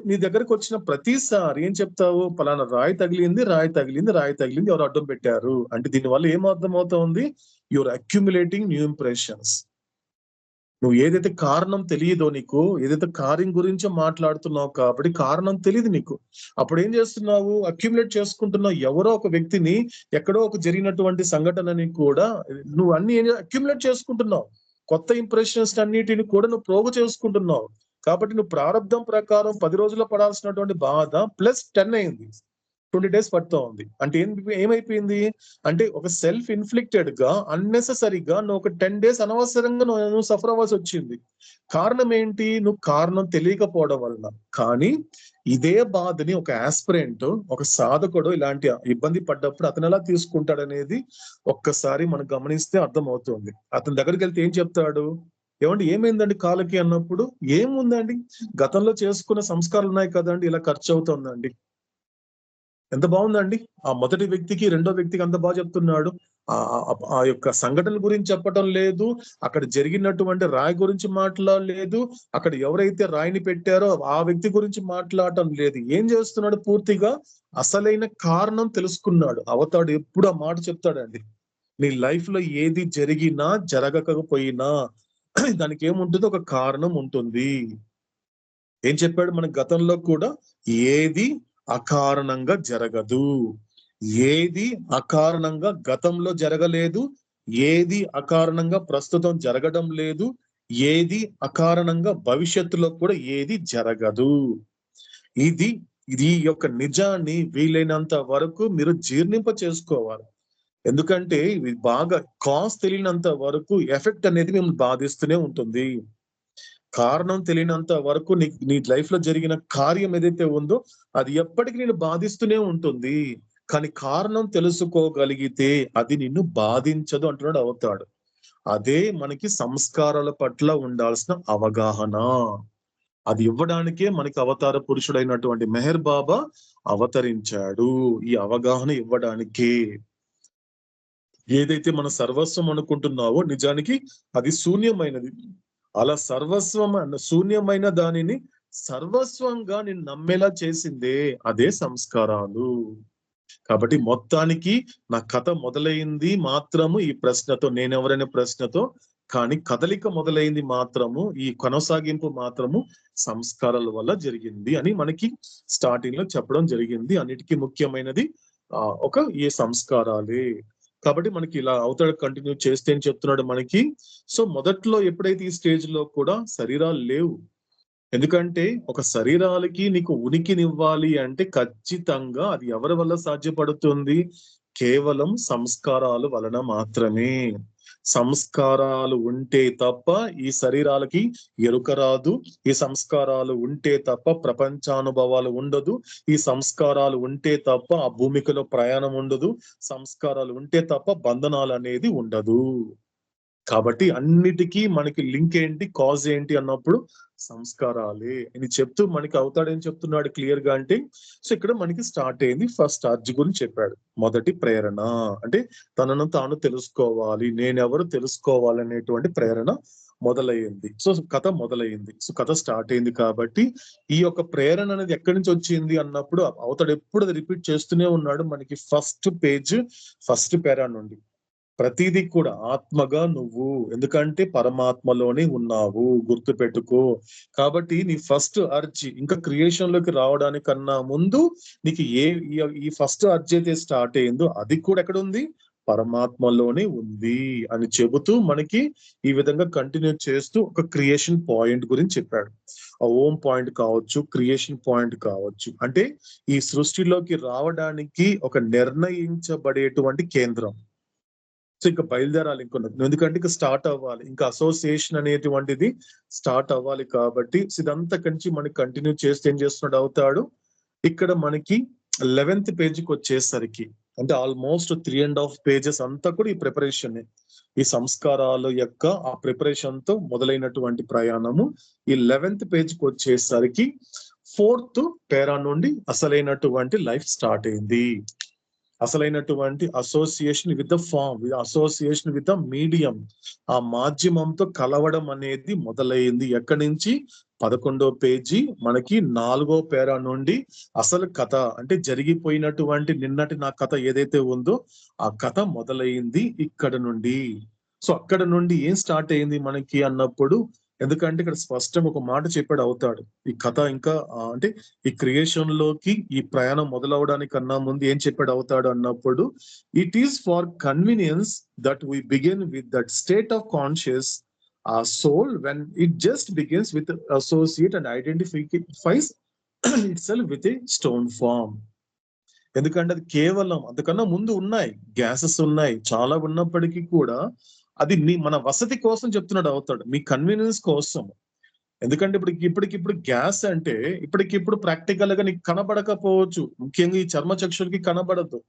నీ దగ్గరకు వచ్చిన ప్రతిసారి ఏం చెప్తావు? పలానా రాయి తగిలింది, రాయి తగిలింది, రాయి తగిలింది, ఎవరు అడ్డం పెట్టారు అంటే దీనివల్ల ఏం అర్థం అవుతుంది? Your accumulating new impressions. నువ్వు ఏదైతే కారణం తెలియదో నీకు, ఏదైతే కార్యం గురించి మాట్లాడుతున్నావు కాబట్టి కారణం తెలియదు నీకు. అప్పుడు ఏం చేస్తున్నావు? అక్యుములేట్ చేసుకుంటున్నావు. ఎవరో ఒక వ్యక్తిని, ఎక్కడో ఒక జరిగినటువంటి సంఘటనని కూడా నువ్వు అన్ని అక్యుములేట్ చేసుకుంటున్నావు. కొత్త ఇంప్రెషన్స్ అన్నిటిని కూడా నువ్వు ప్రోగు చేసుకుంటున్నావు. కాబట్టి నువ్వు ప్రారంభం ప్రకారం 10 రోజుల్లో పడాల్సినటువంటి బాధ ప్లస్ 10 అయింది, 20 days పడుతూ ఉంది. అంటే ఏమైపోయింది అంటే ఒక సెల్ఫ్ ఇన్ఫ్లిక్టెడ్ గా అన్నెసెసరీగా నువ్వు ఒక 10 days అనవసరంగా నువ్వు సఫర్ అవ్వాల్సి వచ్చింది. కారణం ఏంటి? నువ్వు కారణం తెలియకపోవడం వలన. కానీ ఇదే బాధని ఒక ఆస్పిరెంట్, ఒక సాధకుడు ఇలాంటి ఇబ్బంది పడ్డప్పుడు అతను ఎలా తీసుకుంటాడు అనేది ఒక్కసారి మనం గమనిస్తే అర్థమవుతుంది. అతని దగ్గరికి వెళ్తే ఏం చెప్తాడు? ఏమండి ఏమైందండి కాళ్ళకి అన్నప్పుడు, ఏముందండి గతంలో చేసుకున్న సంస్కారాలు ఉన్నాయి కదండి, ఇలా ఖర్చు అవుతుందండి. ఎంత బాగుందండి! ఆ మొదటి వ్యక్తికి రెండో వ్యక్తికి అంత బాగా చెప్తున్నాడు. ఆ యొక్క సంఘటన గురించి చెప్పటం లేదు, అక్కడ జరిగినటువంటి రాయి గురించి మాట్లాడలేదు, అక్కడ ఎవరైతే రాయిని పెట్టారో ఆ వ్యక్తి గురించి మాట్లాడటం లేదు. ఏం చేస్తున్నాడు? పూర్తిగా అసలైన కారణం తెలుసుకున్నాడు. అవతాడు ఎప్పుడు ఆ మాట చెప్తాడండి, నీ లైఫ్ లో ఏది జరిగినా జరగకపోయినా దానికి ఏముంటుంది? ఒక కారణం ఉంటుంది. ఏం చెప్పాడు? మన గతంలో కూడా ఏది అకారణంగా జరగదు, ఏది అకారణంగా గతంలో జరగలేదు, ఏది అకారణంగా ప్రస్తుతం జరగడం లేదు, ఏది అకారణంగా భవిష్యత్తులో కూడా ఏది జరగదు. ఇది యొక్క నిజాన్ని వీలైనంత వరకు మీరు జీర్ణింప చేసుకోవాలి. ఎందుకంటే ఇది బాగా కాజ్ తెలియనంత వరకు ఎఫెక్ట్ అనేది మిమ్మల్ని బాధిస్తూనే ఉంటుంది. కారణం తెలియనంత వరకు నీ లైఫ్ లో జరిగిన కార్యం ఏదైతే ఉందో అది ఎప్పటికీ నేను బాధిస్తూనే ఉంటుంది. కానీ కారణం తెలుసుకోగలిగితే అది నిన్ను బాధించదు అంటున్నాడు అవతాడు. అదే మనకి సంస్కారాల పట్ల ఉండాల్సిన అవగాహన. అది ఇవ్వడానికే మనకి అవతార పురుషుడైనటువంటి మెహర్ బాబా అవతరించాడు. ఈ అవగాహన ఇవ్వడానికే. ఏదైతే మన సర్వస్వం అనుకుంటున్నావో నిజానికి అది శూన్యమైనది. అలా శూన్యమైన దానిని సర్వస్వంగా నేను నమ్మేలా చేసిందే అదే సంస్కారాలు. కాబట్టి మొత్తానికి నా కథ మొదలైంది మాత్రము ఈ ప్రశ్నతో, నేనెవరైన ప్రశ్నతో, కానీ కదలిక మొదలైంది మాత్రము, ఈ కొనసాగింపు మాత్రము సంస్కారాల వల్ల జరిగింది అని మనకి స్టార్టింగ్ లో చెప్పడం జరిగింది. అన్నిటికీ ముఖ్యమైనది ఈ సంస్కారాలే. కాబట్టి మనకి ఇలా అవతాడు కంటిన్యూ చేస్తే అని చెప్తున్నాడు మనకి. సో మొదట్లో ఎప్పుడైతే ఈ స్టేజ్ లో కూడా శరీరాలు లేవు. ఎందుకంటే ఒక శరీరాలకి నీకు ఉనికినివ్వాలి అంటే ఖచ్చితంగా అది ఎవరి వల్ల సాధ్యపడుతుంది? కేవలం సంస్కారాల వలన మాత్రమే. సంస్కారాలు ఉంటే తప్ప ఈ శరీరాలకి ఎరుక రాదు, ఈ సంస్కారాలు ఉంటే తప్ప ప్రపంచానుభవాలు ఉండదు, ఈ సంస్కారాలు ఉంటే తప్ప ఆ భూమికలో ప్రయాణం ఉండదు, సంస్కారాలు ఉంటే తప్ప బంధనాలు అనేది ఉండదు. కాబట్టి అన్నిటికీ మనకి లింక్ ఏంటి, కాజ్ ఏంటి అన్నప్పుడు సంస్కారాలే అని చెప్తూ మనకి అవుతాడేం చెప్తున్నాడు క్లియర్ గా అంటే, సో ఇక్కడ మనకి స్టార్ట్ అయింది ఫస్ట్ అర్జు గురించి చెప్పాడు. మొదటి ప్రేరణ అంటే తనను తాను తెలుసుకోవాలి, నేనెవరు తెలుసుకోవాలనేటువంటి ప్రేరణ మొదలయ్యింది. సో కథ మొదలయ్యింది. సో కథ స్టార్ట్ అయింది. కాబట్టి ఈ యొక్క ప్రేరణ అనేది ఎక్కడి నుంచి వచ్చింది అన్నప్పుడు అవతాడు ఎప్పుడు అది రిపీట్ చేస్తూనే ఉన్నాడు మనకి ఫస్ట్ పేజ్, ఫస్ట్ పేరా నుండి. ప్రతిదీ కూడా ఆత్మగా నువ్వు, ఎందుకంటే పరమాత్మలోనే ఉన్నావు, గుర్తు పెట్టుకో. కాబట్టి నీ ఫస్ట్ అర్జీ ఇంకా క్రియేషన్ లోకి రావడానికన్నా ముందు నీకు ఈ ఫస్ట్ అర్జీ అయితే స్టార్ట్ అయిందో అది కూడా ఎక్కడ ఉంది? పరమాత్మలోనే ఉంది అని చెబుతూ మనకి ఈ విధంగా కంటిన్యూ చేస్తూ ఒక క్రియేషన్ పాయింట్ గురించి చెప్పాడు. ఆ ఓం పాయింట్ కావచ్చు, క్రియేషన్ పాయింట్ కావచ్చు, అంటే ఈ సృష్టిలోకి రావడానికి ఒక నిర్ణయించబడేటువంటి కేంద్రం. సో ఇంకా బయలుదేరాలి ఇంకొన్నది, ఎందుకంటే ఇంకా స్టార్ట్ అవ్వాలి, ఇంకా అసోసియేషన్ అనేటువంటిది స్టార్ట్ అవ్వాలి. కాబట్టి ఇదంతా కంచి మనకి కంటిన్యూ చేస్తే ఏం చేస్తున్నాడు అవుతాడు. ఇక్కడ మనకి 11th పేజీకి వచ్చేసరికి అంటే ఆల్మోస్ట్ 3.5 pages అంతా కూడా ఈ ప్రిపరేషన్, ఈ సంస్కారాల యొక్క ఆ ప్రిపరేషన్ తో మొదలైనటువంటి ప్రయాణము. ఈ 11th పేజీకి వచ్చేసరికి 4th పేరా నుండి అసలైనటువంటి లైఫ్ స్టార్ట్ అయింది. అసలైనటువంటి association with the form, association with the medium, ఆ మాధ్యమంతో కలవడం అనేది మొదలైంది. ఎక్కడి నుంచి? 11వ పేజీ మనకి 4వ పేరా నుండి అసలు కథ అంటే జరిగిపోయినటువంటి నిన్నటి నా కథ ఏదైతే ఉందో ఆ కథ మొదలైంది ఇక్కడ నుండి. సో అక్కడ నుండి ఏం స్టార్ట్ అయింది మనకి అన్నప్పుడు, ఎందుకంటే ఇక్కడ స్పష్టంగా ఒక మాట చెప్పాడు అవుతాడు. ఈ కథ ఇంకా అంటే ఈ క్రియేషన్ లోకి ఈ ప్రయాణం మొదలవడానికి కన్నా ముందు ఏం చెప్పాడు అవుతాడు అన్నప్పుడు, it is for convenience that we begin with that state of conscious soul when it just begins with associate and identifies itself with a stone form. ఎందుకంటే అది కేవలం అంతకన్నా ముందు ఉన్నాయి, గ్యాసెస్ ఉన్నాయి, చాలా ఉన్నప్పటికీ కూడా అది మన వసతి కోసం చెప్తున్నాడు అవుతాడు, మీ కన్వీనియన్స్ కోసం. ఎందుకంటే ఇప్పటికిప్పుడు గ్యాస్ అంటే ఇప్పటికిప్పుడు ప్రాక్టికల్ గా నీకు కనబడకపోవచ్చు, ముఖ్యంగా ఈ చర్మ చక్షులకి కనబడదు.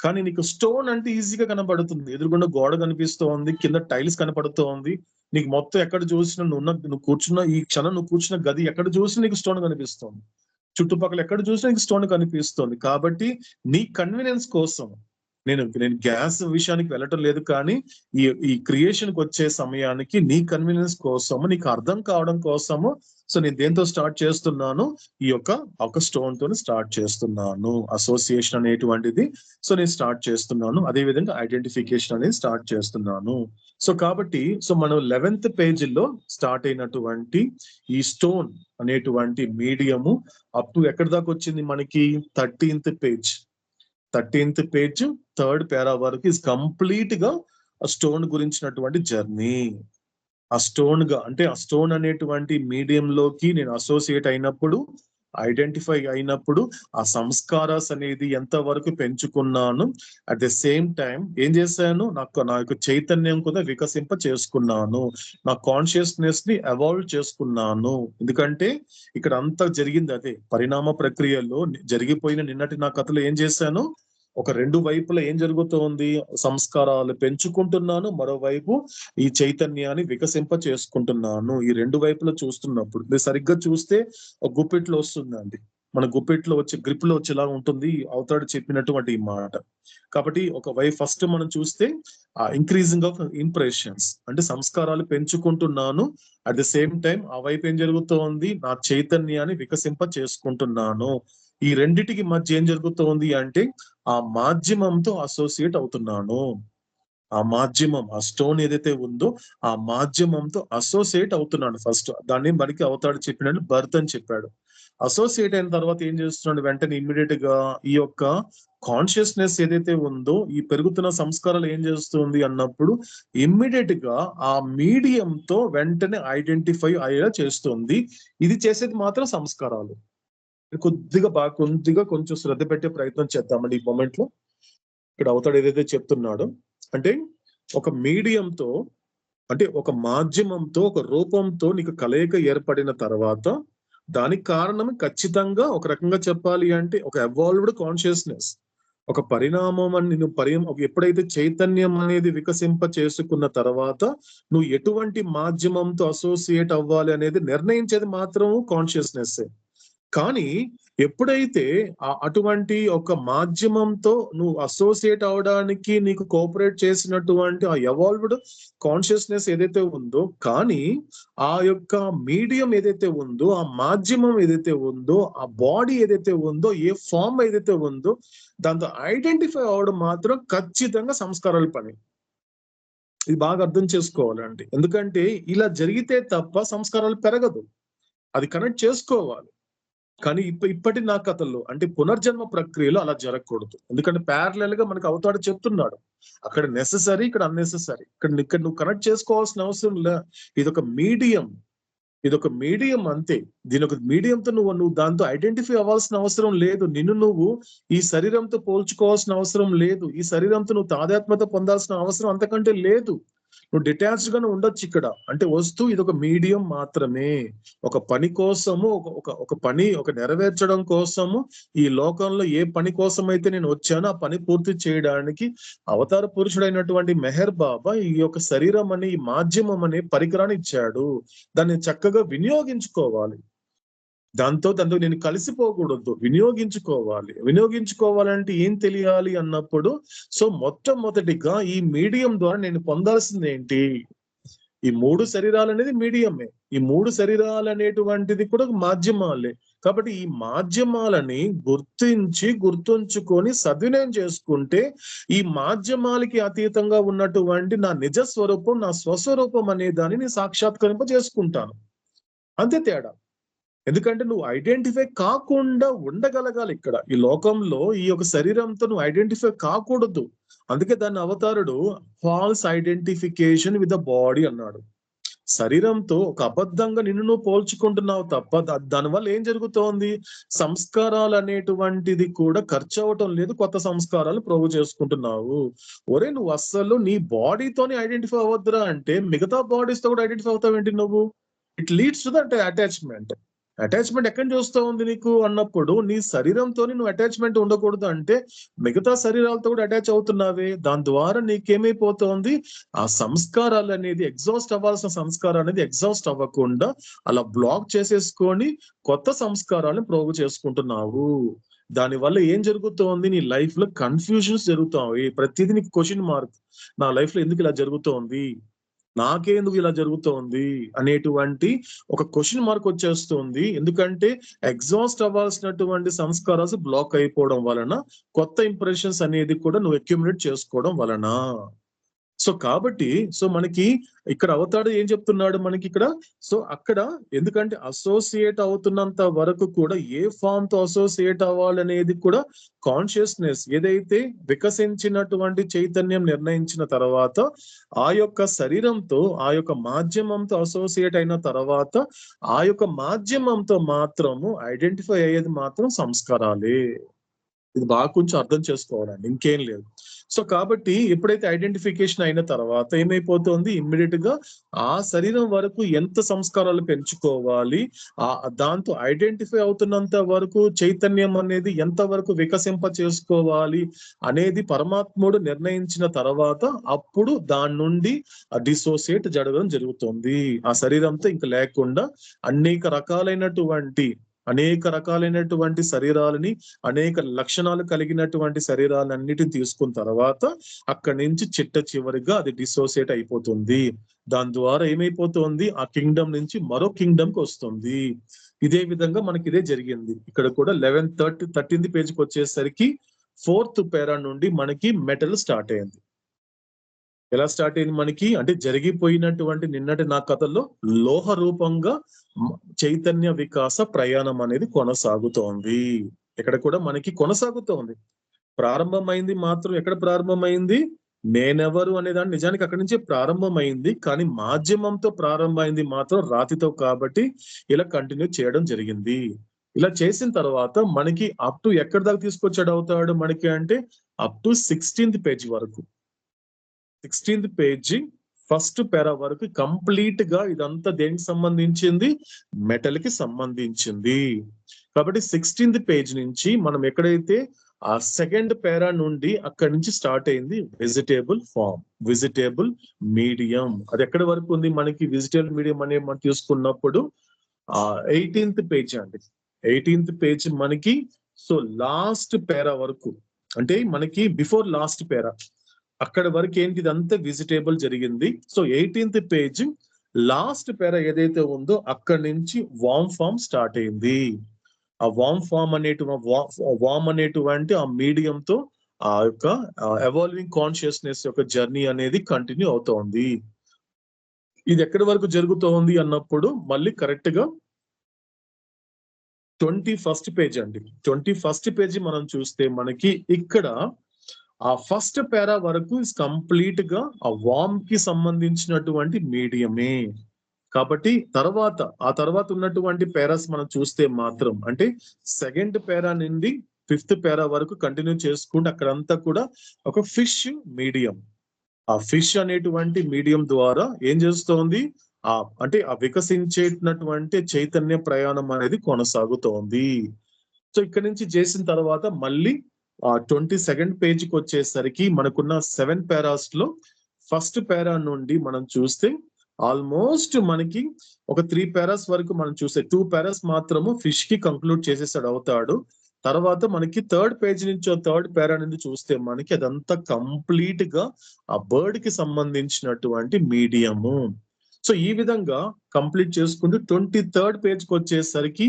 కానీ నీకు స్టోన్ అంటే ఈజీగా కనబడుతుంది. ఎదురుగుండా గోడ కనిపిస్తోంది, కింద టైల్స్ కనపడుతోంది. నీకు మొత్తం ఎక్కడ చూసినా నువ్వు కూర్చున్న ఈ క్షణం నువ్వు కూర్చున్న గది ఎక్కడ చూసినా నీకు స్టోన్ కనిపిస్తోంది, చుట్టుపక్కల ఎక్కడ చూసినా నీకు స్టోన్ కనిపిస్తోంది. కాబట్టి నీ కన్వీనియన్స్ కోసం నేను గ్యాస్ విషయానికి వెళ్ళటం లేదు, కానీ ఈ క్రియేషన్ కి వచ్చే సమయానికి నీ కన్వీనియన్స్ కోసము, నీకు అర్థం కావడం కోసము సో నేను దేంతో స్టార్ట్ చేస్తున్నాను, ఈ ఒక స్టోన్ తోని స్టార్ట్ చేస్తున్నాను. అసోసియేషన్ అనేటువంటిది సో నేను స్టార్ట్ చేస్తున్నాను, అదే విధంగా ఐడెంటిఫికేషన్ అనేది స్టార్ట్ చేస్తున్నాను. సో కాబట్టి సో మనం 11th పేజీలో స్టార్ట్ అయినటువంటి ఈ స్టోన్ అనేటువంటి మీడియము అప్ టు ఎక్కడి దాకా వచ్చింది మనకి 13th page. 13th page 3rd పేరా వరకు ఇస్ కంప్లీట్ గా ఆ స్టోన్ గురించినటువంటి జర్నీ. ఆ స్టోన్ అనేటువంటి మీడియం లోకి నేను అసోసియేట్ అయినప్పుడు, ఐడెంటిఫై అయినప్పుడు ఆ సంస్కారాస్ అనేది ఎంత వరకు పెంచుకున్నాను, అట్ ద సేమ్ టైం ఏం చేశాను, నా యొక్క చైతన్యం కూడా వికసింప చేసుకున్నాను, నా కాన్షియస్నెస్ ని ఎవాల్వ్ చేసుకున్నాను. ఎందుకంటే ఇక్కడ అంతా జరిగింది అదే పరిణామ ప్రక్రియలో జరిగిపోయిన నిన్నటి నా కథలో ఏం చేశాను, ఒక రెండు వైపులా ఏం జరుగుతోంది, సంస్కారాలు పెంచుకుంటున్నాను, మరోవైపు ఈ చైతన్యాన్ని వికసింప చేసుకుంటున్నాను. ఈ రెండు వైపులా చూస్తున్నప్పుడు మీరు సరిగ్గా చూస్తే ఒక గుప్పిట్లో వస్తుందండి, మన గుప్పిట్లో వచ్చే గ్రిప్ లో వచ్చేలా ఉంటుంది అవుతాడు చెప్పినటువంటి ఈ మాట. కాబట్టి ఒక వైపు ఫస్ట్ మనం చూస్తే ఆ ఇంక్రీజింగ్ ఆఫ్ ఇంప్రెషన్స్ అంటే సంస్కారాలు పెంచుకుంటున్నాను, అట్ ద సేమ్ టైం ఆ వైపు ఏం జరుగుతోంది, నా చైతన్యాన్ని వికసింప చేసుకుంటున్నాను. ఈ రెండిటికి మధ్య ఏం జరుగుతోంది అంటే ఆ మాధ్యమంతో అసోసియేట్ అవుతున్నాను. ఆ మాధ్యమం, ఆ స్టోన్ ఏదైతే ఉందో ఆ మాధ్యమంతో అసోసియేట్ అవుతున్నాడు. ఫస్ట్ దాన్ని మనకి అవుతాడు చెప్పినట్టు బర్త్ అని చెప్పాడు. అసోసియేట్ అయిన తర్వాత ఏం చేస్తున్నాడు, వెంటనే ఇమ్మీడియట్ గా ఈ యొక్క కాన్షియస్నెస్ ఏదైతే ఉందో ఈ పెరుగుతున్న సంస్కారాలు ఏం చేస్తుంది అన్నప్పుడు ఇమ్మీడియట్ గా ఆ మీడియంతో వెంటనే ఐడెంటిఫై అయ్యేలా చేస్తుంది. ఇది చేసేది మాత్రం సంస్కారాలు. కొంచెం శ్రద్ధ పెట్టే ప్రయత్నం చేద్దామండి ఈ మూమెంట్ లో. ఇక్కడ అవుతాడు ఏదైతే చెప్తున్నాడో అంటే ఒక మీడియంతో అంటే ఒక మాధ్యమంతో ఒక రూపంతో నీకు కలయిక ఏర్పడిన తర్వాత దానికి కారణం ఖచ్చితంగా ఒక రకంగా చెప్పాలి అంటే ఒక ఎవాల్వ్డ్ కాన్షియస్నెస్, ఒక పరిణామం అని ఎప్పుడైతే చైతన్యం అనేది వికసింప చేసుకున్న తర్వాత నువ్వు ఎటువంటి మాధ్యమంతో అసోసియేట్ అవ్వాలి అనేది నిర్ణయించేది మాత్రం కాన్షియస్నెస్. కానీ ఎప్పుడైతే అటువంటి ఒక మాధ్యమంతో నువ్వు అసోసియేట్ అవడానికి నీకు కోఆపరేట్ చేసినటువంటి ఆ ఎవాల్వ్డ్ కాన్షియస్నెస్ ఏదైతే ఉందో, కానీ ఆ యొక్క మీడియం ఏదైతే ఉందో, ఆ మాధ్యమం ఏదైతే ఉందో, ఆ బాడీ ఏదైతే ఉందో, ఏ ఫామ్ ఏదైతే ఉందో దాంతో ఐడెంటిఫై అవడం మాత్రం ఖచ్చితంగా సంస్కారాల పని. ఇది బాగా అర్థం చేసుకోవాలండి. ఎందుకంటే ఇలా జరిగితే తప్ప సంస్కారాలు పెరగదు, అది కనెక్ట్ చేసుకోవాలి. కానీ ఇప్పటి నా కథల్లో అంటే పునర్జన్మ ప్రక్రియలో అలా జరగకూడదు. ఎందుకంటే ప్యారలల్ గా మనకు అవుతాడు చెప్తున్నాడు, అక్కడ నెససరీ, ఇక్కడ అన్నెసెసరీ. ఇక్కడ నువ్వు కనెక్ట్ చేసుకోవాల్సిన అవసరం లే. ఇదొక మీడియం అంతే. దీని ఒక మీడియంతో నువ్వు దాంతో ఐడెంటిఫై అవ్వాల్సిన అవసరం లేదు. నువ్వు ఈ శరీరంతో పోల్చుకోవాల్సిన అవసరం లేదు. ఈ శరీరంతో నువ్వు తాదాత్మ్యత పొందాల్సిన అవసరం అంతకంటే లేదు. నువ్వు డిటాచ్డ్ గానే ఉండొచ్చు ఇక్కడ. అంటే ఇది ఒక మీడియం మాత్రమే. ఒక పని కోసము ఒక నెరవేర్చడం కోసము ఈ లోకంలో ఏ పని కోసం అయితే నేను వచ్చానో ఆ పని పూర్తి చేయడానికి అవతార పురుషుడైనటువంటి మెహర్ బాబా ఈ యొక్క శరీరం అనే ఈ మాధ్యమం అనే పరికరాన్ని ఇచ్చాడు. దాన్ని చక్కగా వినియోగించుకోవాలి. దాంతో నేను కలిసిపోకూడదు, వినియోగించుకోవాలంటే ఏం తెలియాలి అన్నప్పుడు సో మొట్టమొదటిగా ఈ మీడియం ద్వారా నేను పొందాల్సింది ఏంటి? ఈ 3 శరీరాలు అనేది మీడియమే. ఈ 3 శరీరాలు అనేటువంటిది కూడా మాధ్యమాలే. కాబట్టి ఈ మాధ్యమాలని గుర్తుంచుకొని సద్వినియోగం చేసుకుంటే ఈ మాధ్యమాలకి అతీతంగా ఉన్నటువంటి నా నిజ స్వరూపం, నా స్వస్వరూపం అనే దాన్ని సాక్షాత్కరింప చేసుకుంటాను. అంతే తేడా. ఎందుకంటే నువ్వు ఐడెంటిఫై కాకుండా ఉండగలగాలి. ఇక్కడ ఈ లోకంలో ఈ యొక్క శరీరంతో నువ్వు ఐడెంటిఫై కాకూడదు. అందుకే దాన్ని అవతారుడు false identification with the body అన్నాడు. శరీరంతో ఒక అబద్ధంగా నిన్ను నువ్వు పోల్చుకుంటున్నావు తప్ప దానివల్ల ఏం జరుగుతోంది? సంస్కారాలు అనేటువంటిది కూడా ఖర్చు అవటం లేదు, కొత్త సంస్కారాలు ప్రోగు చేసుకుంటున్నావు. ఒరే నువ్వు అస్సలు నీ బాడీతోనే ఐడెంటిఫై అవ్వద్దురా అంటే మిగతా బాడీస్ తో కూడా ఐడెంటిఫై అవుతావు ఏంటి నువ్వు? It leads to that attachment. Attachment ఎక్కడ చూస్తూ ఉంది నీకు అన్నప్పుడు నీ శరీరంతో నువ్వు అటాచ్మెంట్ ఉండకూడదు అంటే మిగతా శరీరాలతో కూడా అటాచ్ అవుతున్నావే. దాని ద్వారా నీకేమైపోతుంది? ఆ సంస్కారాలు అనేది ఎగ్జాస్ట్ అవ్వాల్సిన సంస్కారం అనేది ఎగ్జాస్ట్ అవ్వకుండా అలా బ్లాక్ చేసేసుకొని కొత్త సంస్కారాలను ప్రోగు చేసుకుంటున్నావు. దానివల్ల ఏం జరుగుతోంది? నీ లైఫ్ లో కన్ఫ్యూజన్స్ జరుగుతాయి. ప్రతిదీ నీకు క్వశ్చన్ మార్క్. నా లైఫ్ లో ఎందుకు ఇలా జరుగుతోంది, నాకేందుకు ఇలా జరుగుతోంది అనేటువంటి ఒక క్వశ్చన్ మార్క్ వచ్చేస్తుంది. ఎందుకంటే ఎగ్జాస్ట్ అవ్వాల్సినటువంటి సంస్కారాలు బ్లాక్ అయిపోవడం వలన, కొత్త ఇంప్రెషన్స్ అనేది కూడా నువ్వు అక్యుములేట్ చేసుకోవడం వలన. సో కాబట్టి మనకి ఇక్కడ అవతాడు ఏం చెప్తున్నాడు మనకి ఇక్కడ? సో అక్కడ ఎందుకంటే అసోసియేట్ అవుతున్నంత వరకు కూడా ఏ ఫామ్ తో అసోసియేట్ అవ్వాలనేది కూడా కాన్షియస్నెస్ ఏదైతే వికసించినటువంటి చైతన్యం నిర్ణయించిన తర్వాత ఆ యొక్క శరీరంతో, ఆ యొక్క మాధ్యమంతో అసోసియేట్ అయిన తర్వాత ఆ యొక్క మాధ్యమంతో మాత్రము ఐడెంటిఫై అయ్యేది మాత్రం సంస్కారాలే. ఇది బాగా కొంచెం అర్థం చేసుకోవాలండి, ఇంకేం లేదు. సో కాబట్టి ఎప్పుడైతే ఐడెంటిఫికేషన్ అయిన తర్వాత ఏమైపోతుంది? ఇమ్మీడియట్ గా ఆ శరీరం వరకు ఎంత సంస్కారాలు పెంచుకోవాలి, దాంతో ఐడెంటిఫై అవుతున్నంత వరకు చైతన్యం అనేది ఎంత వరకు వికసింప చేసుకోవాలి అనేది పరమాత్ముడు నిర్ణయించిన తర్వాత అప్పుడు దాని నుండి డిసోసియేట్ జరగడం జరుగుతుంది. ఆ శరీరంతో ఇంక లేకుండా అనేక రకాలైనటువంటి శరీరాలని, అనేక లక్షణాలు కలిగినటువంటి శరీరాలన్నిటిని తీసుకున్న తర్వాత అక్కడి నుంచి చిట్ట చివరిగా అది డిసోసియేట్ అయిపోతుంది. దాని ద్వారా ఏమైపోతుంది? ఆ కింగ్డమ్ నుంచి మరో కింగ్డమ్ కి వస్తుంది. ఇదే విధంగా మనకి ఇదే జరిగింది. ఇక్కడ కూడా 13th పేజీకి వచ్చేసరికి 4th పేరా నుండి మనకి మెటల్ స్టార్ట్ అయింది. ఎలా స్టార్ట్ అయింది మనకి అంటే జరిగిపోయినటువంటి నిన్నటి నా కథల్లో లోహ రూపంగా చైతన్య వికాస ప్రయాణం అనేది కొనసాగుతోంది. ఇక్కడ కూడా మనకి కొనసాగుతోంది. ప్రారంభమైంది మాత్రం ఎక్కడ ప్రారంభమైంది? నేనెవరు అనే దాన్ని నిజానికి అక్కడి నుంచే ప్రారంభమైంది, కానీ మాధ్యమంతో ప్రారంభమైంది మాత్రం రాతితో. కాబట్టి ఇలా కంటిన్యూ చేయడం జరిగింది. ఇలా చేసిన తర్వాత మనకి అప్ టు ఎక్కడి దాకా తీసుకొచ్చాడు అవుతాడు మనకి అంటే అప్ టు 16th పేజీ వరకు. 16th పేజీ ఫస్ట్ పేరా వరకు కంప్లీట్ గా ఇదంతా దేనికి సంబంధించింది? మెటల్ కి సంబంధించింది. కాబట్టి 16th పేజ్ నుంచి మనం ఎక్కడైతే ఆ 2nd పేరా నుండి అక్కడి నుంచి స్టార్ట్ అయింది వెజిటేబుల్ ఫామ్, వెజిటేబుల్ మీడియం. అది ఎక్కడి వరకు ఉంది మనకి? వెజిటేబుల్ మీడియం అనే మనం తీసుకున్నప్పుడు 18th పేజ్ అండి. 18th పేజ్ మనకి సో లాస్ట్ పేరా వరకు, అంటే మనకి బిఫోర్ లాస్ట్ పేరా అక్కడ వరకు ఏంటి? ఇదంతా వెజిటేబుల్ జరిగింది. సో 18th పేజ్ లాస్ట్ పేరా ఏదైతే ఉందో అక్కడి నుంచి వామ్ ఫామ్ స్టార్ట్ అయింది. ఆ వామ్ అనేటువంటి ఆ మీడియంతో ఆ యొక్క ఎవాల్వింగ్ కాన్షియస్నెస్ యొక్క జర్నీ అనేది కంటిన్యూ అవుతోంది. ఇది ఎక్కడి వరకు జరుగుతోంది అన్నప్పుడు మళ్ళీ కరెక్ట్ గా 21st పేజ్ అండి. 21st పేజీ మనం చూస్తే మనకి ఇక్కడ ఆ ఫస్ట్ పేరా వరకు కంప్లీట్ గా ఆ వామ్ కి సంబంధించినటువంటి మీడియమే. కాబట్టి ఆ తర్వాత ఉన్నటువంటి పేరాస్ మనం చూస్తే మాత్రం అంటే 2nd పేరా నుండి 5th పేరా వరకు కంటిన్యూ చేసుకుంటే అక్కడంతా కూడా ఒక ఫిష్ మీడియం. ఆ ఫిష్ అనేటువంటి మీడియం ద్వారా ఏం చేస్తోంది? అంటే ఆ వికసించేటటువంటి చైతన్య ప్రయాణం అనేది కొనసాగుతోంది. సో ఇక్కడ నుంచి చేసిన తర్వాత మళ్ళీ 22nd పేజీకి వచ్చేసరికి మనకున్న 7 పేరాస్ లో ఫస్ట్ పేరా నుండి మనం చూస్తే ఆల్మోస్ట్ మనకి ఒక 3 పారాస్ వరకు మనం చూస్తే 2 పారాస్ మాత్రము ఫిష్ కి కంక్లూడ్ చేసేసాడు అవుతాడు. తర్వాత మనకి థర్డ్ పేజ్ నుంచి థర్డ్ పారా నుంచి చూస్తే మనకి అదంతా కంప్లీట్ గా ఆ బర్డ్ కి సంబంధించినటువంటి మీడియము. సో ఈ విధంగా కంప్లీట్ చేసుకుంటూ 23rd పేజ్కి వచ్చేసరికి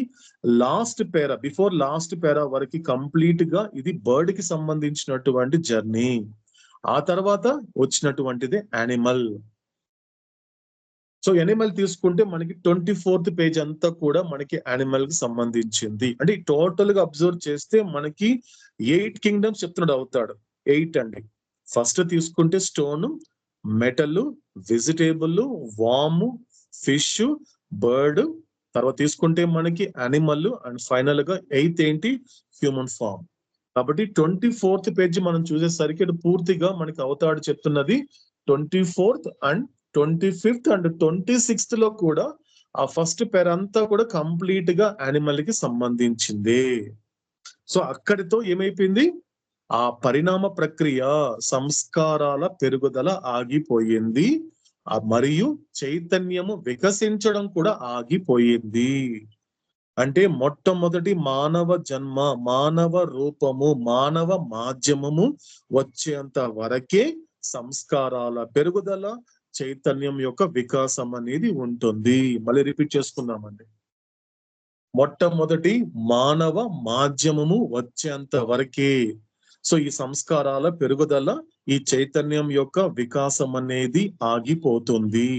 లాస్ట్ పేరా, బిఫోర్ లాస్ట్ పేరా వరకు కంప్లీట్ గా ఇది బర్డ్ కి సంబంధించినటువంటి జర్నీ. ఆ తర్వాత వచ్చినటువంటిది యానిమల్. సో యానిమల్ తీసుకుంటే మనకి 24th పేజ్ అంతా కూడా మనకి యానిమల్ కి సంబంధించింది. అంటే టోటల్ గా అబ్జర్వ్ చేస్తే మనకి 8 కింగ్డమ్స్ చెప్తున్నాడు అవుతాడు. 8 అండి. ఫస్ట్ తీసుకుంటే స్టోన్, మెటల్, వెజిటేబుల్, వామ్, ఫిష్, బర్డ్, తర్వాత తీసుకుంటే మనకి యానిమల్, అండ్ ఫైనల్ గా 8th ఏంటి, హ్యూమన్ ఫామ్. కాబట్టి 24th పేజ్ మనం చూసేసరికి అది పూర్తిగా మనకి అవుతాడు చెప్తున్నది 24th and 25th and 26th లో కూడా ఆ ఫస్ట్ పేర్ అంతా కూడా కంప్లీట్ గా యానిమల్ కి సంబంధించింది. సో అక్కడితో ఏమైపోయింది, ఆ పరిణామ ప్రక్రియ, సంస్కారాల పెరుగుదల ఆగిపోయింది, మరియు చైతన్యము వికసించడం కూడా ఆగిపోయింది. అంటే మొట్టమొదటి మానవ జన్మ, మానవ రూపము, మానవ మాధ్యమము వచ్చేంత వరకే సంస్కారాల పెరుగుదల, చైతన్యం యొక్క వికాసం అనేది ఉంటుంది. మళ్ళీ రిపీట్ చేసుకుందామండి. మొట్టమొదటి మానవ మాధ్యమము వచ్చేంత వరకే. సో ఈ సంస్కారాల పెరుగుదల, ఈ చైతన్యం యొక్క వికాసం అనేది ఆగిపోతుంది.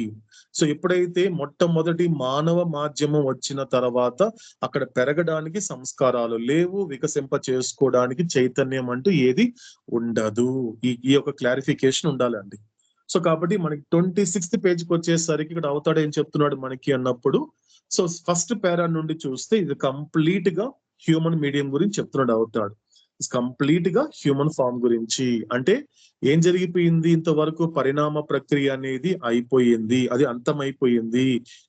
సో ఎప్పుడైతే మొట్టమొదటి మానవ మాధ్యమం వచ్చిన తర్వాత అక్కడ పెరగడానికి సంస్కారాలు లేవు, వికసింప చేసుకోవడానికి చైతన్యం అంటూ ఏది ఉండదు. ఈ యొక్క క్లారిఫికేషన్ ఉండాలండి. సో కాబట్టి మనకి 26th పేజ్కి వచ్చేసరికి ఇక్కడ అవుతాడు ఏం చెప్తున్నాడు మనకి అన్నప్పుడు, సో ఫస్ట్ పేరా నుండి చూస్తే ఇది కంప్లీట్ గా హ్యూమన్ మీడియం గురించి చెప్తున్నాడు అవుతాడు. కంప్లీట్ గా హ్యూమన్ ఫామ్ గురించి. అంటే ఏం జరిగిపోయింది, ఇంతవరకు పరిణామ ప్రక్రియ అనేది అయిపోయింది, అది అంతమైపోయింది.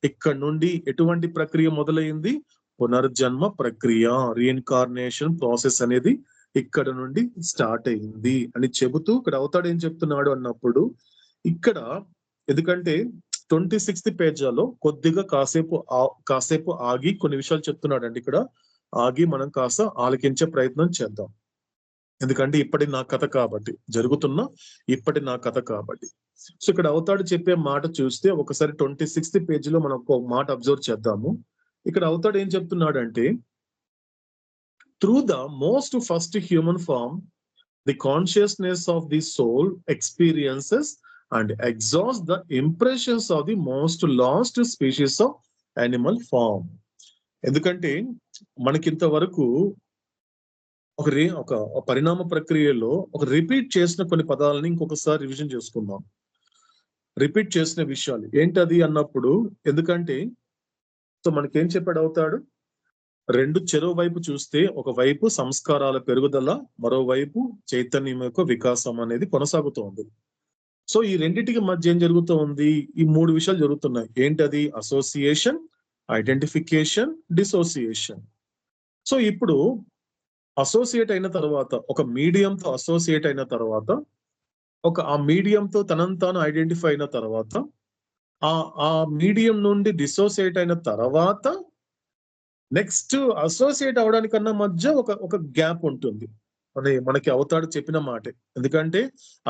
ఇక్కడ నుండి ఎటువంటి ప్రక్రియ మొదలైంది, పునర్జన్మ ప్రక్రియ, రీఇన్కార్నేషన్ ప్రాసెస్ అనేది ఇక్కడ నుండి స్టార్ట్ అయింది అని చెబుతూ ఇక్కడ అవుతాడు ఏం చెప్తున్నాడు అన్నప్పుడు, ఇక్కడ ఎందుకంటే 26th పేజీలో కొద్దిగా కాసేపు ఆగి కొన్ని విషయాలు చెప్తున్నాడు అండి. ఇక్కడ ఆగి మనం కాస్త ఆలకించే ప్రయత్నం చేద్దాం. ఎందుకంటే ఇప్పటి నా కథ కాబట్టి, జరుగుతున్న ఇప్పటి నా కథ కాబట్టి. సో ఇక్కడ అవుతాడు చెప్పే మాట చూస్తే ఒకసారి 26th పేజీలో మనం ఒక మాట అబ్జర్వ్ చేద్దాము. ఇక్కడ అవుతాడు ఏం చెప్తున్నాడంటే, through the most first human form the consciousness of the soul experiences and exhaust the impressions of the most lost species of animal form. ఎందుకంటే మనకింత వరకు ఒక పరిణామ ప్రక్రియలో ఒక రిపీట్ చేసిన కొన్ని పదాలని ఇంకొకసారి రివిజన్ చేసుకుందాం. రిపీట్ చేసిన విషయాలు ఏంటది అన్నప్పుడు, ఎందుకంటే సో మనకేం చెప్పాడు అవుతాడు, రెండు చెరువు వైపు చూస్తే ఒకవైపు సంస్కారాల పెరుగుదల, మరోవైపు చైతన్యం యొక్క వికాసం అనేది కొనసాగుతోంది. సో ఈ రెండింటికి మధ్య ఏం జరుగుతూ ఉంది, ఈ 3 విషయాలు జరుగుతున్నాయి. ఏంటది, అసోసియేషన్, ఐడెంటిఫికేషన్, డిసోసియేషన్. సో ఇప్పుడు అసోసియేట్ అయిన తర్వాత, ఒక మీడియంతో అసోసియేట్ అయిన తర్వాత, ఆ మీడియంతో తనను తాను ఐడెంటిఫై అయిన తర్వాత, ఆ మీడియం నుండి డిసోసియేట్ అయిన తర్వాత నెక్స్ట్ అసోసియేట్ అవడానికన్నా మధ్య ఒక గ్యాప్ ఉంటుంది. మనకి అవుతాడు చెప్పిన మాటే. ఎందుకంటే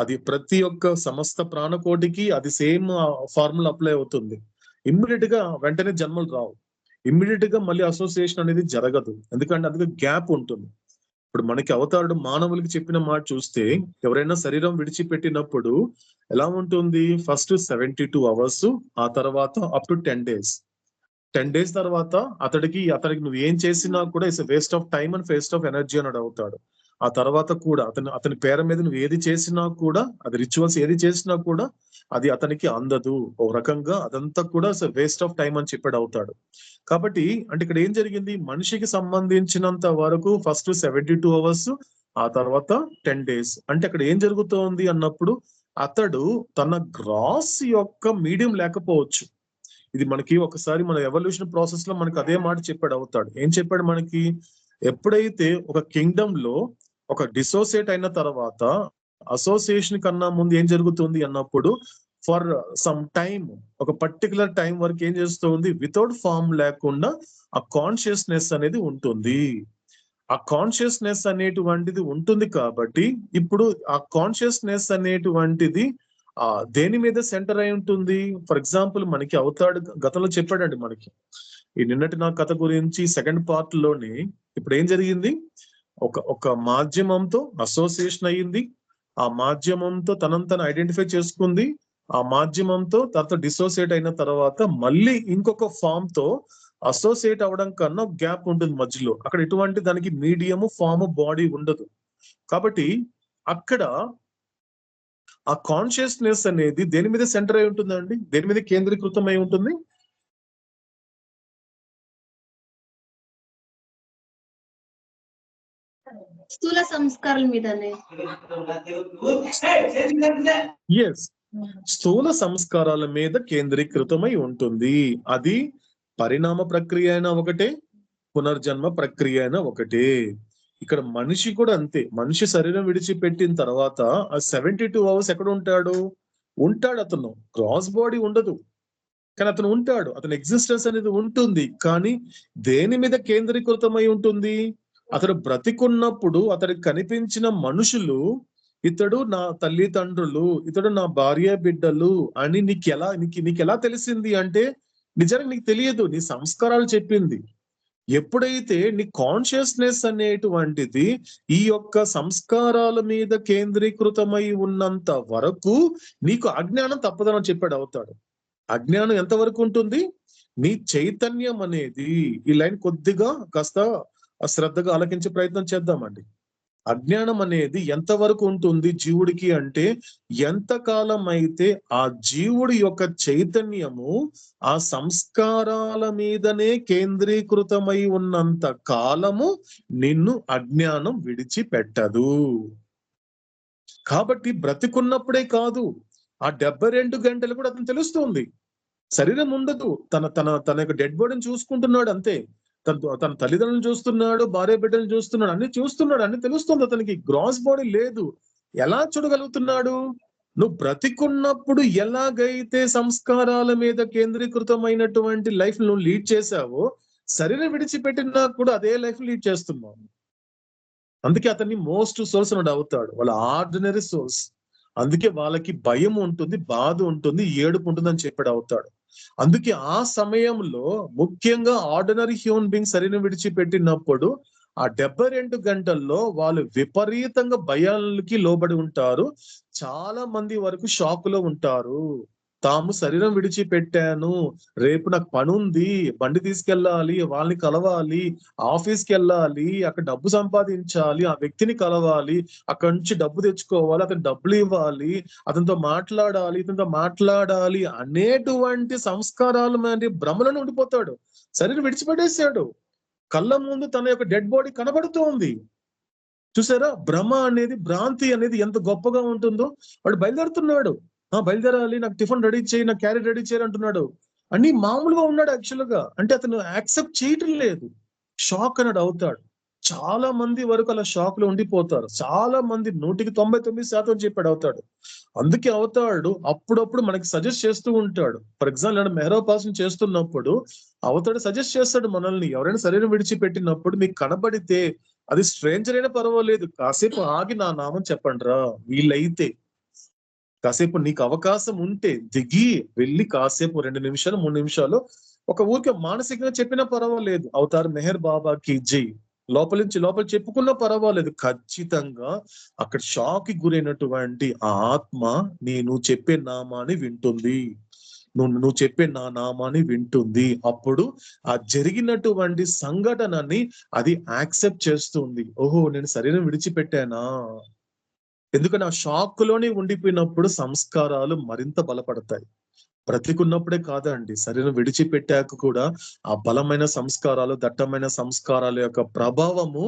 అది ప్రతి ఒక్క సమస్త ప్రాణకోటికి అది సేమ్ ఫార్ములా అప్లై అవుతుంది. ఇమ్మీడియట్ గా వెంటనే జన్మలు రావు, ఇమ్మీడియట్ గా మళ్ళీ అసోసియేషన్ అనేది జరగదు. ఎందుకంటే అందుకే గ్యాప్ ఉంటుంది. ఇప్పుడు మనకి అవతారుడు మానవులకి చెప్పిన మాట చూస్తే, ఎవరైనా శరీరం విడిచిపెట్టినప్పుడు ఎలా ఉంటుంది, ఫస్ట్ 72 hours, ఆ తర్వాత అప్ టు 10 days. 10 days తర్వాత అతడికి నువ్వు ఏం చేసినా కూడా it's waste of time and waste of energy అని అవుతాడు. ఆ తర్వాత కూడా అతని పేరు మీద నువ్వు ఏది చేసినా కూడా, అది రిచువల్స్ ఏది చేసినా కూడా అది అతనికి అందదు. ఒక రకంగా అదంతా కూడా వేస్ట్ ఆఫ్ టైం అని చెప్పాడు అవుతాడు. కాబట్టి అంటే ఇక్కడ ఏం జరిగింది, మనిషికి సంబంధించినంత వరకు ఫస్ట్ 72 hours, ఆ తర్వాత 10 days. అంటే అక్కడ ఏం జరుగుతోంది అన్నప్పుడు, అతడు తన గ్రాస్ యొక్క మీడియం లేకపోవచ్చు. ఇది మనకి ఒకసారి మన ఎవల్యూషన్ ప్రాసెస్ లో మనకి అదే మాట చెప్పాడు అవుతాడు. ఏం చెప్పాడు మనకి, ఎప్పుడైతే ఒక కింగ్డమ్ లో ఒక డిసోసియేట్ అయిన తర్వాత అసోసియేషన్ కన్నా ముందు ఏం జరుగుతుంది అన్నప్పుడు, ఫర్ సమ్ టైమ్, ఒక పర్టికులర్ టైం వరకు ఏం చేస్తుంది, వితౌట్ ఫామ్ లేకుండా ఆ కాన్షియస్నెస్ అనేది ఉంటుంది. ఆ కాన్షియస్నెస్ అనేటువంటిది ఉంటుంది కాబట్టి ఇప్పుడు ఆ కాన్షియస్నెస్ అనేటువంటిది దేని మీద సెంటర్ అయి ఉంటుంది. ఫర్ ఎగ్జాంపుల్ మనకి అవతాడు గతంలో చెప్పాడండి మనకి ఈ నిన్నటి నా కథ గురించి సెకండ్ పార్ట్ లోని. ఇప్పుడు ఏం జరిగింది, ఒక మాధ్యమంతో అసోసియేషన్ అయ్యింది, ఆ మాధ్యమంతో తనను ఐడెంటిఫై చేసుకుంది, ఆ మాధ్యమంతో తర్వాత డిసోసియేట్ అయిన తర్వాత మళ్ళీ ఇంకొక ఫామ్ తో అసోసియేట్ అవ్వడం కన్నా గ్యాప్ ఉంటుంది మధ్యలో. అక్కడ ఎటువంటి దానికి మీడియము ఫామ్ బాడీ ఉండదు. కాబట్టి అక్కడ ఆ కాన్షియస్నెస్ అనేది దేని మీద సెంటర్ అయి ఉంటుందండి, దేని మీద కేంద్రీకృతం అయి ఉంటుంది. స్థూల సంస్కారాల మీదనే. ఎస్, స్థూల సంస్కారాల మీద కేంద్రీకృతమై ఉంటుంది. అది పరిణామ ప్రక్రియ అయినా ఒకటే, పునర్జన్మ ప్రక్రియ అయినా ఒకటే. ఇక్కడ మనిషి కూడా అంతే. మనిషి శరీరం విడిచిపెట్టిన తర్వాత ఆ 72 hours ఎక్కడ ఉంటాడు, అతను క్రాస్ బాడీ ఉండదు, కానీ అతను ఉంటాడు, అతని ఎగ్జిస్టెన్స్ అనేది ఉంటుంది. కానీ దేని మీద కేంద్రీకృతమై ఉంటుంది, అతడు బ్రతికున్నప్పుడు అతడికి కనిపించిన మనుషులు, ఇతడు నా తల్లిదండ్రులు, ఇతడు నా భార్య బిడ్డలు అని నీకెలా తెలిసింది అంటే నిజానికి నీకు తెలియదు, నీ సంస్కారాలు చెప్పింది. ఎప్పుడైతే నీ కాన్షియస్నెస్ అనేటువంటిది ఈ యొక్క సంస్కారాల మీద కేంద్రీకృతమై ఉన్నంత వరకు నీకు అజ్ఞానం తప్పదని చెప్పాడు అవుతాడు. అజ్ఞానం ఎంతవరకు ఉంటుంది, నీ చైతన్యం అనేది, ఈ లైన్ కొద్దిగా కాస్త శ్రద్ధగా ఆలకించే ప్రయత్నం చేద్దామండి. అజ్ఞానం అనేది ఎంతవరకు ఉంటుంది జీవుడికి అంటే, ఎంతకాలం అయితే ఆ జీవుడి యొక్క చైతన్యము ఆ సంస్కారాల మీదనే కేంద్రీకృతమై ఉన్నంత కాలము నిన్ను అజ్ఞానం విడిచిపెట్టదు. కాబట్టి బ్రతికున్నప్పుడే కాదు, ఆ 72 గంటలు కూడా అతను తెలుస్తుంది. శరీరం ఉండదు, తన యొక్క డెడ్ బాడీని చూసుకుంటున్నాడు అంతే. తన తల్లిదండ్రులను చూస్తున్నాడు, భార్య బిడ్డలను చూస్తున్నాడు, అన్ని తెలుస్తుంది అతనికి. గ్రాస్ బాడీ లేదు. ఎలా చూడగలుగుతున్నాడు, నువ్వు బ్రతికున్నప్పుడు ఎలాగైతే సంస్కారాల మీద కేంద్రీకృతమైనటువంటి లైఫ్ నువ్వు లీడ్ చేశావో, శరీరం విడిచిపెట్టినా కూడా అదే లైఫ్ లీడ్ చేస్తున్నావు. అందుకే అతన్ని మోస్ట్ సోల్స్ అని అవుతాడు, వాళ్ళ ఆర్డినరీ సోల్స్. అందుకే వాళ్ళకి భయం ఉంటుంది, బాధ ఉంటుంది, ఏడుపు ఉంటుంది అని చెప్పాడు అవుతాడు. అందుకే ఆ సమయంలో ముఖ్యంగా ఆర్డినరీ హ్యూమన్ బీయింగ్ శరీరం విడిచిపెట్టినప్పుడు ఆ 72 గంటల్లో వాళ్ళు విపరీతంగా భయాలకి లోబడి ఉంటారు. చాలా మంది వరకు షాక్ లో ఉంటారు. తాము శరీరం విడిచిపెట్టాను, రేపు నాకు పని ఉంది, బండి తీసుకెళ్ళాలి, వాళ్ళని కలవాలి, ఆఫీస్కి వెళ్ళాలి, అక్కడ డబ్బు సంపాదించాలి, ఆ వ్యక్తిని కలవాలి, అక్కడి నుంచి డబ్బు తెచ్చుకోవాలి, అతను డబ్బులు ఇవ్వాలి, అతనితో మాట్లాడాలి అనేటువంటి సంస్కారాలు మరి భ్రమలను ఉండిపోతాడు. శరీరం విడిచిపెట్టేశాడు, కళ్ళ ముందు తన యొక్క డెడ్ బాడీ కనబడుతూ ఉంది. చూసారా, భ్రమ అనేది, భ్రాంతి అనేది ఎంత గొప్పగా ఉంటుందో. వాడు బయలుదేరుతున్నాడు, బయలుదేరాలి, నాకు టిఫిన్ రెడీ చేయి, నాకు క్యారెట్ రెడీ చేయాలి అంటున్నాడు. అన్ని మామూలుగా ఉన్నాడు యాక్చువల్ గా. అంటే అతను యాక్సెప్ట్ చేయటం లేదు, షాక్ అన్నాడు అవుతాడు. చాలా మంది వరకు అలా షాక్ లో ఉండిపోతారు. చాలా మంది 99% చెప్పాడు అవుతాడు. అందుకే అవుతాడు అప్పుడప్పుడు మనకి సజెస్ట్ చేస్తూ ఉంటాడు. ఫర్ ఎగ్జాంపుల్ మెహరోపాసన చేస్తున్నప్పుడు అవుతాడు సజెస్ట్ చేస్తాడు మనల్ని. ఎవరైనా శరీరం విడిచిపెట్టినప్పుడు మీకు కనబడితే, అది స్ట్రేంజర్ అయినా పర్వాలేదు, కాసేపు ఆగి నా నామం చెప్పండి రా, వీళ్ళైతే కాసేపు నీకు అవకాశం ఉంటే దిగి వెళ్ళి కాసేపు 2 నిమిషాలు 3 నిమిషాలు ఒక ఊరికే మానసికంగా చెప్పినా పర్వాలేదు, అవుతారు మెహర్ బాబాకి జై, లోపల చెప్పుకున్నా పర్వాలేదు. ఖచ్చితంగా అక్కడ షాక్ కి గురైనటువంటి ఆ ఆత్మ నువ్వు చెప్పే నామాన్ని వింటుంది, నువ్వు చెప్పే నా నామాన్ని వింటుంది. అప్పుడు ఆ జరిగినటువంటి సంఘటనని అది యాక్సెప్ట్ చేస్తుంది. ఓహో, నేను శరీరం విడిచిపెట్టానా. ఎందుకంటే ఆ షాక్ లోనే ఉండిపోయినప్పుడు సంస్కారాలు మరింత బలపడతాయి. బ్రతికున్నప్పుడే కాదండి, శరీరం విడిచిపెట్టాక కూడా ఆ బలమైన సంస్కారాలు, దట్టమైన సంస్కారాల యొక్క ప్రభావము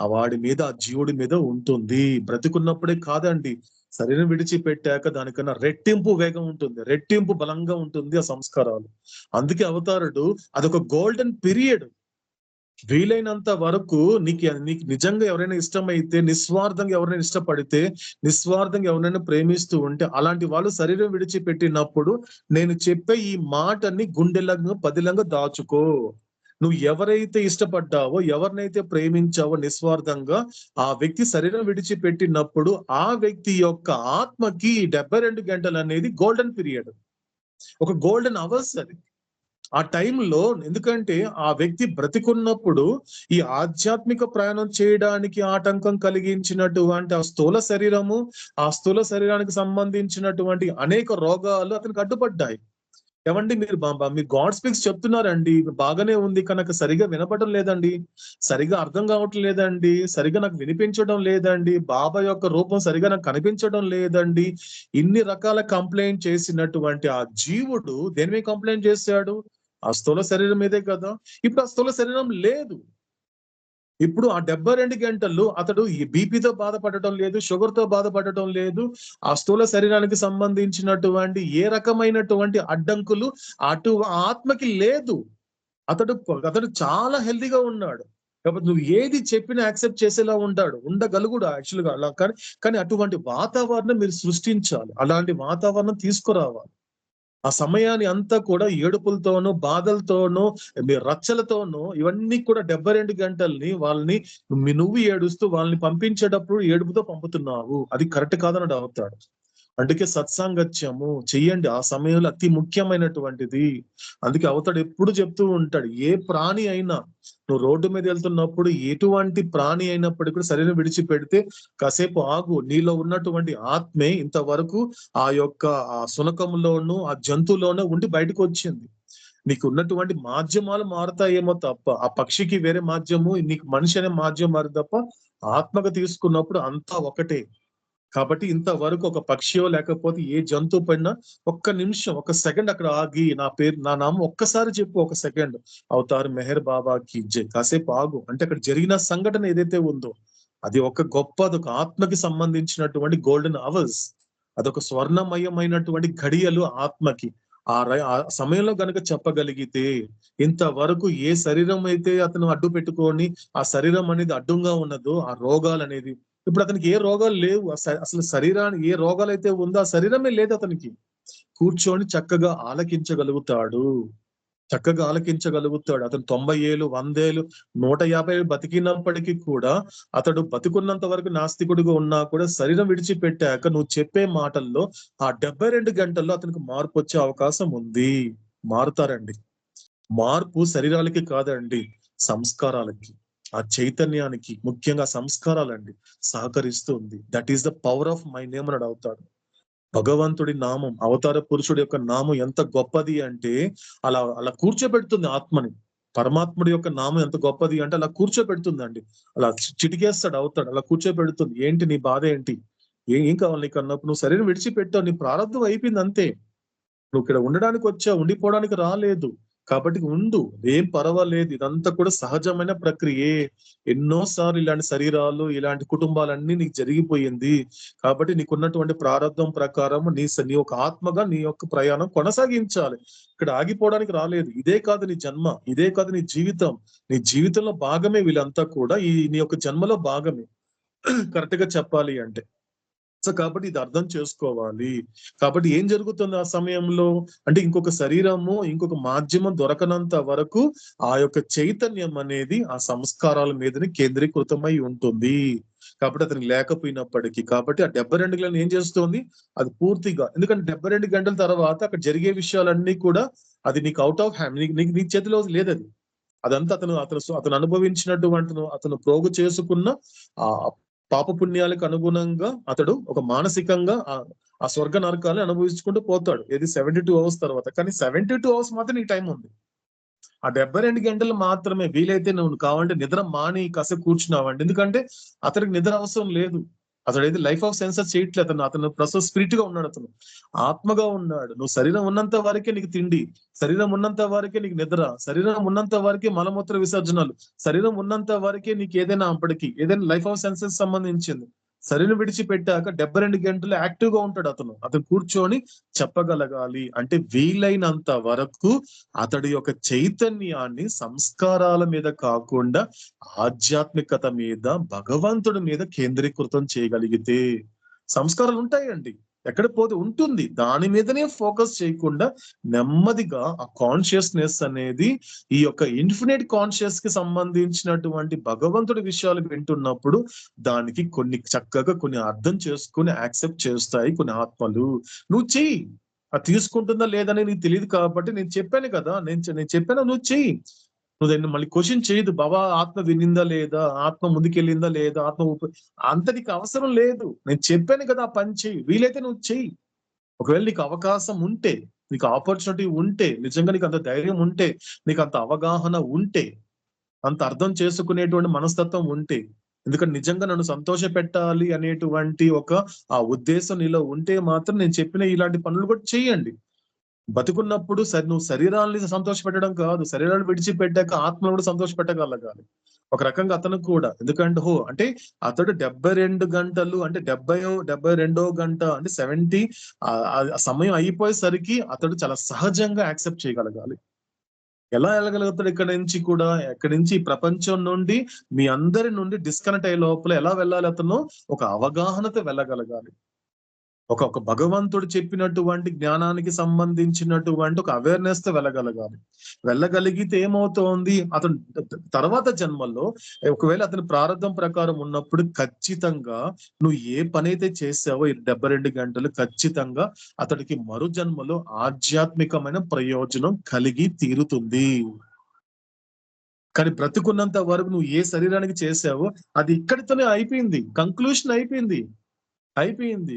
ఆ వాడి మీద, ఆ జీవుడి మీద ఉంటుంది. బ్రతికున్నప్పుడే కాదండి, శరీరం విడిచిపెట్టాక దానికన్నా రెట్టింపు వేగం ఉంటుంది, రెట్టింపు బలంగా ఉంటుంది ఆ సంస్కారాలు. అందుకే అవతారుడు అదొక గోల్డెన్ పీరియడ్. వీలైనంత వరకు నీకు నిజంగా ఎవరైనా ఇష్టమైతే, నిస్వార్థంగా ఎవరైనా ఇష్టపడితే, నిస్వార్థంగా ఎవరైనా ప్రేమిస్తూ ఉంటే, అలాంటి వాళ్ళు శరీరం విడిచిపెట్టినప్పుడు నేను చెప్పే ఈ మాటని గుండెలంగా పదిలంగా దాచుకో. నువ్వు ఎవరైతే ఇష్టపడ్డావో, ఎవరినైతే ప్రేమించావో నిస్వార్థంగా, ఆ వ్యక్తి శరీరం విడిచిపెట్టినప్పుడు ఆ వ్యక్తి యొక్క ఆత్మకి 72 గంటలు అనేది గోల్డెన్ పీరియడ్, ఒక గోల్డెన్ అవర్స్ అది. ఆ టైంలో ఎందుకంటే ఆ వ్యక్తి బ్రతికున్నప్పుడు ఈ ఆధ్యాత్మిక ప్రయాణం చేయడానికి ఆటంకం కలిగించినటువంటి ఆ స్థూల శరీరము, ఆ స్థూల శరీరానికి సంబంధించినటువంటి అనేక రోగాలు అతనికి అడ్డుపడ్డాయి. ఏమండి మీరు మీరు గాడ్ స్పీక్స్ చెప్తున్నారండి, బాగానే ఉంది, కనుక సరిగా వినపడడం లేదండి, సరిగా అర్థం కావటం లేదండి, సరిగా నాకు వినిపించడం లేదండి, బాబా యొక్క రూపం సరిగా నాకు కనిపించడం లేదండి. ఇన్ని రకాల కంప్లైంట్ చేసినటువంటి ఆ జీవుడు దేని మీద కంప్లైంట్ చేశాడు? ఆ స్థూల శరీరం మీదే కదా. ఇప్పుడు ఆ స్థూల శరీరం లేదు. ఇప్పుడు ఆ 72 గంటలు అతడు ఈ బీపీతో బాధపడటం లేదు, షుగర్ తో బాధపడటం లేదు, ఆ స్థూల శరీరానికి సంబంధించినటువంటి ఏ రకమైనటువంటి అడ్డంకులు అటు ఆత్మకి లేదు. అతడు చాలా హెల్తీగా ఉన్నాడు. కాబట్టి నువ్వు ఏది చెప్పినా యాక్సెప్ట్ చేసేలా ఉండగలుగుడు యాక్చువల్గా అలా. కానీ అటువంటి వాతావరణం మీరు సృష్టించాలి, అలాంటి వాతావరణం తీసుకురావాలి. ఆ సమయాన్ని అంతా కూడా ఏడుపులతోనూ, బాధలతోనూ, మీ రచ్చలతోనూ, ఇవన్నీ కూడా 72 గంటల్ని వాళ్ళని నువ్వు ఏడుస్తూ వాళ్ళని పంపించేటప్పుడు ఏడుపుతో పంపుతున్నావు. అది కరెక్ట్ కాదని అవుతాడు. అందుకే సత్సాంగత్యము చెయ్యండి. ఆ సమయంలో అతి ముఖ్యమైనటువంటిది. అందుకే అవతాడు ఎప్పుడు చెప్తూ ఉంటాడు, ఏ ప్రాణి అయినా నువ్వు రోడ్డు మీద వెళ్తున్నప్పుడు ఎటువంటి ప్రాణి అయినప్పటికీ కూడా శరీరం విడిచిపెడితే కాసేపు ఆగు. నీలో ఉన్నటువంటి ఆత్మే ఇంతవరకు ఆ యొక్క ఆ శునకంలోనూ ఆ జంతువులోనూ ఉండి బయటకు వచ్చింది. నీకు ఉన్నటువంటి మాధ్యమాలు మారుతాయేమో తప్ప, ఆ పక్షికి వేరే మాధ్యము, నీకు మనిషి అనే మాధ్యం మారు తప్ప, ఆత్మగా తీసుకున్నప్పుడు అంతా ఒకటే. కాబట్టి ఇంతవరకు ఒక పక్షియో లేకపోతే ఏ జంతువు పైన ఒక్క నిమిషం, ఒక సెకండ్ అక్కడ ఆగి నా నామం ఒక్కసారి చెప్పు, ఒక సెకండ్, అవతార్ మెహర్ బాబాకి జై, కాసేపు ఆగు అంటే అక్కడ జరిగిన సంఘటన ఏదైతే ఉందో అది ఒక అదొక ఆత్మకి సంబంధించినటువంటి గోల్డెన్ అవర్స్. అదొక స్వర్ణమయమైనటువంటి ఘడియలు ఆత్మకి. ఆ సమయంలో గనక చెప్పగలిగితే, ఇంతవరకు ఏ శరీరం అయితే అతను అడ్డు పెట్టుకొని ఆ శరీరం అనేది అడ్డుగా ఉన్నదో, ఆ రోగాలు అనేది ఇప్పుడు అతనికి ఏ రోగాలు లేవు. అసలు శరీరానికి ఏ రోగాలు అయితే ఉందో ఆ శరీరమే లేదు అతనికి. కూర్చొని చక్కగా ఆలకించగలుగుతాడు. అతను 90 ఏళ్ళు, 100 ఏళ్ళు, 150 ఏళ్ళు బతికినప్పటికీ కూడా అతడు బతికున్నంత వరకు నాస్తికుడిగా ఉన్నా కూడా శరీరం విడిచిపెట్టాక నువ్వు చెప్పే మాటల్లో ఆ 72 గంటల్లో అతనికి మార్పు వచ్చే అవకాశం ఉంది. మారుతారండి. మార్పు శరీరాలకి కాదండి, సంస్కారాలకి, ఆ చైతన్యానికి, ముఖ్యంగా సంస్కారాలండి సహకరిస్తుంది. That is the power of my name అని అవుతాడు. భగవంతుడి నామం, అవతార పురుషుడి యొక్క నామం ఎంత గొప్పది అంటే అలా కూర్చోబెడుతుంది ఆత్మని. పరమాత్ముడి యొక్క నామం ఎంత గొప్పది అంటే అలా కూర్చోబెడుతుందండి. అలా చిటికేస్తాడు, అవుతాడు, అలా కూర్చోబెడుతుంది. ఏంటి నీ బాధ ఏంటి, ఏం కావాలి నీకు అన్నప్పుడు నువ్వు శరీరం విడిచిపెట్టావు, నీ ప్రారంభం అయిపోయింది అంతే. నువ్వు ఇక్కడ ఉండడానికి వచ్చావు, ఉండిపోవడానికి రాలేదు. కాబట్టి ఉండు, ఏం పర్వాలేదు, ఇదంతా కూడా సహజమైన ప్రక్రియే. ఎన్నోసార్లు ఇలాంటి శరీరాలు, ఇలాంటి కుటుంబాలన్నీ నీకు జరిగిపోయింది. కాబట్టి నీకున్నటువంటి ప్రారంభం ప్రకారం నీ యొక్క ఆత్మగా నీ యొక్క ప్రయాణం కొనసాగించాలి. ఇక్కడ ఆగిపోవడానికి రాలేదు. ఇదే కాదు నీ జన్మ, ఇదే కాదు నీ జీవితం. నీ జీవితంలో భాగమే వీళ్ళంతా కూడా, నీ యొక్క జన్మలో భాగమే కరెక్ట్ గా చెప్పాలి అంటే. సో కాబట్టి ఇది అర్థం చేసుకోవాలి. కాబట్టి ఏం జరుగుతుంది ఆ సమయంలో అంటే, ఇంకొక శరీరము, ఇంకొక మాధ్యమం దొరకనంత వరకు ఆ యొక్క చైతన్యం అనేది ఆ సంస్కారాల మీదనే కేంద్రీకృతమై ఉంటుంది. కాబట్టి అతనికి లేకపోయినప్పటికీ, కాబట్టి ఆ 72 గంటలు ఏం చేస్తుంది, అది పూర్తిగా, ఎందుకంటే 72 గంటల తర్వాత అక్కడ జరిగే విషయాలన్నీ కూడా అది నీకు అవుట్ ఆఫ్ హ్యాండ్, నీ చేతిలో లేదు అది. అదంతా అతను అనుభవించినటువంటి, అతను ప్రోగు చేసుకున్న ఆ పాపపుణ్యాలకు అనుగుణంగా అతడు ఒక మానసికంగా ఆ స్వర్గ నరకాలను అనుభవించుకుంటూ పోతాడు. ఏది 72 అవర్స్ తర్వాత. కానీ 72 అవర్స్ మాత్రం నీకు టైం ఉంది. ఆ 72 గంటలు మాత్రమే. వీలైతే నువ్వు కావాలంటే నిద్ర మాని కాసేపు కూర్చున్నావండి. ఎందుకంటే అతనికి నిద్ర అవసరం లేదు. అతడు ఏది లైఫ్ ఆఫ్ సెన్సర్ చేయట్లేదు. అతను ప్రస్తుతం స్పిరిట్ గా ఉన్నాడు, అతను ఆత్మగా ఉన్నాడు. నువ్వు శరీరం ఉన్నంత వరకే నీకు తిండి, శరీరం ఉన్నంత వరకే నీకు నిద్ర, శరీరం ఉన్నంత వరకే మలమూత్ర విసర్జనలు, శరీరం ఉన్నంత వరకే నీకు ఏదైనా అప్పటికి ఏదైనా లైఫ్ ఆఫ్ సెన్సెస్ సంబంధించింది. శరీరం విడిచిపెట్టాక 72 గంటలు యాక్టివ్ గా ఉంటాడు అతను కూర్చొని చెప్పగలగాలి. అంటే వీలైనంత వరకు అతడి యొక్క చైతన్యాన్ని సంస్కారాల మీద కాకుండా ఆధ్యాత్మికత మీద, భగవంతుడి మీద కేంద్రీకృతం చేయగలిగితే, సంస్కారాలు ఉంటాయండి, ఎక్కడ పోతే ఉంటుంది, దాని మీదనే ఫోకస్ చేయకుండా నెమ్మదిగా ఆ కాన్షియస్నెస్ అనేది ఈ యొక్క ఇన్ఫినిట్ కాన్షియస్ కి సంబంధించినటువంటి భగవంతుడి విషయాలు వింటున్నప్పుడు దానికి చక్కగా కొన్ని అర్థం చేసుకుని యాక్సెప్ట్ చేస్తాయి కొన్ని ఆత్మలు. నువ్వు చెయ్యి, అది తీసుకుంటుందా లేదని నీకు తెలియదు కాబట్టి నేను చెప్పాను కదా, నేను చెప్పాను, నువ్వు చెయ్యి. నువ్వు దాన్ని మళ్ళీ క్వశ్చన్ చేయదు, బాబా ఆత్మ వినిందా లేదా, ఆత్మ ముందుకెళ్ళిందా లేదా, అంత నీకు అవసరం లేదు. నేను చెప్పాను కదా, ఆ పని చెయ్యి, వీలైతే నువ్వు చెయ్యి. ఒకవేళ నీకు అవకాశం ఉంటే, నీకు ఆపర్చునిటీ ఉంటే, నిజంగా నీకు అంత ధైర్యం ఉంటే, నీకు అంత అవగాహన ఉంటే, అంత అర్థం చేసుకునేటువంటి మనస్తత్వం ఉంటే, ఎందుకంటే నిజంగా నన్ను సంతోష పెట్టాలి అనేటువంటి ఆ ఉద్దేశం నీలో ఉంటే మాత్రం నేను చెప్పిన ఇలాంటి పనులు కూడా చెయ్యండి. బతుకున్నప్పుడు నువ్వు శరీరాన్ని సంతోష పెట్టడం కాదు, శరీరాన్ని విడిచిపెట్టాక ఆత్మను కూడా సంతోష పెట్టగలగాలి ఒక రకంగా అతను కూడా. ఎందుకంటే అంటే అతడు 72 గంటలు అంటే 72వ గంట అంటే 70 సమయం అయిపోయేసరికి అతడు చాలా సహజంగా యాక్సెప్ట్ చేయగలగాలి. ఎలా వెళ్ళగలుగుతాడు ఎక్కడి నుంచి ప్రపంచం నుండి, మీ అందరి నుండి డిస్కనెక్ట్ అయ్యే లోపల ఎలా వెళ్ళాలి, అతను ఒక అవగాహనతో వెళ్ళగలగాలి. ఒక భగవంతుడు చెప్పినటువంటి జ్ఞానానికి సంబంధించినటువంటి ఒక అవేర్నెస్ తో వెళ్ళగలిగితే ఏమవుతోంది, అతను తర్వాత జన్మల్లో ఒకవేళ అతని ప్రారంభం ప్రకారం ఉన్నప్పుడు ఖచ్చితంగా నువ్వు ఏ పని అయితే చేసావో 72 గంటలు ఖచ్చితంగా అతడికి మరు జన్మలో ఆధ్యాత్మికమైన ప్రయోజనం కలిగి తీరుతుంది. కానీ బ్రతుకున్నంత వరకు నువ్వు ఏ శరీరానికి చేసావో అది ఇక్కడితోనే అయిపోయింది, కంక్లూషన్ అయిపోయింది.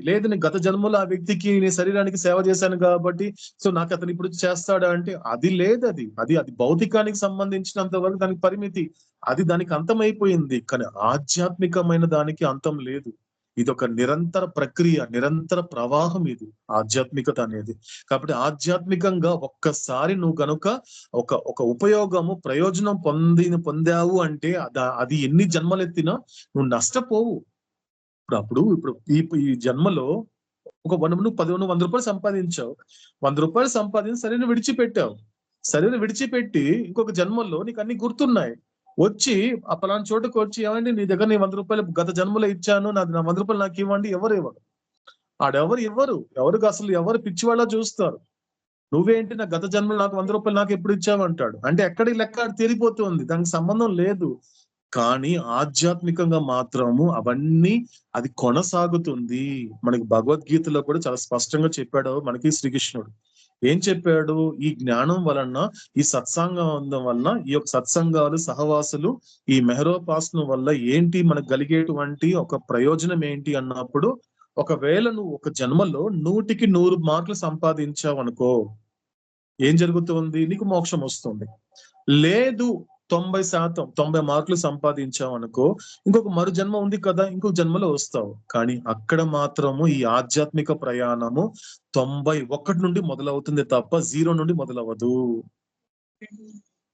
లేదు నేను గత జన్మలో ఆ వ్యక్తికి నీ శరీరానికి సేవ చేశాను కాబట్టి సో నాకు అతను ఇప్పుడు చేస్తాడా అంటే అది లేదు. అది భౌతికానికి సంబంధించినంత వరకు దానికి పరిమితి, అది దానికి అంతం అయిపోయింది. కానీ ఆధ్యాత్మికమైన దానికి అంతం లేదు. ఇది ఒక నిరంతర ప్రక్రియ, నిరంతర ప్రవాహం ఇది ఆధ్యాత్మికత అనేది. కాబట్టి ఆధ్యాత్మికంగా ఒక్కసారి నువ్వు గనుక ఒక ఉపయోగము ప్రయోజనం పొందావు అంటే అది ఎన్ని జన్మలెత్తినా నువ్వు నష్టపోవు. ఇప్పుడు ఈ జన్మలో నువ్వు 100 రూపాయలు సంపాదించావు, 100 రూపాయలు సంపాదించి శరీరం విడిచిపెట్టావు. శరీరం విడిచిపెట్టి ఇంకొక జన్మల్లో నీకు అన్ని గుర్తున్నాయి, వచ్చి ఆ పలానా చోటుకు వచ్చి ఏమండి నీ దగ్గర నేను 100 రూపాయలు గత జన్మలో ఇచ్చాను, నా 100 రూపాయలు నాకు ఇవ్వండి. ఎవరు ఎవరికి అసలు ఎవరు పిచ్చివాళ్ళ చూస్తారు. నువ్వేంటి నా గత జన్మలో నాకు 100 రూపాయలు నాకు ఎప్పుడు ఇచ్చావంటాడు. అంటే ఎక్కడి లెక్క తీరిపోతుంది, దానికి సంబంధం లేదు. కానీ ఆధ్యాత్మికంగా మాత్రము అవన్నీ అది కొనసాగుతుంది. మనకి భగవద్గీతలో కూడా చాలా స్పష్టంగా చెప్పాడు మనకి శ్రీకృష్ణుడు. ఏం చెప్పాడు, ఈ జ్ఞానం వలన, ఈ సత్సంగం వలన, ఈ యొక్క సత్సంగాలు సహవాసులు, ఈ మెహరోపాసన వల్ల ఏంటి మనకు కలిగేటువంటి ఒక ప్రయోజనం ఏంటి అన్నప్పుడు, ఒకవేళ నువ్వు ఒక జన్మలో 100కి 100 మార్కులు సంపాదించావు అనుకో, ఏం జరుగుతుంది, నీకు మోక్షం వస్తుంది. లేదు 90 మార్కులు సంపాదించావు అనుకో, ఇంకొక మరు జన్మ ఉంది కదా, ఇంకొక జన్మలో వస్తావు. కానీ అక్కడ మాత్రము ఈ ఆధ్యాత్మిక ప్రయాణము 91 నుండి మొదలవుతుంది తప్ప 0 నుండి మొదలవదు,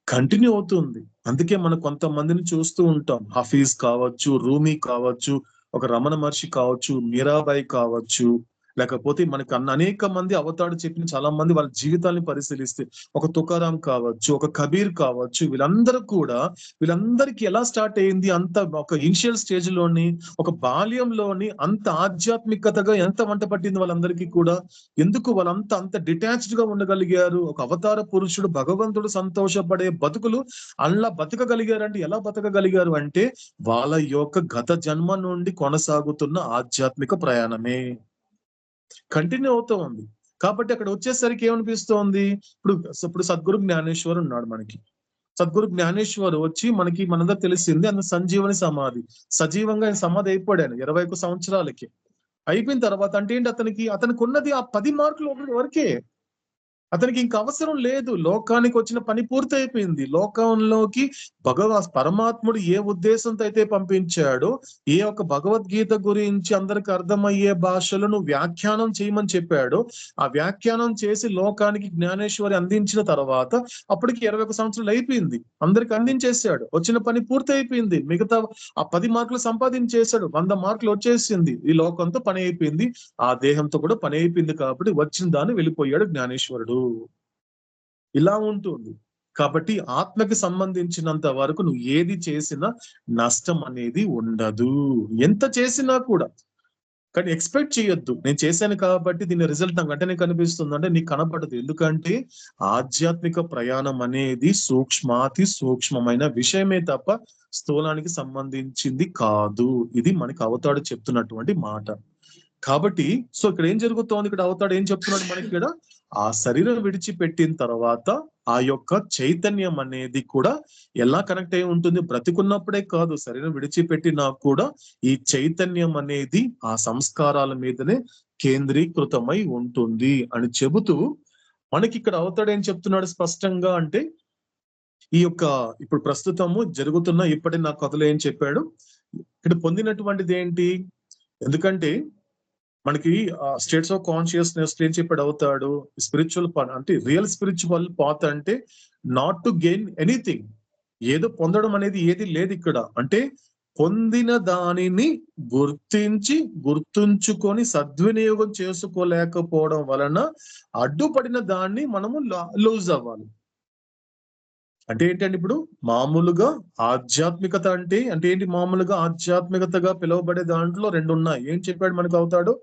కంటిన్యూ అవుతుంది. అందుకే మనం కొంతమందిని చూస్తూ ఉంటాం, హఫీజ్ కావచ్చు, రూమీ కావచ్చు, ఒక రమణ మహర్షి కావచ్చు, మీరాబాయి కావచ్చు, లేకపోతే మనకు అనేక మంది అవతాడు చెప్పిన చాలా మంది వాళ్ళ జీవితాన్ని పరిశీలిస్తే, ఒక తుకారాం కావచ్చు, ఒక కబీర్ కావచ్చు, వీళ్ళందరికీ ఎలా స్టార్ట్ అయింది, అంత ఒక ఇనిషియల్ స్టేజ్ లోని, ఒక బాల్యంలోని అంత ఆధ్యాత్మికతగా ఎంత వంట పట్టింది వాళ్ళందరికీ కూడా. ఎందుకు వాళ్ళంతా అంత డిటాచ్డ్ గా ఉండగలిగారు? ఒక అవతార పురుషుడు భగవంతుడు సంతోషపడే బతుకులు అలా బతకగలిగారంటే ఎలా బతకగలిగారు అంటే వాళ్ళ యొక్క గత జన్మ నుండి కొనసాగుతున్న ఆధ్యాత్మిక ప్రయాణమే కంటిన్యూ అవుతూ ఉంది. కాబట్టి అక్కడ వచ్చేసరికి ఏమనిపిస్తోంది, ఇప్పుడు సద్గురు జ్ఞానేశ్వర్ ఉన్నాడు మనకి. సద్గురు జ్ఞానేశ్వర్ వచ్చి మనందరూ తెలిసింది అంత సంజీవని సమాధి, సజీవంగా ఆయన సమాధి అయిపోయాడు 21 సంవత్సరాలకి. అయిపోయిన తర్వాత అంటే ఏంటి, అతనికి ఉన్నది ఆ 10 మార్కులు వరకే. అతనికి ఇంక అవసరం లేదు, లోకానికి వచ్చిన పని పూర్తి అయిపోయింది. లోకంలోకి పరమాత్ముడు ఏ ఉద్దేశంతో అయితే పంపించాడో, ఏ ఒక్క భగవద్గీత గురించి అందరికి అర్థమయ్యే భాషలో నువ్వు వ్యాఖ్యానం చేయమని చెప్పాడో, ఆ వ్యాఖ్యానం చేసి లోకానికి జ్ఞానేశ్వరి అందించిన తర్వాత అప్పటికి 21 సంవత్సరాలు అయిపోయింది, అందరికి అందించేశాడు, వచ్చిన పని పూర్తి అయిపోయింది. మిగతా ఆ 10 మార్కులు సంపాదించేశాడు, 100 మార్కులు వచ్చేసింది, ఈ లోకంతో పని అయిపోయింది, ఆ దేహంతో కూడా పని అయిపోయింది. కాబట్టి వచ్చిన దాన్ని వెళ్ళిపోయాడు జ్ఞానేశ్వరుడు. ఇలా ఉంటుంది. కాబట్టి ఆత్మకి సంబంధించినంత వరకు నువ్వు ఏది చేసినా నష్టం అనేది ఉండదు, ఎంత చేసినా కూడా. కానీ ఎక్స్పెక్ట్ చేయొద్దు, నేను చేశాను కాబట్టి దీని రిజల్ట్ నాకు వెంటనే కనిపిస్తుంది అంటే నీకు కనపడదు. ఎందుకంటే ఆధ్యాత్మిక ప్రయాణం అనేది సూక్ష్మాతి సూక్ష్మమైన విషయమే తప్ప స్థూలానికి సంబంధించింది కాదు. ఇది మనకి అవతాడు చెప్తున్నటువంటి మాట. కాబట్టి సో ఇక్కడ ఏం జరుగుతోంది, ఇక్కడ అవతాడు ఏం చెప్తున్నాడు మనకి, ఇక్కడ ఆ శరీరం విడిచిపెట్టిన తర్వాత ఆ యొక్క చైతన్యం అనేది కూడా ఎలా కనెక్ట్ అయి ఉంటుంది, బ్రతికున్నప్పుడే కాదు, శరీరం విడిచిపెట్టినా కూడా ఈ చైతన్యం అనేది ఆ సంస్కారాల మీదనే కేంద్రీకృతమై ఉంటుంది అని చెబుతూ మనకి ఇక్కడ అవతాడు ఏం చెప్తున్నాడు స్పష్టంగా అంటే, ఈ యొక్క ఇప్పుడు ప్రస్తుతము జరుగుతున్న ఇప్పటి నా కథలో ఏం చెప్పాడు, ఇక్కడ పొందినటువంటిది ఏంటి, ఎందుకంటే మనకి స్టేట్స్ ఆఫ్ కాన్షియస్నెస్ ఏం చెప్పాడు అవుతాడు, స్పిరిచువల్ అంటే రియల్ స్పిరిచువల్ పాత్ అంటే నాట్ టు గెయిన్ ఎనీథింగ్, ఏదో పొందడం అనేది ఏది లేదు ఇక్కడ. అంటే పొందిన దానిని గుర్తుంచుకొని సద్వినియోగం చేసుకోలేకపోవడం వలన అడ్డుపడిన దాన్ని మనము లూజ్ అవ్వాలి. అంటే ఏంటంటే ఇప్పుడు మామూలుగా ఆధ్యాత్మికత అంటే ఏంటి, మామూలుగా ఆధ్యాత్మికతగా పిలువబడే దాంట్లో 2 ఉన్నాయి. ఏం చెప్పాడు మనకు అవుతాడు,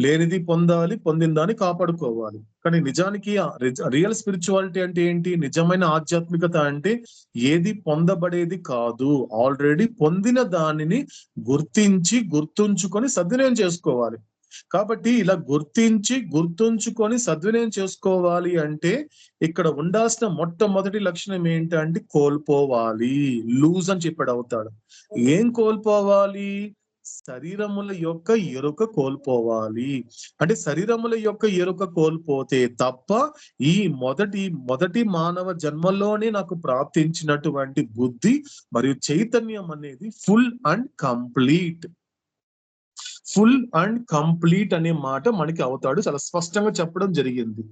లేనిది పొందాలి, పొందిన దాన్ని కాపాడుకోవాలి. కానీ నిజానికి రియల్ స్పిరిచువాలిటీ అంటే ఏంటి, నిజమైన ఆధ్యాత్మికత అంటే ఏది పొందబడేది కాదు, ఆల్రెడీ పొందిన దానిని గుర్తుంచుకొని సద్వినియోగం చేసుకోవాలి. కాబట్టి ఇలా గుర్తుంచుకొని సద్వినియోగం చేసుకోవాలి అంటే ఇక్కడ ఉండాల్సిన మొట్టమొదటి లక్షణం ఏంటంటే కోల్పోవాలి, లూజ్ అని చెప్పాడు అవుతాడు. ఏం కోల్పోవాలి, శరీరముల యొక్క ఎరుక కోల్పోవాలి. అంటే శరీరముల యొక్క ఎరుక కోల్పోతే తప్ప ఈ మొదటి మానవ జన్మలోనే నాకు ప్రాప్తించినటువంటి బుద్ధి మరియు చైతన్యం అనేది ఫుల్ అండ్ కంప్లీట్ అనే మాట మనకి అవుతాడు చాలా స్పష్టంగా చెప్పడం జరిగింది.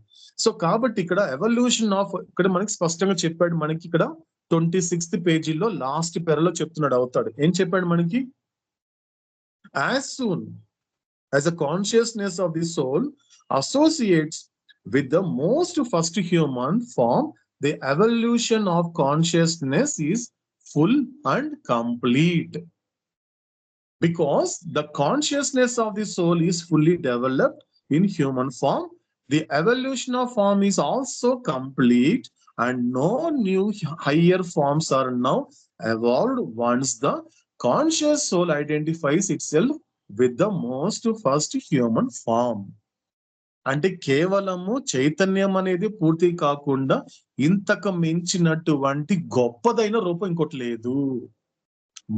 సో కాబట్టి ఇక్కడ ఎవల్యూషన్ ఆఫ్ ఇక్కడ మనకి స్పష్టంగా చెప్పాడు. మనకి ఇక్కడ 26th పేజీలో లాస్ట్ పేరలో చెప్తున్నాడు అవుతాడు. ఏం చెప్పాడు మనకి, as soon as the consciousness of the soul associates with the most first human form, the evolution of consciousness is full and complete. Because the consciousness of the soul is fully developed in human form, the evolution of form is also complete, and no new higher forms are now evolved once the conscious soul identifies itself with the most first human form. అంటే కేవలము చైతన్యం అనేది పూర్తి కాకుండా ఇంతకు మించినటువంటి గొప్పదైన రూపం ఇంకోటి లేదు.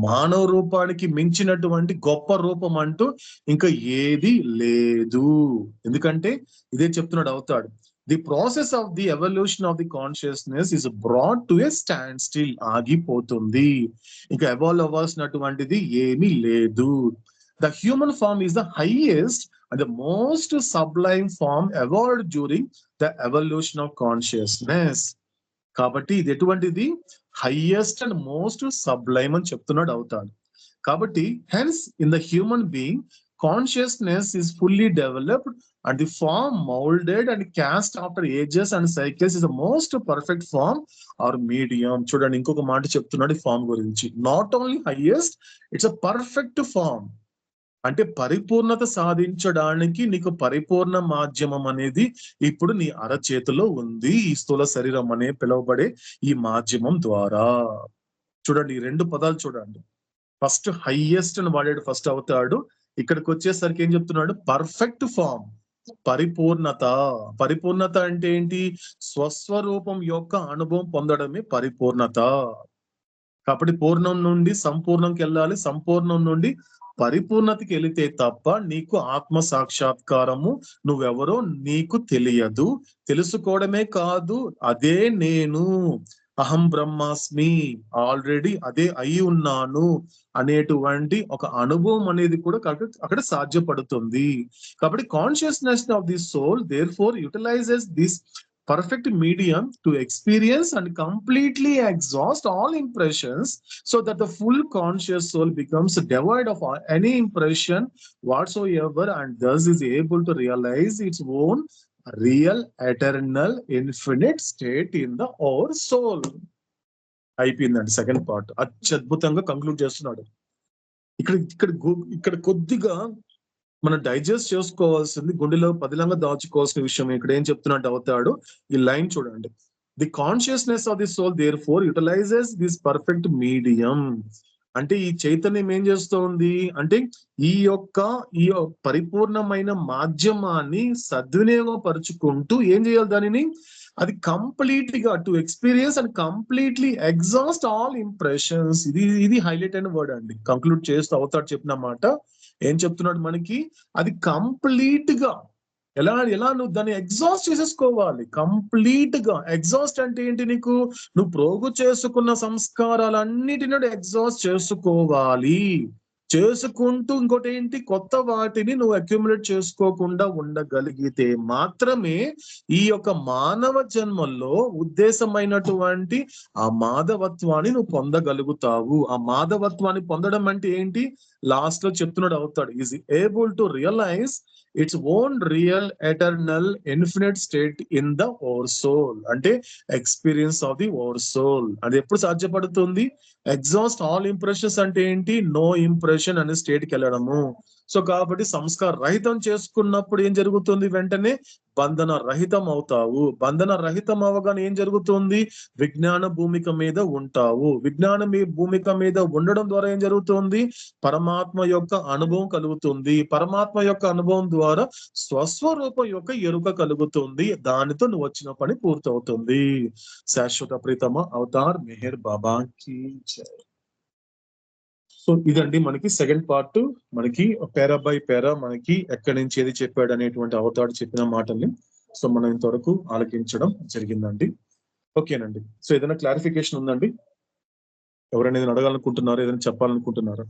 మానవ రూపానికి మించినటువంటి గొప్ప రూపం అంటూ ఇంకా ఏది లేదు. ఎందుకంటే ఇదే చెప్తున్నాడు అవుతాడు, the process of the evolution of the consciousness is brought to a standstill, ఆగిపోతుంది, ఇంకా ఎవాల్వ్ అవ్వాల్సినటువంటిది ఏమీ లేదు. The human form is the highest and the most sublime form evolved during the evolution of consciousness. కాబట్టి ఇది ఎటువంటిది, highest and most Sublime అని చెప్తున్నాడు అవుతాడు. కాబట్టి hence in the human being consciousness is fully developed and the form moulded and cast after ages and cycles is the most perfect form or medium. చూడండి ఇంకొక మాట చెప్తున్నాడు ఈ ఫార్మ్ గురించి, not only highest, it's a perfect form. అంటే పరిపూర్ణత సాధించడానికి నీకు పరిపూర్ణ మాధ్యమం అనేది ఇప్పుడు నీ అరచేతిలో ఉంది, ఈ స్థూల శరీరం అనే పిలువబడే ఈ మాధ్యమం ద్వారా. చూడండి ఈ 2 పదాలు చూడండి, ఫస్ట్ హైయెస్ట్ అని వాడాడు ఫస్ట్ అవుతాడు, ఇక్కడికి వచ్చేసరికి ఏం చెప్తున్నాడు, పర్ఫెక్ట్ ఫార్మ్, పరిపూర్ణత. పరిపూర్ణత అంటే ఏంటి, స్వస్వరూపం యొక్క అనుభవం పొందడమే పరిపూర్ణత. కాబట్టి పూర్ణం నుండి సంపూర్ణంకి వెళ్ళాలి, సంపూర్ణం నుండి పరిపూర్ణతకి వెళితే తప్ప నీకు ఆత్మ సాక్షాత్కారము నువ్వెవరో నీకు తెలియదు. తెలుసుకోవడమే కాదు, అదే నేను, అహం బ్రహ్మాస్మి, ఆల్రెడీ అదే అయి ఉన్నాను అనేటువంటి ఒక అనుభవం అనేది కూడా అక్కడ సాధ్యపడుతుంది. కాబట్టి consciousness of the soul therefore utilizes this perfect medium to experience and completely exhaust all impressions, so that the full conscious soul becomes devoid of any impression whatsoever, and thus is able to realize its own real, eternal, infinite state in the our soul. అయిపోయిందండి second part. అత్యద్భుతంగా conclude చేస్తున్నాడు. ఇక్కడ కొద్దిగా మనం digest చేసుకోవాల్సింది, గుండెలో పదిలంగా దాచుకోవాల్సిన విషయం ఇక్కడ ఏం చెప్తున్నట్టు అవుతాడు. ఈ లైన్ చూడండి. The consciousness of the soul therefore utilizes this perfect medium. అంటే ఈ చైతన్యం ఏం చేస్తోంది అంటే ఈ పరిపూర్ణమైన మాధ్యమాన్ని సద్వినియోగపరుచుకుంటూ ఏం చేయాలి, దానిని అది కంప్లీట్ గా to experience and completely exhaust all impressions. ఇది హైలైట్ అయిన వర్డ్ అండి. కంక్లూడ్ చేస్తూ అవుతాడు చెప్పిన మాట ఏం చెప్తున్నాడు మనకి, అది కంప్లీట్ గా ఎలా నువ్వు దాన్ని ఎగ్జాస్ట్ చేసేసుకోవాలి. కంప్లీట్ గా ఎగ్జాస్ట్ అంటే ఏంటి, నీకు నువ్వు ప్రోగు చేసుకున్న సంస్కారాలన్నిటిని ఎగ్జాస్ట్ చేసుకోవాలి. చేసుకుంటూ ఇంకోటి ఏంటి, కొత్త వాటిని నువ్వు అక్యుములేట్ చేసుకోకుండా ఉండగలిగితే మాత్రమే ఈ మానవ జన్మల్లో ఉద్దేశమైనటువంటి ఆ మాధవత్వాన్ని నువ్వు పొందగలుగుతావు. ఆ మాధవత్వాన్ని పొందడం అంటే ఏంటి, లాస్ట్ లో చెప్తున్నాడు అవుతాడు, is able to realise its own real, eternal, infinite state in the over soul. అంటే experience of the over soul. అది ఎప్పుడు సాధ్యపడుతుంది, ఎగ్జాస్ట్ ఆల్ ఇంప్రెషన్స్ అంటే ఏంటి, నో ఇంప్రెషన్ అనే స్టేట్ కి వెళ్ళడము. సో కాబట్టి సంస్కార రహితం చేసుకున్నప్పుడు ఏం జరుగుతుంది, వెంటనే బంధన రహితం అవుతావు. బంధన రహితం అవగానే ఏం జరుగుతుంది, విజ్ఞాన భూమిక మీద ఉంటావు. విజ్ఞాన భూమిక మీద ఉండడం ద్వారా ఏం జరుగుతుంది, పరమాత్మ యొక్క అనుభవం కలుగుతుంది. పరమాత్మ యొక్క అనుభవం ద్వారా స్వస్వరూపం యొక్క ఎరుక కలుగుతుంది. దానితో నువ్వు వచ్చిన పని పూర్తవుతుంది. శాశ్వత ప్రీతమ అవతార్ మెహర్ బాబా కి జై. సో ఇదండి మనకి సెకండ్ పార్ట్. మనకి పేరా బై పేరా మనకి ఎక్కడి నుంచి ఏది చెప్పాడు అనేటువంటి అవతాడు చెప్పిన మాటల్ని సో మనం ఇంతవరకు ఆలకించడం జరిగిందండి. ఓకేనండి. సో ఏదైనా క్లారిఫికేషన్ ఉందండి, ఎవరైనా ఏదైనా అడగాలనుకుంటున్నారా, ఏదైనా చెప్పాలనుకుంటున్నారా?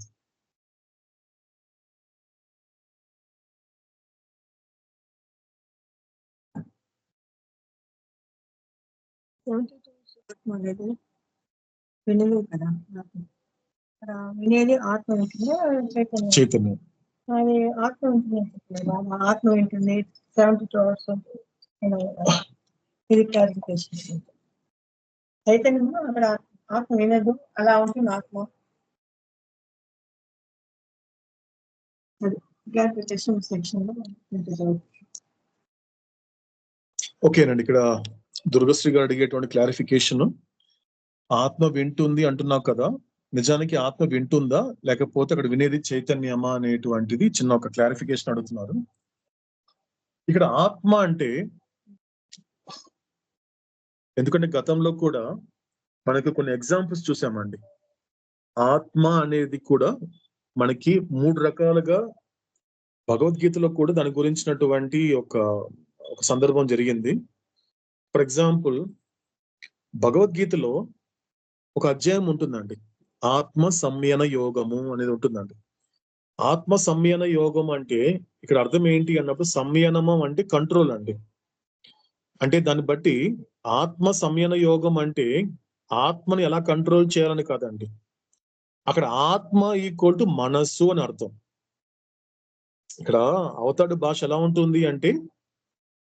వినలేదు కదా, వినేది ఆత్మ ఉంటుందా చైతన్యం? అది ఆత్మ ఉంటుంది, ఆత్మ ఉంటుంది 72 hours. ఇది క్లారిఫికేషన్. చైతన్యం అక్కడ ఆత్మ వినదు, అలా ఉంటుంది ఆత్మ. క్లారిఫికేషన్ సెక్షన్ లో ఉంటుంది. ఓకేనండి. ఇక్కడ దుర్గశ్రీ గారు అడిగేటువంటి క్లారిఫికేషన్, ఆత్మ వింటుంది అంటున్నావు కదా, నిజానికి ఆత్మ వింటుందా లేకపోతే అక్కడ వినేది చైతన్యమా అనేటువంటిది చిన్న ఒక క్లారిఫికేషన్ అడుగుతున్నారు. ఇక్కడ ఆత్మ అంటే, ఎందుకంటే గతంలో కూడా మనకి కొన్ని ఎగ్జాంపుల్స్ చూసామండి. ఆత్మ అనేది కూడా మనకి 3 రకాలుగా భగవద్గీతలో కూడా దాని గురించినటువంటి ఒక సందర్భం జరిగింది. ఫర్ ఎగ్జాంపుల్ భగవద్గీతలో ఒక అధ్యాయం ఉంటుందండి, ఆత్మ సంయన యోగము అనేది ఉంటుందండి. ఆత్మ సంయన యోగం అంటే ఇక్కడ అర్థం ఏంటి అన్నప్పుడు, సంయనమం అంటే కంట్రోల్ అండి. అంటే దాన్ని బట్టి ఆత్మ సంయన యోగం అంటే ఆత్మని ఎలా కంట్రోల్ చేయాలని కాదండి, అక్కడ ఆత్మ ఈక్వల్ టు మనస్సు అని అర్థం. ఇక్కడ అవతాడు భాష ఎలా ఉంటుంది అంటే,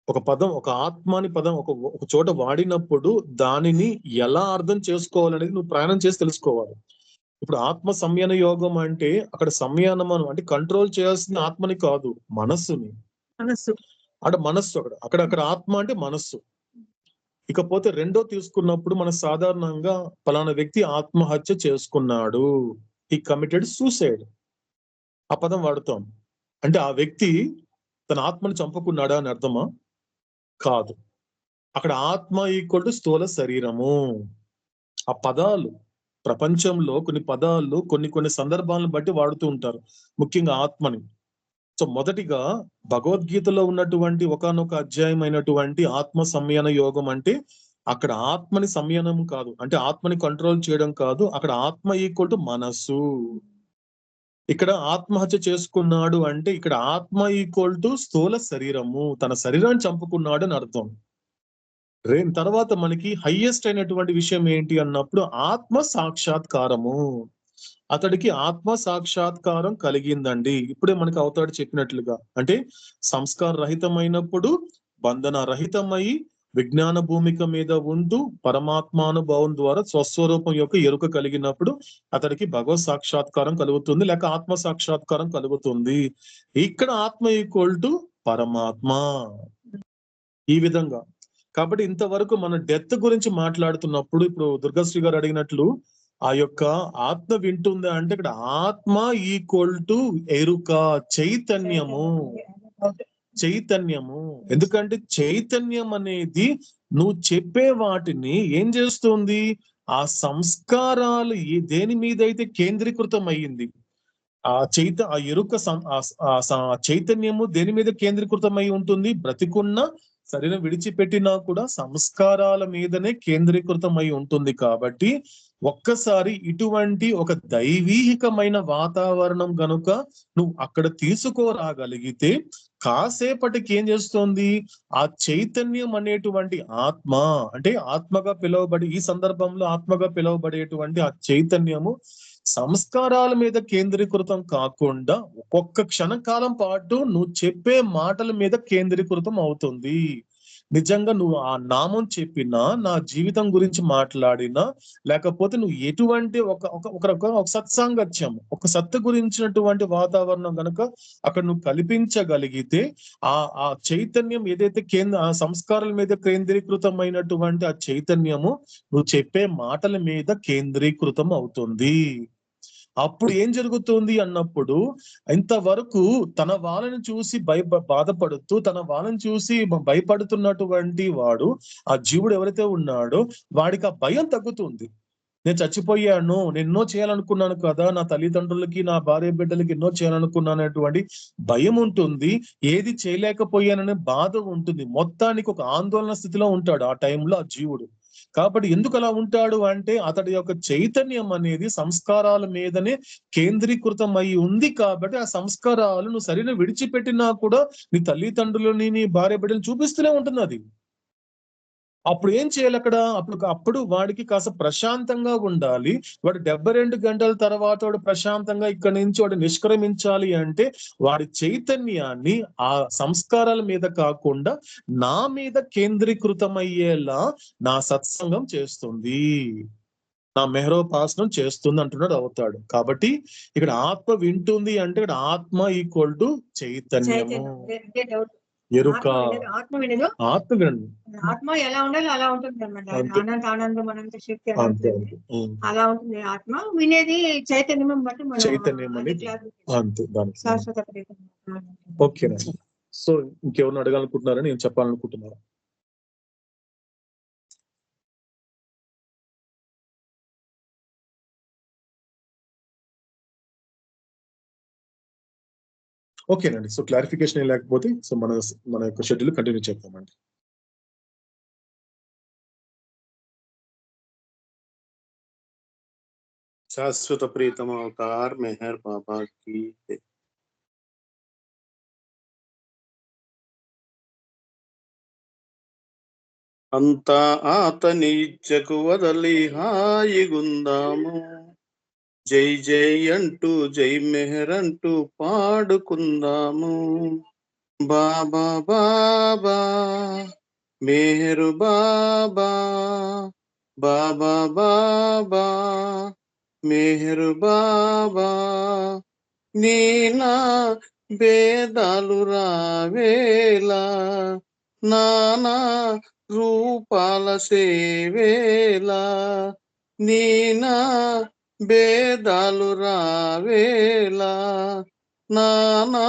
ఒక పదం, ఒక ఆత్మాని పదం ఒక చోట వాడినప్పుడు దానిని ఎలా అర్థం చేసుకోవాలనేది నువ్వు ప్రయాణం చేసి తెలుసుకోవాలి. ఇప్పుడు ఆత్మ సంయన యోగం అంటే అక్కడ సంయనం అంటే కంట్రోల్ చేయాల్సిన ఆత్మని కాదు, మనస్సుని. అంటే మనస్సు అక్కడ ఆత్మ అంటే మనస్సు. ఇకపోతే రెండో తీసుకున్నప్పుడు మన సాధారణంగా ఫలానా వ్యక్తి ఆత్మహత్య చేసుకున్నాడు, ఈ కమిటెడ్ సూసైడ్, ఆ పదం వాడుతాం. అంటే ఆ వ్యక్తి తన ఆత్మని చంపుకున్నాడా అని అర్థమా? కాదు. అక్కడ ఆత్మ ఈక్వల్ టు స్థూల శరీరము. ఆ పదాలు ప్రపంచంలో కొన్ని పదాలు కొన్ని సందర్భాలను బట్టి వాడుతూ ఉంటారు, ముఖ్యంగా ఆత్మని. సో మొదటిగా భగవద్గీతలో ఉన్నటువంటి ఒకానొక అధ్యాయం అయినటువంటి ఆత్మ సంయన యోగం అంటే అక్కడ ఆత్మని సంయనం కాదు, అంటే ఆత్మని కంట్రోల్ చేయడం కాదు, అక్కడ ఆత్మ ఈక్వల్ టు మనస్సు. ఇక్కడ ఆత్మహత్య చేసుకున్నాడు అంటే ఇక్కడ ఆత్మ ఈక్వల్ టు స్థూల శరీరము, తన శరీరాన్ని చంపుకున్నాడు అని అర్థం. తర్వాత మనకి హైయెస్ట్ అయినటువంటి విషయం ఏంటి అన్నప్పుడు ఆత్మ సాక్షాత్కారము. అతడికి ఆత్మ సాక్షాత్కారం కలిగిందండి. ఇప్పుడే మనకి అవతాడు చెప్పినట్లుగా, అంటే సంస్కార రహితమైనప్పుడు బంధన రహితమై విజ్ఞాన భూమిక మీద ఉంటూ పరమాత్మానుభవం ద్వారా స్వస్వరూపం యొక్క ఎరుక కలిగినప్పుడు అతడికి భగవత్ సాక్షాత్కారం కలుగుతుంది, లేక ఆత్మ సాక్షాత్కారం కలుగుతుంది. ఇక్కడ ఆత్మ ఈక్వల్ టు పరమాత్మ. ఈ విధంగా కాబట్టి ఇంతవరకు మన డెత్ గురించి మాట్లాడుతున్నప్పుడు ఇప్పుడు దుర్గాశ్రీ గారు అడిగినట్లు ఆ యొక్క ఆత్మ వింటుందా అంటే ఇక్కడ ఆత్మ ఈక్వల్ టు ఎరుక, చైతన్యము. చైతన్యము ఎందుకంటే చైతన్యం అనేది నువ్వు చెప్పే వాటిని ఏం చేస్తుంది, ఆ సంస్కారాలు దేని మీద అయితే కేంద్రీకృతం అయ్యింది, ఆ ఎరుక చైతన్యము దేని మీద కేంద్రీకృతమై ఉంటుంది, బ్రతికున్న శరీరం విడిచిపెట్టినా కూడా సంస్కారాల మీదనే కేంద్రీకృతమై ఉంటుంది. కాబట్టి ఒక్కసారి ఇటువంటి ఒక దైవీహికమైన వాతావరణం గనుక నువ్వు అక్కడ తీసుకోరాగలిగితే కాసేపటికి ఏం చేస్తుంది, ఆ చైతన్యం అనేటువంటి ఆత్మ, అంటే ఆత్మగా పిలువబడి ఈ సందర్భంలో ఆత్మగా పిలువబడేటువంటి ఆ చైతన్యము సంస్కారాల మీద కేంద్రీకృతం కాకుండా ఒక్కొక్క క్షణకాలం పాటు నువ్వు చెప్పే మాటల మీద కేంద్రీకృతం అవుతుంది. నిజంగా నువ్వు ఆ నామం చెప్పినా, నా జీవితం గురించి మాట్లాడినా, లేకపోతే నువ్వు ఎటువంటి ఒక సత్సాంగత్యం, ఒక సత్తు గురించినటువంటి వాతావరణం కనుక అక్కడ నువ్వు కల్పించగలిగితే ఆ చైతన్యం ఏదైతే ఆ సంస్కారాల మీద కేంద్రీకృతమైనటువంటి ఆ చైతన్యము నువ్వు చెప్పే మాటల మీద కేంద్రీకృతం అవుతుంది. అప్పుడు ఏం జరుగుతుంది అన్నప్పుడు ఇంతవరకు తన వాళ్ళని చూసి బాధపడుతూ తన వాళ్ళని చూసి భయపడుతున్నటువంటి వాడు, ఆ జీవుడు ఎవరైతే ఉన్నాడో వాడికి ఆ భయం తగ్గుతుంది. నేను చచ్చిపోయాను, నేను ఎన్నో చేయాలనుకున్నాను కదా, నా తల్లిదండ్రులకి నా భార్య బిడ్డలకి ఎన్నో చేయాలనుకున్నానటువంటి భయం ఉంటుంది, ఏది చేయలేకపోయాననే బాధ ఉంటుంది. మొత్తానికి ఒక ఆందోళన స్థితిలో ఉంటాడు ఆ టైంలో ఆ జీవుడు. కాబట్టి ఎందుకు అలా ఉంటాడు అంటే అతడి యొక్క చైతన్యం అనేది సంస్కారాల మీదనే కేంద్రీకృతం అయి ఉంది. కాబట్టి ఆ సంస్కారాలు నువ్వు శరీరం విడిచిపెట్టినా కూడా నీ తల్లిదండ్రులని నీ భార్య బిడ్డలు చూపిస్తూనే ఉంటుంది అది. అప్పుడు ఏం చేయాలి అక్కడ, అప్పుడు వాడికి కాస్త ప్రశాంతంగా ఉండాలి. వాడు 72 గంటల తర్వాత వాడు ప్రశాంతంగా ఇక్కడి నుంచి వాడు నిష్క్రమించాలి అంటే వాడి చైతన్యాన్ని ఆ సంస్కారాల మీద కాకుండా నా మీద కేంద్రీకృతమయ్యేలా నా సత్సంగం చేస్తుంది, నా మెహరోపాసనం చేస్తుంది అంటున్నాడు అవుతాడు. కాబట్టి ఇక్కడ ఆత్మ వింటుంది అంటే ఇక్కడ ఆత్మ ఈక్వల్ టు చైతన్యము, ఎరుక. ఆత్మ వినదు, ఆత్మ వినండి, ఆత్మ ఎలా ఉండాలి అలా ఉంటుంది అనమాట. ఆనందం అనంత శక్తి అలా ఉంటుంది. ఆత్మ వినేది చైతన్యం బట్టి చైతన్యం అనేది అంతే దానికి శాశ్వత. ఓకే. సో ఇంకెవరిని అడగాలనుకుంటున్నారని నేను చెప్పాలనుకుంటున్నాను. ఓకేనండి. సో క్లారిఫికేషన్ ఏం లేకపోతే సో మన యొక్క షెడ్యూల్ కంటిన్యూ చేద్దామండి. शाश्वत प्रीतम अवतार मेहर बाबा की है। అంతా ఆతని ఇచ్చకు వదలి హాయిగుందాము, జై జై అంటూ జై మెహర్ అంటూ పాడుకుందాము. బాబా బాబా మెహరు బాబా, బాబా బాబా మెహరు బాబా, నీనా భేదాలు రావేలా, నానా రూపాల సేవేలా, నీనా భేదాలు రావేలా, నానా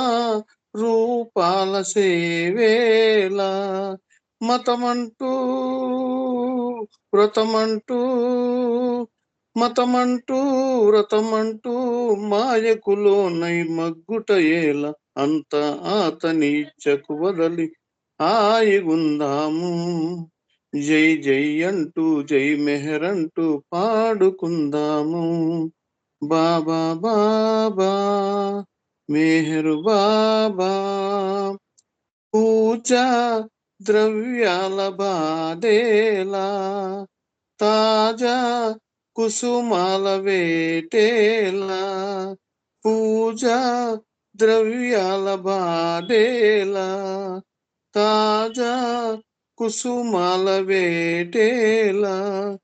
రూపాల సేవేలా, మతమంటూ వ్రతమంటూ మతమంటూ వ్రతమంటూ మాయకులోనై మగ్గుట ఏల అంత అతని ఇచ్చకు వదలి హాయిగుందాము. జై జై అంటూ జై మెహర్ అంటూ పాడుకుందాము. బాబా బాబా మెహరు బాబా. పూజా ద్రవ్యాల బాదేలా తాజా కుసుమాల వేటేలా. పూజా ద్రవ్యాల బాడేలా తాజా కుసుమాల వేటేలా.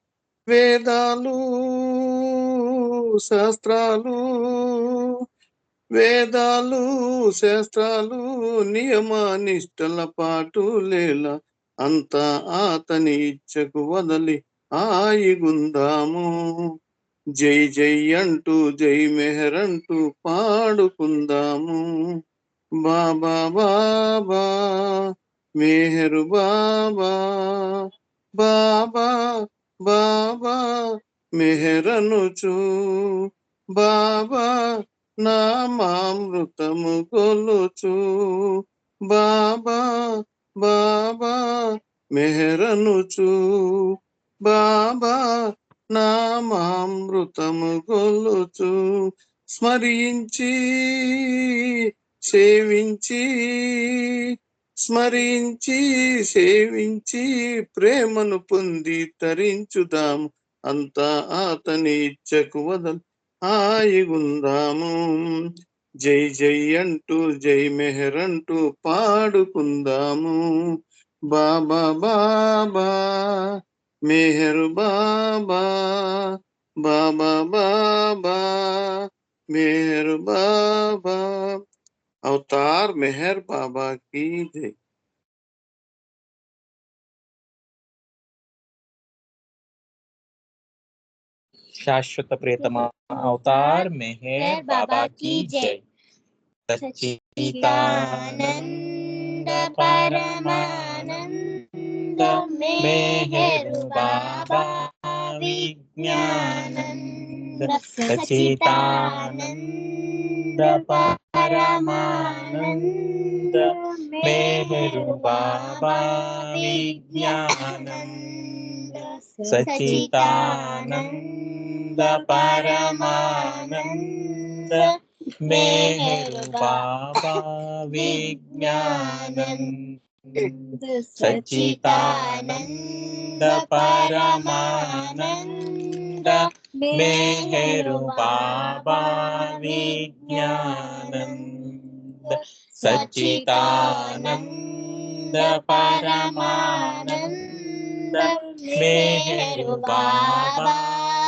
వేదాలు శాస్త్రాలు వేదాలు శాస్త్రాలు నియమానిష్టల పాటులేల అంత అతని ఇచ్చకు వదలి హాయిగుందాము. జై జై అంటూ జై మెహర్ అంటూ పాడుకుందాము. బాబా బాబా మెహరు బాబా. బాబా బాబా మెహరనుచు బాబా నామామృతము కొలుచు. బాబా బాబా మెహరనుచు బాబా నామామృతము కొలుచు. స్మరించి సేవించి స్మరించి సేవించి ప్రేమను పొంది తరించుదాము. అంతా అతని ఇచ్చకు వదలు హాయిగుందాము. జై జై అంటూ జై మెహర్ అంటూ పాడుకుందాము. బాబా బాబా మెహర్ బాబా. బాబా బాబా మెహర్ బాబా. అవతార్ మెహర్ బాబా की जय. शाश्वत प्रियतम अवतार मेहर बाबा की जय. सच्चिदानंद परमानंद मेहर बाबा विज्ञानंद. सच्चिदानंद परमानंद मेहर बाबा विज्ञानंद. सच्चिदानंद परमानंद मेहर बाबा विज्ञानंद. सच्चिदानंद परमानंद मेहर बाबा विज्ञानंद. सच्चिदानंद परमानंद मेहर बाबा विज्ञानंद.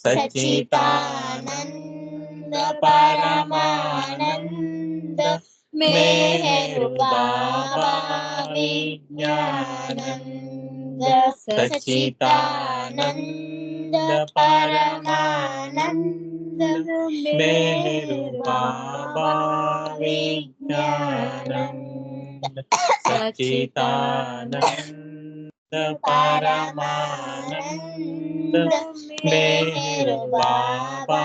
सच्चिदानंद परमानंद मेहर बाबा विज्ञानंद. सच्चिदानंद परमानंद मेहर बाबा विज्ञानंद. सच्चिदानंद परमानंद मेहर बाबा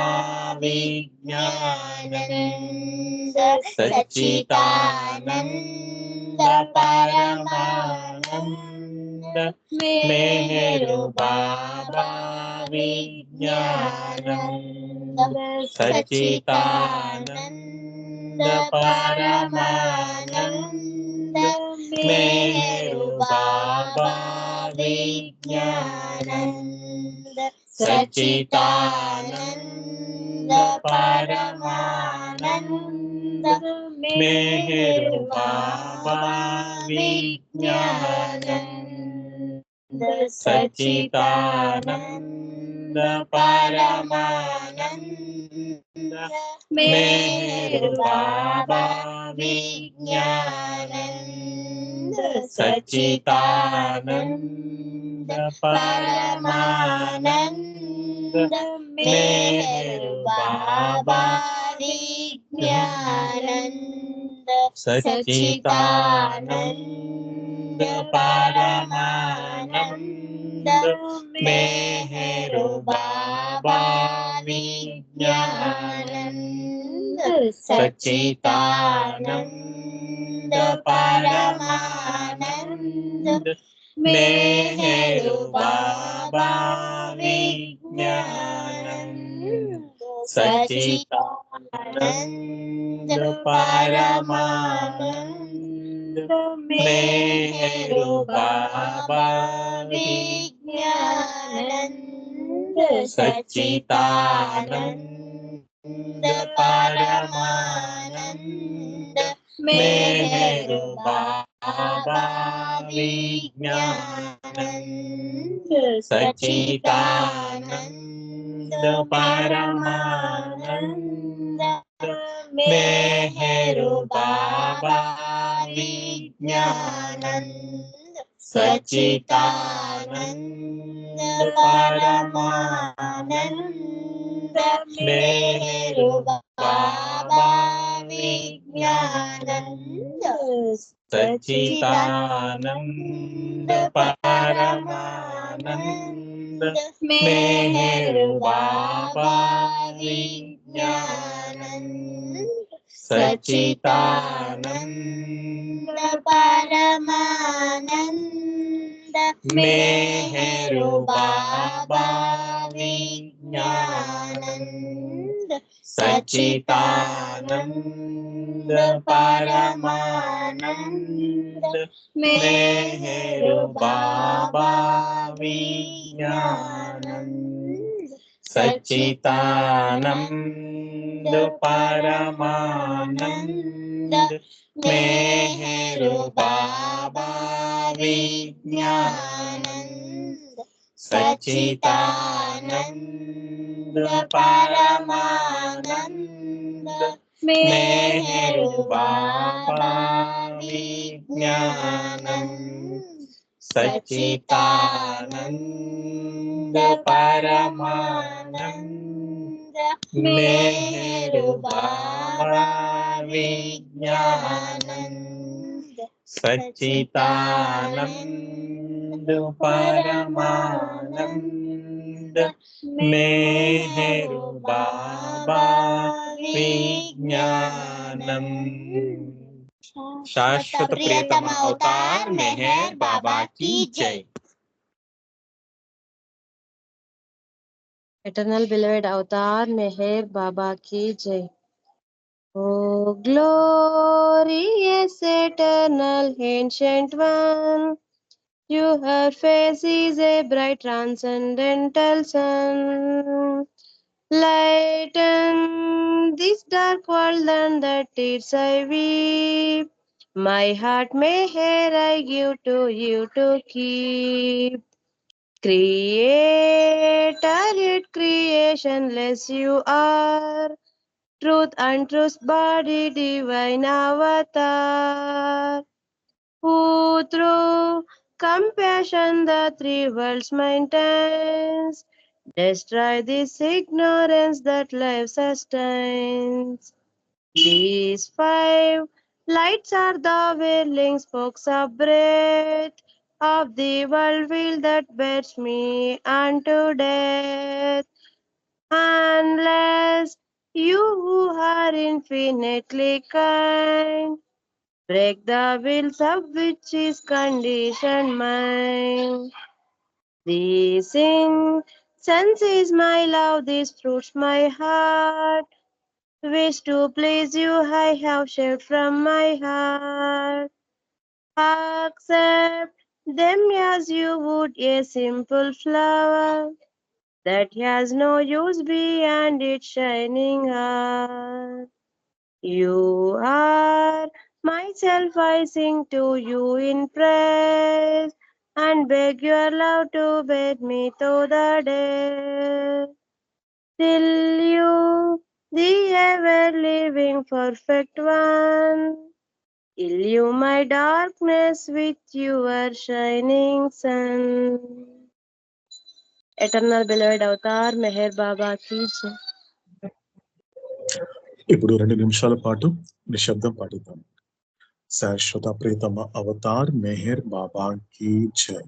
विज्ञानंद. सच्चिदानंद परमानंद मेहर बाबा विज्ञानंद. सच्चिदानंद परमानंद मेहर बाबा विज्ञानंद. सच्चिदानंद परमानंद मेहर बाबा विज्ञानंद. सच्चिदानंद परमानंद मेहर बाबा विज्ञानंद. सच्चिदानंद परमानंद मेहर बाबा विज्ञानंद. सच्चिदानंद परमानंद मेहरु बाबा विज्ञानंद सच्चिदानंद परमानंद मेहरु बाबा विज्ञानंद सच्चिदानंद परमानंद मेहरु बाबा विज्ञानंद सच्चिदानंद परमानंद मेहरु बाबा विज्ञानंद सच्चिदानंद परमानंद मेहरु बाबा विज्ञानंद सच्चिदानंद परमानंद मेहरु बाबा विज्ञानंद सच्चिदानंद परमानंद मेहरु बाबा विज्ञानंद सच्चिदानंद परमानंद मेहरु बाबा विज्ञानंद सच्चिदानंद परमानंद मेहरु बाबा विज्ञानंद सच्चिदानंद परमानंद मेहरु बाबा विज्ञानंद सच्चिदानंद परमानंद मेहरु बाबा विज्ञानंद सच्चिदानंद परमानंद मेहरु बाबा विज्ञानंद सच्चिदानंद परमानंद मेहरु बाबा विज्ञानंद। शाश्वत प्रियतम अवतार मेहर बाबा की जय। Eternal beloved avatar Meher Baba ki jai. Oh glorious eternal ancient one, your face is a bright transcendental sun. Lighten this dark world and the tears I weep. My heart Meher I give to you to keep. Creator yet creationless you are, truth and truth's body divine avatar, who through compassion the three worlds maintains, destroy this ignorance that life sustains. These five lights are the whirling spokes of breath of the world wheel that bears me unto death. Unless you who are infinitely kind break the wheels of which is conditioned mind. This incense is my love, these fruits my heart. Wish to please you, I have shed from my heart. Accept them as you would a simple flower that has no use beyond its shining heart. You are myself, I sing to you in praise and beg your love to bear me through the day. Till you, the ever-living perfect one, illumine my darkness with your shining sun. Eternal beloved avatar Meher Baba ki jai. ఇప్పుడు 2 నిమిషాల పాటు నిశ్శబ్దం పాటిద్దాం. శాశ్వత ప్రియతమ Avatar Meher బాబా key జై.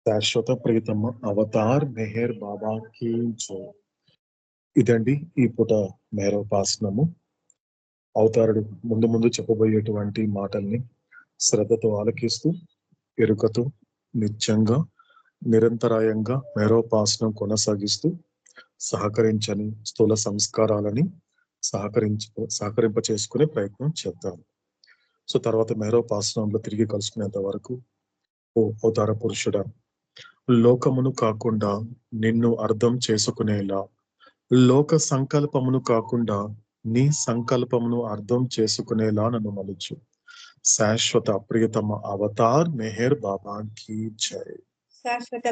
శాశ్వత ప్రీతమ Avatar Meher బాబా key జై. ఇదండి ఈ పూట మెహరోపాసనము. అవతారుడు ముందు ముందు చెప్పబోయేటువంటి మాటల్ని శ్రద్ధతో ఆలకిస్తూ ఎరుకతో నిత్యంగా నిరంతరాయంగా మెహరోపాసనం కొనసాగిస్తూ సహకరించని స్థూల సంస్కారాలని సహకరింప చేసుకునే ప్రయత్నం చేద్దాం. సో తర్వాత మెహరోపాసనంలో తిరిగి కలుసుకునేంత వరకు ఓ అవతార పురుషుడా, లోకమును కాకుండా నిన్ను అర్థం చేసుకునేలా, లోక సంకల్పమును కాకుండా నీ సంకల్పమును అర్థం చేసుకునేలా నన్ను మలుచు. శాశ్వత ప్రియతమ అవతార్ మెహర్ బాబా కీ జై. శాశ్వత